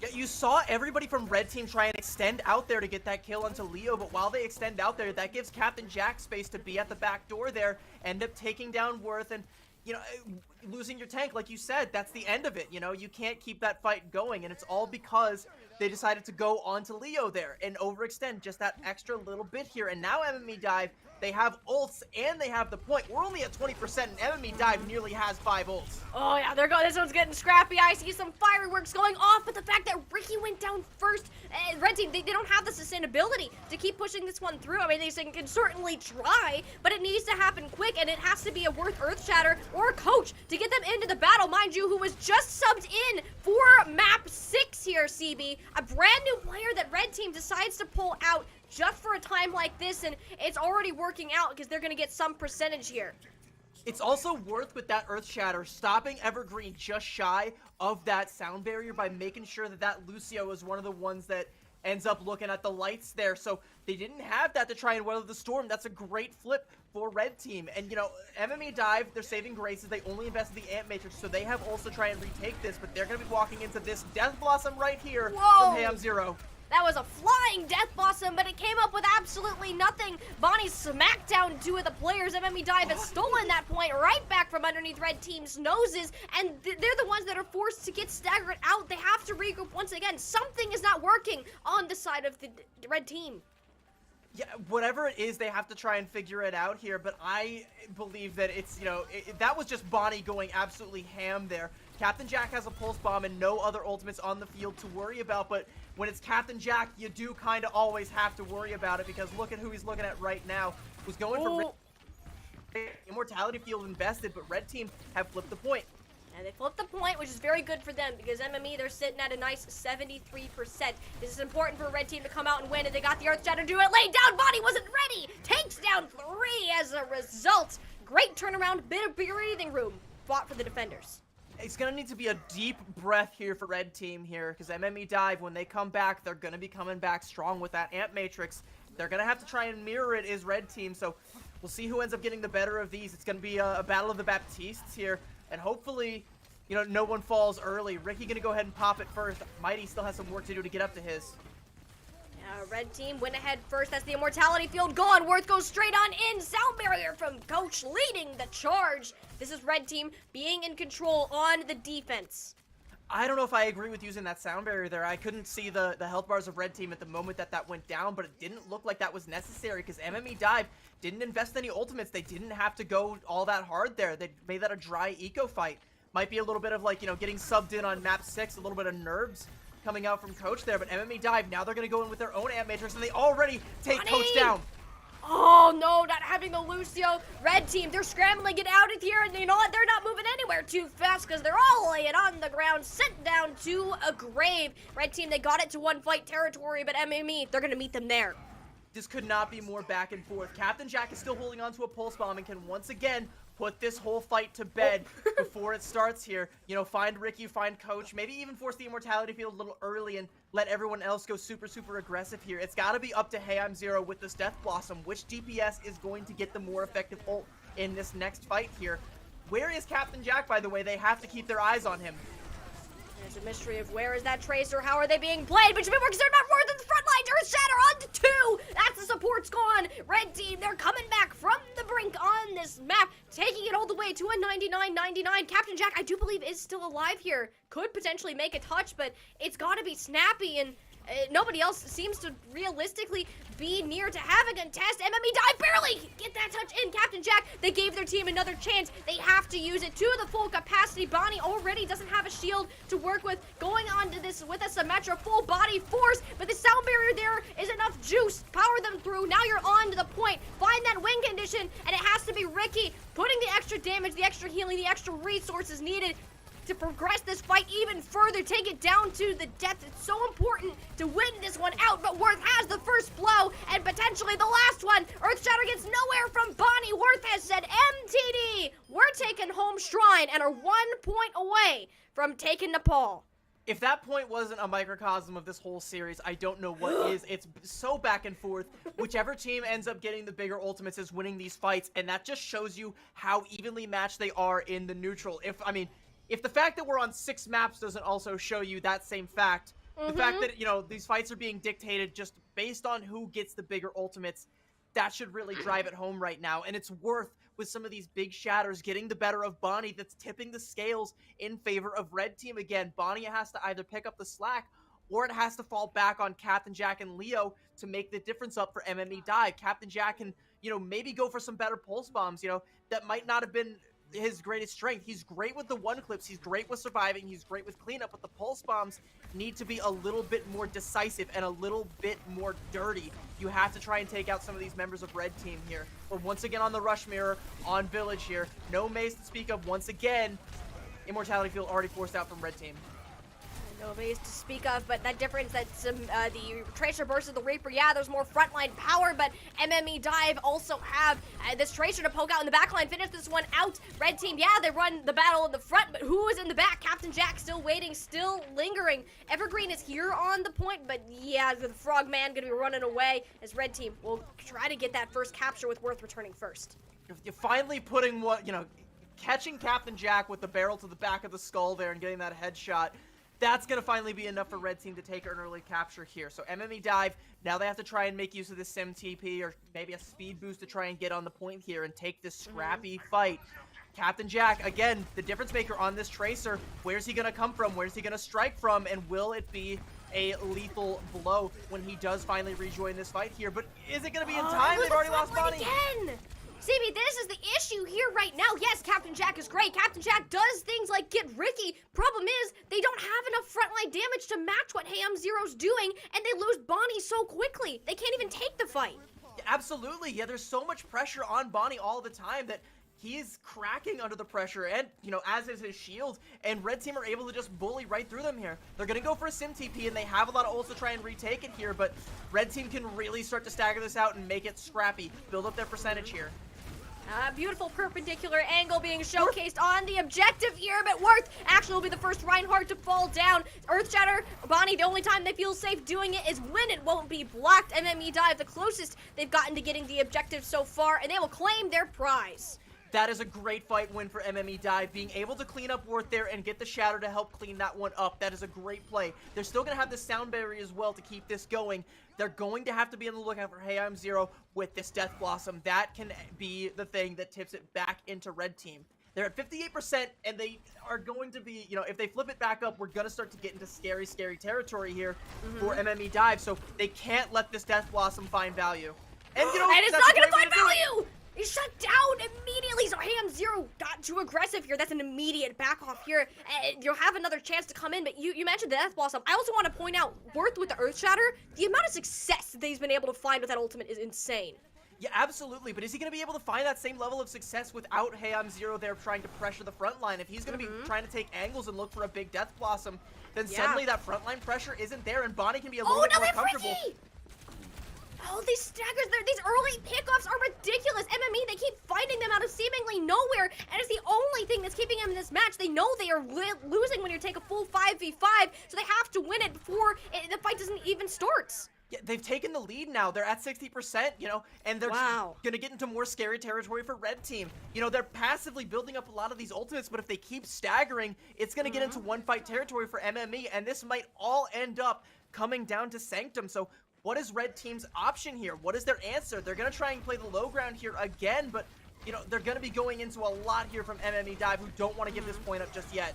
Yeah, you saw everybody from Red Team try and extend out there to get that kill onto Leo, but while they extend out there, that gives Captain Jack space to be at the back door there, end up taking down Worth, and, you know, losing your tank, like you said, that's the end of it. You know, you can't keep that fight going, and it's all because they decided to go onto Leo there and overextend just that extra little bit here. And now MME Dive, they have ults and they have the point. We're only at 20%, and MME Dive nearly has 5 ults. Oh yeah, they're going. This one's getting scrappy. I see some fireworks going off, but the fact that Ricky went down first, Red Team, they don't have the sustainability to keep pushing this one through. I mean, they can certainly try, but it needs to happen quick, and it has to be a Worth Earthshatter or a coach to get them into the battle. Mind you, who was just subbed in for map 6 here, CB. A brand new player that Red Team decides to pull out just for a time like this, and it's already working out because they're going to get some percentage here. It's also Worth with that Earthshatter stopping Evergreen just shy of that sound barrier by making sure that Lucio is one of the ones that ends up looking at the lights there. So they didn't have that to try and weather the storm. That's a great flip for Red Team. And, you know, MME Dive, they're saving graces. They only invested the Ant Matrix, so they have also tried and retake this, but they're going to be walking into this Death Blossom right here from Ham Zero. That was a flying Death Blossom, but it came up with absolutely nothing. Bonnie smacked down 2 of the players. MME Dive has stolen that point right back from underneath Red Team's noses, and they're the ones that are forced to get staggered out. They have to regroup once again. Something is not working on the side of the Red Team. Yeah, whatever it is, they have to try and figure it out here, but I believe that it's, you know, that was just Bonnie going absolutely ham there. Captain Jack has a pulse bomb and no other ultimates on the field to worry about, but when it's Captain Jack, you do kind of always have to worry about it, because look at who he's looking at right now. Who's going for Immortality Field invested, but Red Team have flipped the point. And they flipped the point, which is very good for them, because MME, they're sitting at a nice 73%. This is important for Red Team to come out and win, and they got the Earthshatter to do it. Laid down, Bonnie wasn't ready! Takes down 3 as a result. Great turnaround, bit of breathing room fought for the defenders. It's going to need to be a deep breath here for Red Team here, because MME Dive, when they come back, they're going to be coming back strong with that Ant Matrix. They're going to have to try and mirror it as Red Team, so we'll see who ends up getting the better of these. It's going to be a battle of the Baptistes here, and hopefully, you know, no one falls early. Ricky going to go ahead and pop it first. Mighty still has some work to do to get up to his. Red Team went ahead first. That's the Immortality Field gone. Worth goes straight on in. Sound barrier from Coach leading the charge. This is Red Team being in control on the defense. I don't know if I agree with using that sound barrier there. I couldn't see the health bars of Red Team at the moment that went down, but it didn't look like that was necessary, because MME Dive didn't invest any ultimates. They didn't have to go all that hard there. They made that a dry eco fight. Might be a little bit of, like, you know, getting subbed in on map 6, a little bit of nerves coming out from Coach there, but MME Dive, now they're going to go in with their own Ant Matrix, and they already take Coach down. Oh no, not having the Lucio. Red team, they're scrambling it out of here, and you know what? They're not moving anywhere too fast because they're all laying on the ground, sent down to a grave. Red team, they got it to one fight territory, but MME, they're gonna meet them there. This could not be more back and forth. Captain Jack is still holding on to a pulse bomb and can once again put this whole fight to bed before it starts here. You know, find Ricky, find Coach, maybe even force the immortality field a little early and let everyone else go super, super aggressive here. It's got to be up to Hey I'm Zero with this Death Blossom. Which DPS is going to get the more effective ult in this next fight here? Where is Captain Jack, by the way? They have to keep their eyes on him. There's a mystery of where is that Tracer, how are they being played, but because they're not more than the front line. Earth Shatter on to 2. That's the support's gone. Red team, they're coming back from the brink on this map, taking it all the way to a 99-99. Captain Jack, I do believe, is still alive here. Could potentially make a touch, but it's got to be snappy, and nobody else seems to realistically be near to having a contest. MME dive, barely get that touch in. Captain Jack, they gave their team another chance. They have to use it to the full capacity. Bonnie already doesn't have a shield to work with. Going on to this with a Symmetra full body force, but the sound barrier there is enough juice. Power them through. Now you're on to the point. Find that win condition, and it has to be Ricky putting the extra damage, the extra healing, the extra resources needed to progress this fight even further, take it down to the death. It's so important to win this one out, but Worth has the first blow and potentially the last one. Earthshatter gets nowhere from Bonnie. Worth has said, MTD, we're taking home Shrine and are 1 point away from taking Nepal. If that point wasn't a microcosm of this whole series, I don't know what is. It's so back and forth. Whichever team ends up getting the bigger ultimates is winning these fights, and that just shows you how evenly matched they are in the neutral. If the fact that we're on 6 maps doesn't also show you that same fact, the fact that, you know, these fights are being dictated just based on who gets the bigger ultimates, that should really drive it home right now. And it's Worth, with some of these big shatters, getting the better of Bonnie, that's tipping the scales in favor of Red Team again. Bonnie has to either pick up the slack, or it has to fall back on Captain Jack and Leo to make the difference up for MME Dive. Captain Jack can, you know, maybe go for some better pulse bombs, you know, that might not have been his greatest strength. He's great with the one clips, he's great with surviving, he's great with cleanup, but the pulse bombs need to be a little bit more decisive and a little bit more dirty. You have to try and take out some of these members of Red Team here. We're once again on the rush mirror on Village here. No maze to speak of once again. Immortality field already forced out from Red Team. No base to speak of, but that difference that the Tracer versus the Reaper, yeah, there's more frontline power, but MME Dive also have this Tracer to poke out in the backline, finish this one out. Red Team, yeah, they run the battle in the front, but who is in the back? Captain Jack still waiting, still lingering. Evergreen is here on the point, but yeah, the Frogman gonna be running away as Red Team will try to get that first capture with Worth returning first. You're finally putting what, you know, catching Captain Jack with the barrel to the back of the skull there and getting that headshot. That's going to finally be enough for Red Team to take an early capture here. So MME Dive, now they have to try and make use of the Sim TP or maybe a speed boost to try and get on the point here and take this scrappy fight. Captain Jack, again, the difference maker on this Tracer. Where's he going to come from? Where's he going to strike from? And will it be a lethal blow when he does finally rejoin this fight here? But is it going to be in time? They've already lost Bonnie. Again! CB, this is the issue here right now. Yes, Captain Jack is great. Captain Jack does things like get Ricky. Problem is, they don't have enough frontline damage to match what Hey I'm Zero's doing, and they lose Bonnie so quickly. They can't even take the fight. Absolutely. Yeah, there's so much pressure on Bonnie all the time that he's cracking under the pressure, and, you know, as is his shield, and Red Team are able to just bully right through them here. They're going to go for a Sim TP, and they have a lot of ults to try and retake it here, but Red Team can really start to stagger this out and make it scrappy, build up their percentage here. Beautiful perpendicular angle being showcased on the objective here, but Worth actually will be the first Reinhardt to fall down. Earthshatter, Bonnie, the only time they feel safe doing it is when it won't be blocked. MME Dive, the closest they've gotten to getting the objective so far, and they will claim their prize. That is a great fight win for MME Dive, being able to clean up Worth there and get the Shadow to help clean that one up. That is a great play. They're still going to have the sound barrier as well to keep this going. They're going to have to be on the lookout for Hey I'm Zero with this Death Blossom. That can be the thing that tips it back into Red Team. They're at 58%, and they are going to be, you know, if they flip it back up, we're going to start to get into scary, scary territory here for MME Dive. So they can't let this Death Blossom find value. And, you know, and it's that's not a going to great way find do it. value! He's shut down immediately, so Hey I'm Zero got too aggressive here. That's an immediate back off here. You'll have another chance to come in, but you mentioned the Death Blossom. I also want to point out, Worth with the Earth Shatter, the amount of success that he's been able to find with that ultimate is insane. Yeah, absolutely, but is he going to be able to find that same level of success without Hey I'm Zero there trying to pressure the front line? If he's going to be trying to take angles and look for a big Death Blossom, then suddenly that front line pressure isn't there, and Bonnie can be a little bit more comfortable. Oh, these staggers, these early pickoffs are ridiculous. MME, they keep finding them out of seemingly nowhere, and it's the only thing that's keeping them in this match. They know they are losing when you take a full 5v5, so they have to win it before the fight doesn't even start. Yeah, they've taken the lead now. They're at 60%, you know, and they're gonna get into more scary territory for Red Team. You know, they're passively building up a lot of these ultimates, but if they keep staggering, it's gonna get into one-fight territory for MME, and this might all end up coming down to Sanctum. So what is Red Team's option here? What is their answer? They're gonna try and play the low ground here again, but, you know, they're gonna be going into a lot here from MME Dive, who don't want to give this point up just yet.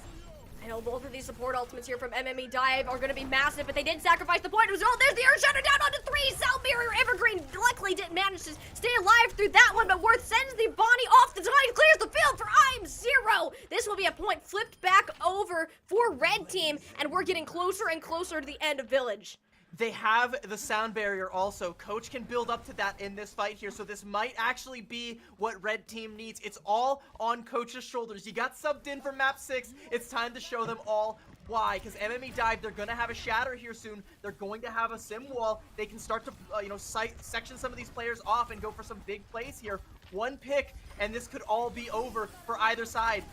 I know both of these support ultimates here from MME Dive are going to be massive, but they did sacrifice the point as well. There's the Earth Shatter down onto 3. Sound Barrier Evergreen luckily didn't manage to stay alive through that one, but Worth sends the Bonnie off the tide, clears the field for I'm Zero. This will be a point flipped back over for Red Team, and we're getting closer and closer to the end of Village. They have the sound barrier also. Coach can build up to that in this fight here, so this might actually be what Red Team needs. It's all on Coach's shoulders. You got subbed in for map 6. It's time to show them all why, because MME Dive, they're going to have a shatter here soon. They're going to have a sim wall. They can start to, you know, section some of these players off and go for some big plays here. One pick, and this could all be over for either side.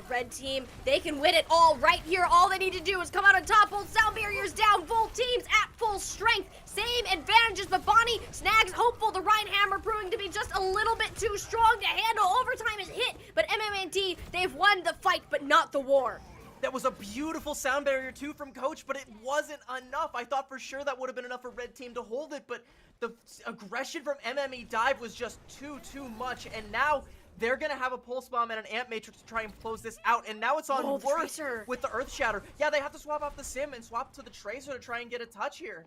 Red Team, they can win it all right here. All they need to do is come out on top, hold sound barriers down. Both teams at full strength. Same advantages, but Bonnie snags Hopeful. The Rheinhammer proving to be just a little bit too strong to handle. Overtime is hit, but MMNT, they've won the fight, but not the war. That was a beautiful sound barrier too from Coach, but it wasn't enough. I thought for sure that would have been enough for Red Team to hold it, but the aggression from MME Dive was just too much, and now they're going to have a Pulse Bomb and an Amp Matrix to try and close this out, and now it's on Worth with the Earth Shatter. Yeah, they have to swap off the Sim and swap to the Tracer to try and get a touch here.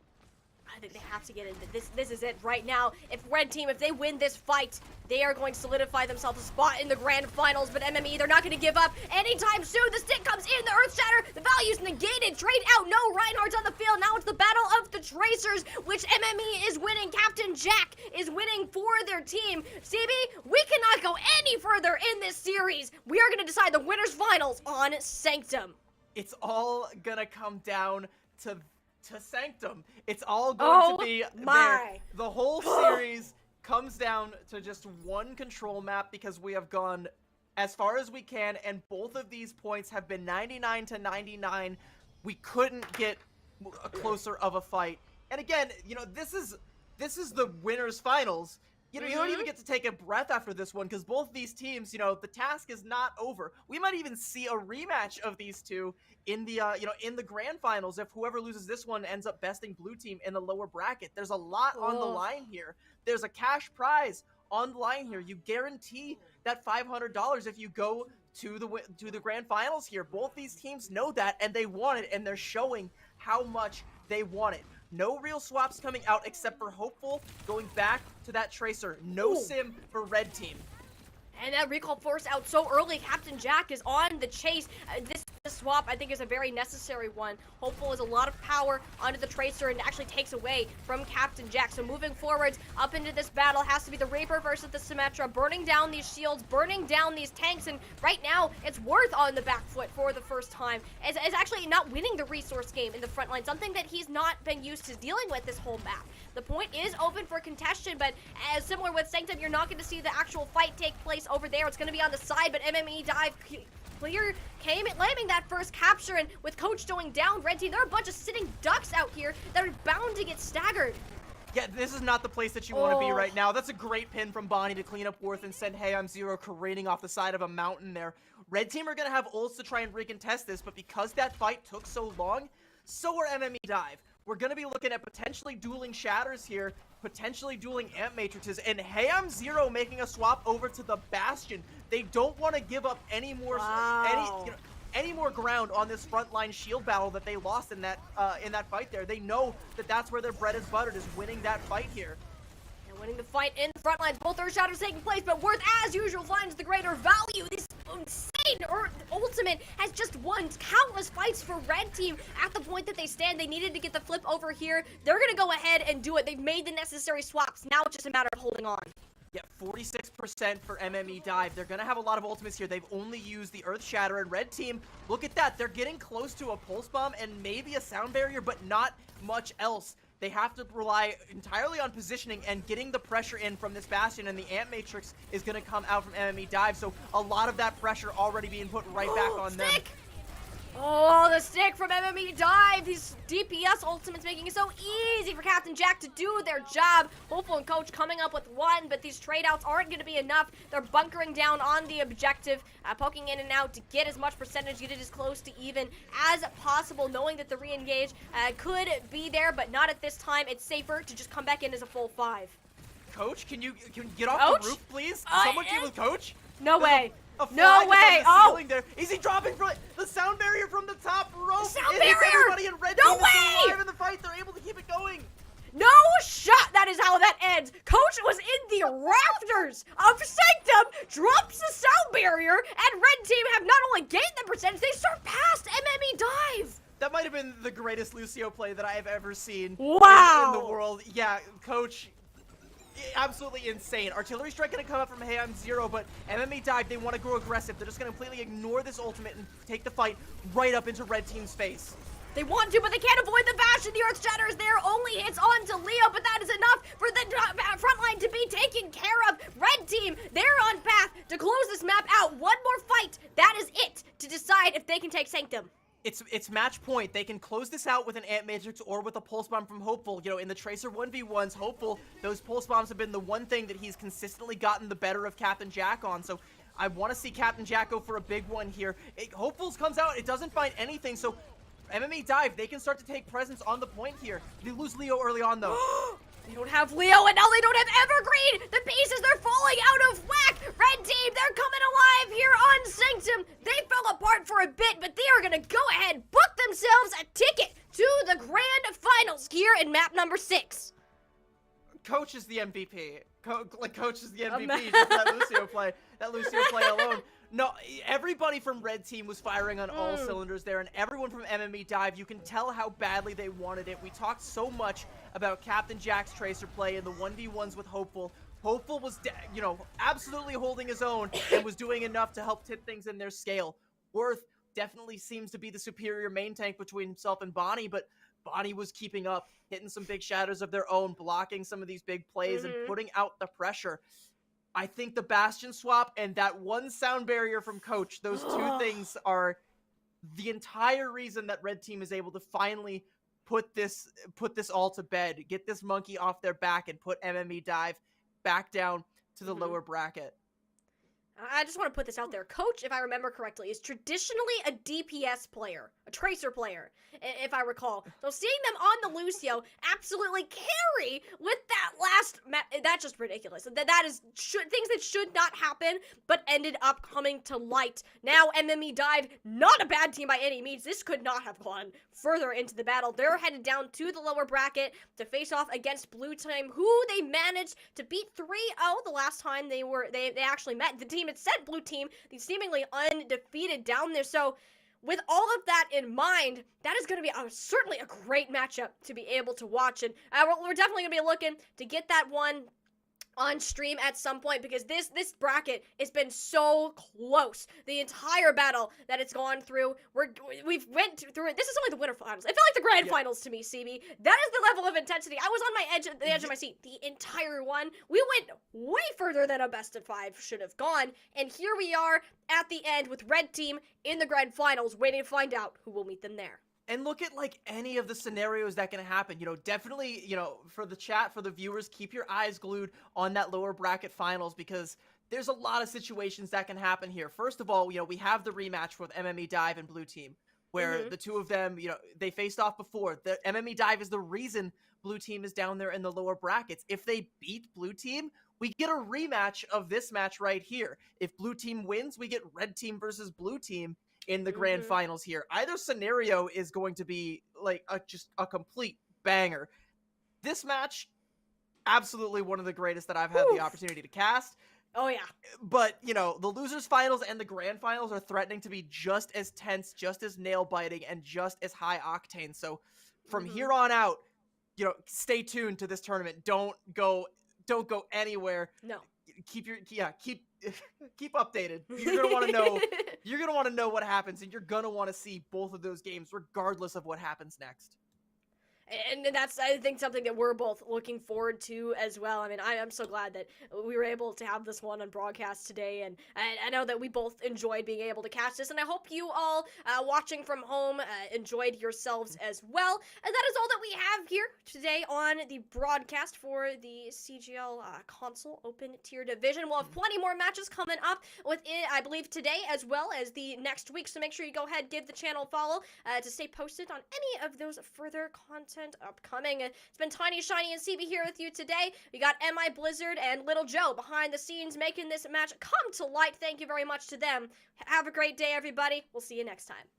I think they have to get into this. This is it right now. If Red Team, if they win this fight, they are going to solidify themselves a spot in the grand finals. But MME, they're not going to give up anytime soon. The stick comes in, the Earth Shatter, the value's negated. Trade out, no, Reinhardt's on the field. Now it's the battle of the Tracers, which MME is winning. Captain Jack is winning for their team. CB, we cannot go any further in this series. We are going to decide the winners finals on Sanctum. It's all going to come down to Sanctum. It's all going to be there. The whole series comes down to just one control map because we have gone as far as we can, and both of these points have been 99 to 99. We couldn't get a closer of a fight. And again, you know, this is the winners finals. You know, you don't even get to take a breath after this one because both these teams, you know, the task is not over. We might even see a rematch of these two in the, you know, in the grand finals if whoever loses this one ends up besting blue team in the lower bracket. There's a lot on the line here. There's a cash prize on the line here. You guarantee that $500 if you go to the grand finals here. Both these teams know that, and they want it, and they're showing how much they want it. No real swaps coming out except for Hopeful going back to that Tracer. No Sim for Red Team. And that recall force out so early. Captain Jack is on the chase. This swap, I think, is a very necessary one. Hopeful is a lot of power onto the Tracer and actually takes away from Captain Jack. So moving forwards up into this battle has to be the Reaper versus the Symmetra, burning down these shields, burning down these tanks, and right now it's Worth on the back foot for the first time. It's actually not winning the resource game in the front line, something that he's not been used to dealing with this whole map. The point is open for contention, but as similar with Sanctum, you're not going to see the actual fight take place over there. It's going to be on the side, but MME Dive clear came claiming that first capture, and with Coach going down, Red Team, there are a bunch of sitting ducks out here that are bound to get staggered. Yeah, this is not the place that you want to be right now. That's a great pin from Bonnie to clean up Worth and send Hey I'm Zero careening off the side of a mountain there. Red Team are going to have ults to try and recontest this, but because that fight took so long, so are MME Dive. We're going to be looking at potentially dueling shatters here, potentially dueling amp matrices, and Hey I'm Zero making a swap over to the Bastion. They don't want to give up any more any more ground on this frontline shield battle that they lost in that fight there. They know that that's where their bread is buttered, is winning that fight here. And winning the fight in the front lines, both Earth Shatters taking place, but Worth, as usual, finds the greater value. These insane Or Ultimate has just won countless fights for Red Team. At the point that they stand, they needed to get the flip over here. They're gonna go ahead and do it. They've made the necessary swaps. Now it's just a matter of holding on. Yeah, 46% for MME Dive. They're going to have a lot of ultimates here. They've only used the Earth Shatter, and Red Team, look at that. They're getting close to a Pulse Bomb and maybe a Sound Barrier, but not much else. They have to rely entirely on positioning and getting the pressure in from this Bastion, and the Ant Matrix is going to come out from MME Dive, so a lot of that pressure already being put right back on them. Oh, the stick from MME Dive. These DPS ultimates making it so easy for Captain Jack to do their job. Hopeful and Coach coming up with one, but these trade outs aren't going to be enough. They're bunkering down on the objective, poking in and out to get as much percentage, get it as close to even as possible, knowing that the re-engage could be there, but not at this time. It's safer to just come back in as a full 5. Coach, can you get off Coach? the roof, please? Someone get with Coach? No way. A No flag way! is on the ceiling there. Is he dropping from the sound barrier from the top rope? Sound It hits barrier! everybody in Red No Team is way! still alive in the fight. They're able to keep it going. No shot! That is how that ends. Coach was in the rafters of Sanctum, drops the sound barrier, and Red Team have not only gained the percentage, they surpassed MME Dive. That might have been the greatest Lucio play that I have ever seen Wow. in the world. Yeah, Coach, absolutely insane. Artillery strike going to come up from Hey I'm Zero, but MME Dive, they want to go aggressive. They're just going to completely ignore this ultimate and take the fight right up into Red Team's face. They want to, but they can't avoid the Bastion. The Earth Shatter is there, only hits on to Leo, but that is enough for the front line to be taken care of. Red Team, they're on path to close this map out. One more fight, that is it, to decide if they can take Sanctum. It's match point. They can close this out with an Ant Matrix or with a Pulse Bomb from Hopeful. You know, in the Tracer 1v1s, Hopeful, those Pulse Bombs have been the one thing that he's consistently gotten the better of Captain Jack on. So I want to see Captain Jack go for a big one here. Hopefuls comes out, it doesn't find anything, so MME Dive, they can start to take presence on the point here. They lose Leo early on, though. They don't have Leo, and now they don't have Evergreen! The pieces, they're falling out of whack! Red Team, they're coming alive here on Sanctum! They fell apart for a bit, but they are gonna go ahead, book themselves a ticket to the Grand Finals here in map number 6. Coach is the MVP. Coach is the MVP just for that Lucio play. That Lucio play alone. No, everybody from Red Team was firing on all cylinders there, and everyone from MME Dive, you can tell how badly they wanted it. We talked so much about Captain Jack's Tracer play and the 1v1s with Hopeful. Hopeful was, you know, absolutely holding his own and was doing enough to help tip things in their scale. Worth definitely seems to be the superior main tank between himself and Bonnie, but Bonnie was keeping up, hitting some big shadows of their own, blocking some of these big plays and putting out the pressure. I think the Bastion swap and that one sound barrier from Coach, those two things are the entire reason that Red Team is able to finally put this all to bed, get this monkey off their back and put MME Dive back down to the lower bracket. I just want to put this out there. Coach, if I remember correctly, is traditionally a DPS player, a Tracer player, if I recall. So seeing them on the Lucio absolutely carry with that last map, that's just ridiculous. That is things that should not happen, but ended up coming to light. Now MME Dive, not a bad team by any means. This could not have gone further into the battle. They're headed down to the lower bracket to face off against Blue Team, who they managed to beat 3-0 the last time they actually met. The team had sent Blue Team, the seemingly undefeated down there. So with all of that in mind, that is going to be certainly a great matchup to be able to watch. And we're definitely going to be looking to get that one on stream at some point, because this bracket has been so close the entire battle that it's gone through. We've went through it. This is only the winter finals. It felt like the grand finals to me, CB. That is the level of intensity. I was on the edge of my seat the entire one. We went way further than a best of 5 should have gone, and here we are at the end with Red Team in the grand finals, waiting to find out who will meet them there. And look at, like, any of the scenarios that can happen. You know, definitely, you know, for the chat, for the viewers, keep your eyes glued on that lower bracket finals, because there's a lot of situations that can happen here. First of all, you know, we have the rematch with MME Dive and Blue Team, where the two of them, you know, they faced off before. The MME Dive is the reason Blue Team is down there in the lower brackets. If they beat Blue Team, we get a rematch of this match right here. If Blue Team wins, we get Red Team versus Blue Team in the grand finals here. Either scenario is going to be like just a complete banger. This match, absolutely one of the greatest that I've had the opportunity to cast. Oh yeah. But, you know, the losers finals and the grand finals are threatening to be just as tense, just as nail biting, and just as high octane. So from here on out, you know, stay tuned to this tournament. Don't go anywhere. No. Keep keep updated. You're gonna want to know. You're gonna want to know what happens, and you're gonna want to see both of those games, regardless of what happens next. And that's, I think, something that we're both looking forward to as well. I mean, I'm so glad that we were able to have this one on broadcast today, and I know that we both enjoyed being able to catch this, and I hope you all watching from home enjoyed yourselves as well. And that is all that we have here today on the broadcast for the CGL console open tier division. We'll have plenty more matches coming up within, I believe, today as well as the next week, so make sure you go ahead, give the channel a follow to stay posted on any of those further content upcoming. It's been Tiny, Shiny, and CB here with you today. We got MI Blizzard and Little Joe behind the scenes making this match come to light. Thank you very much to them. Have a great day, everybody. We'll see you next time.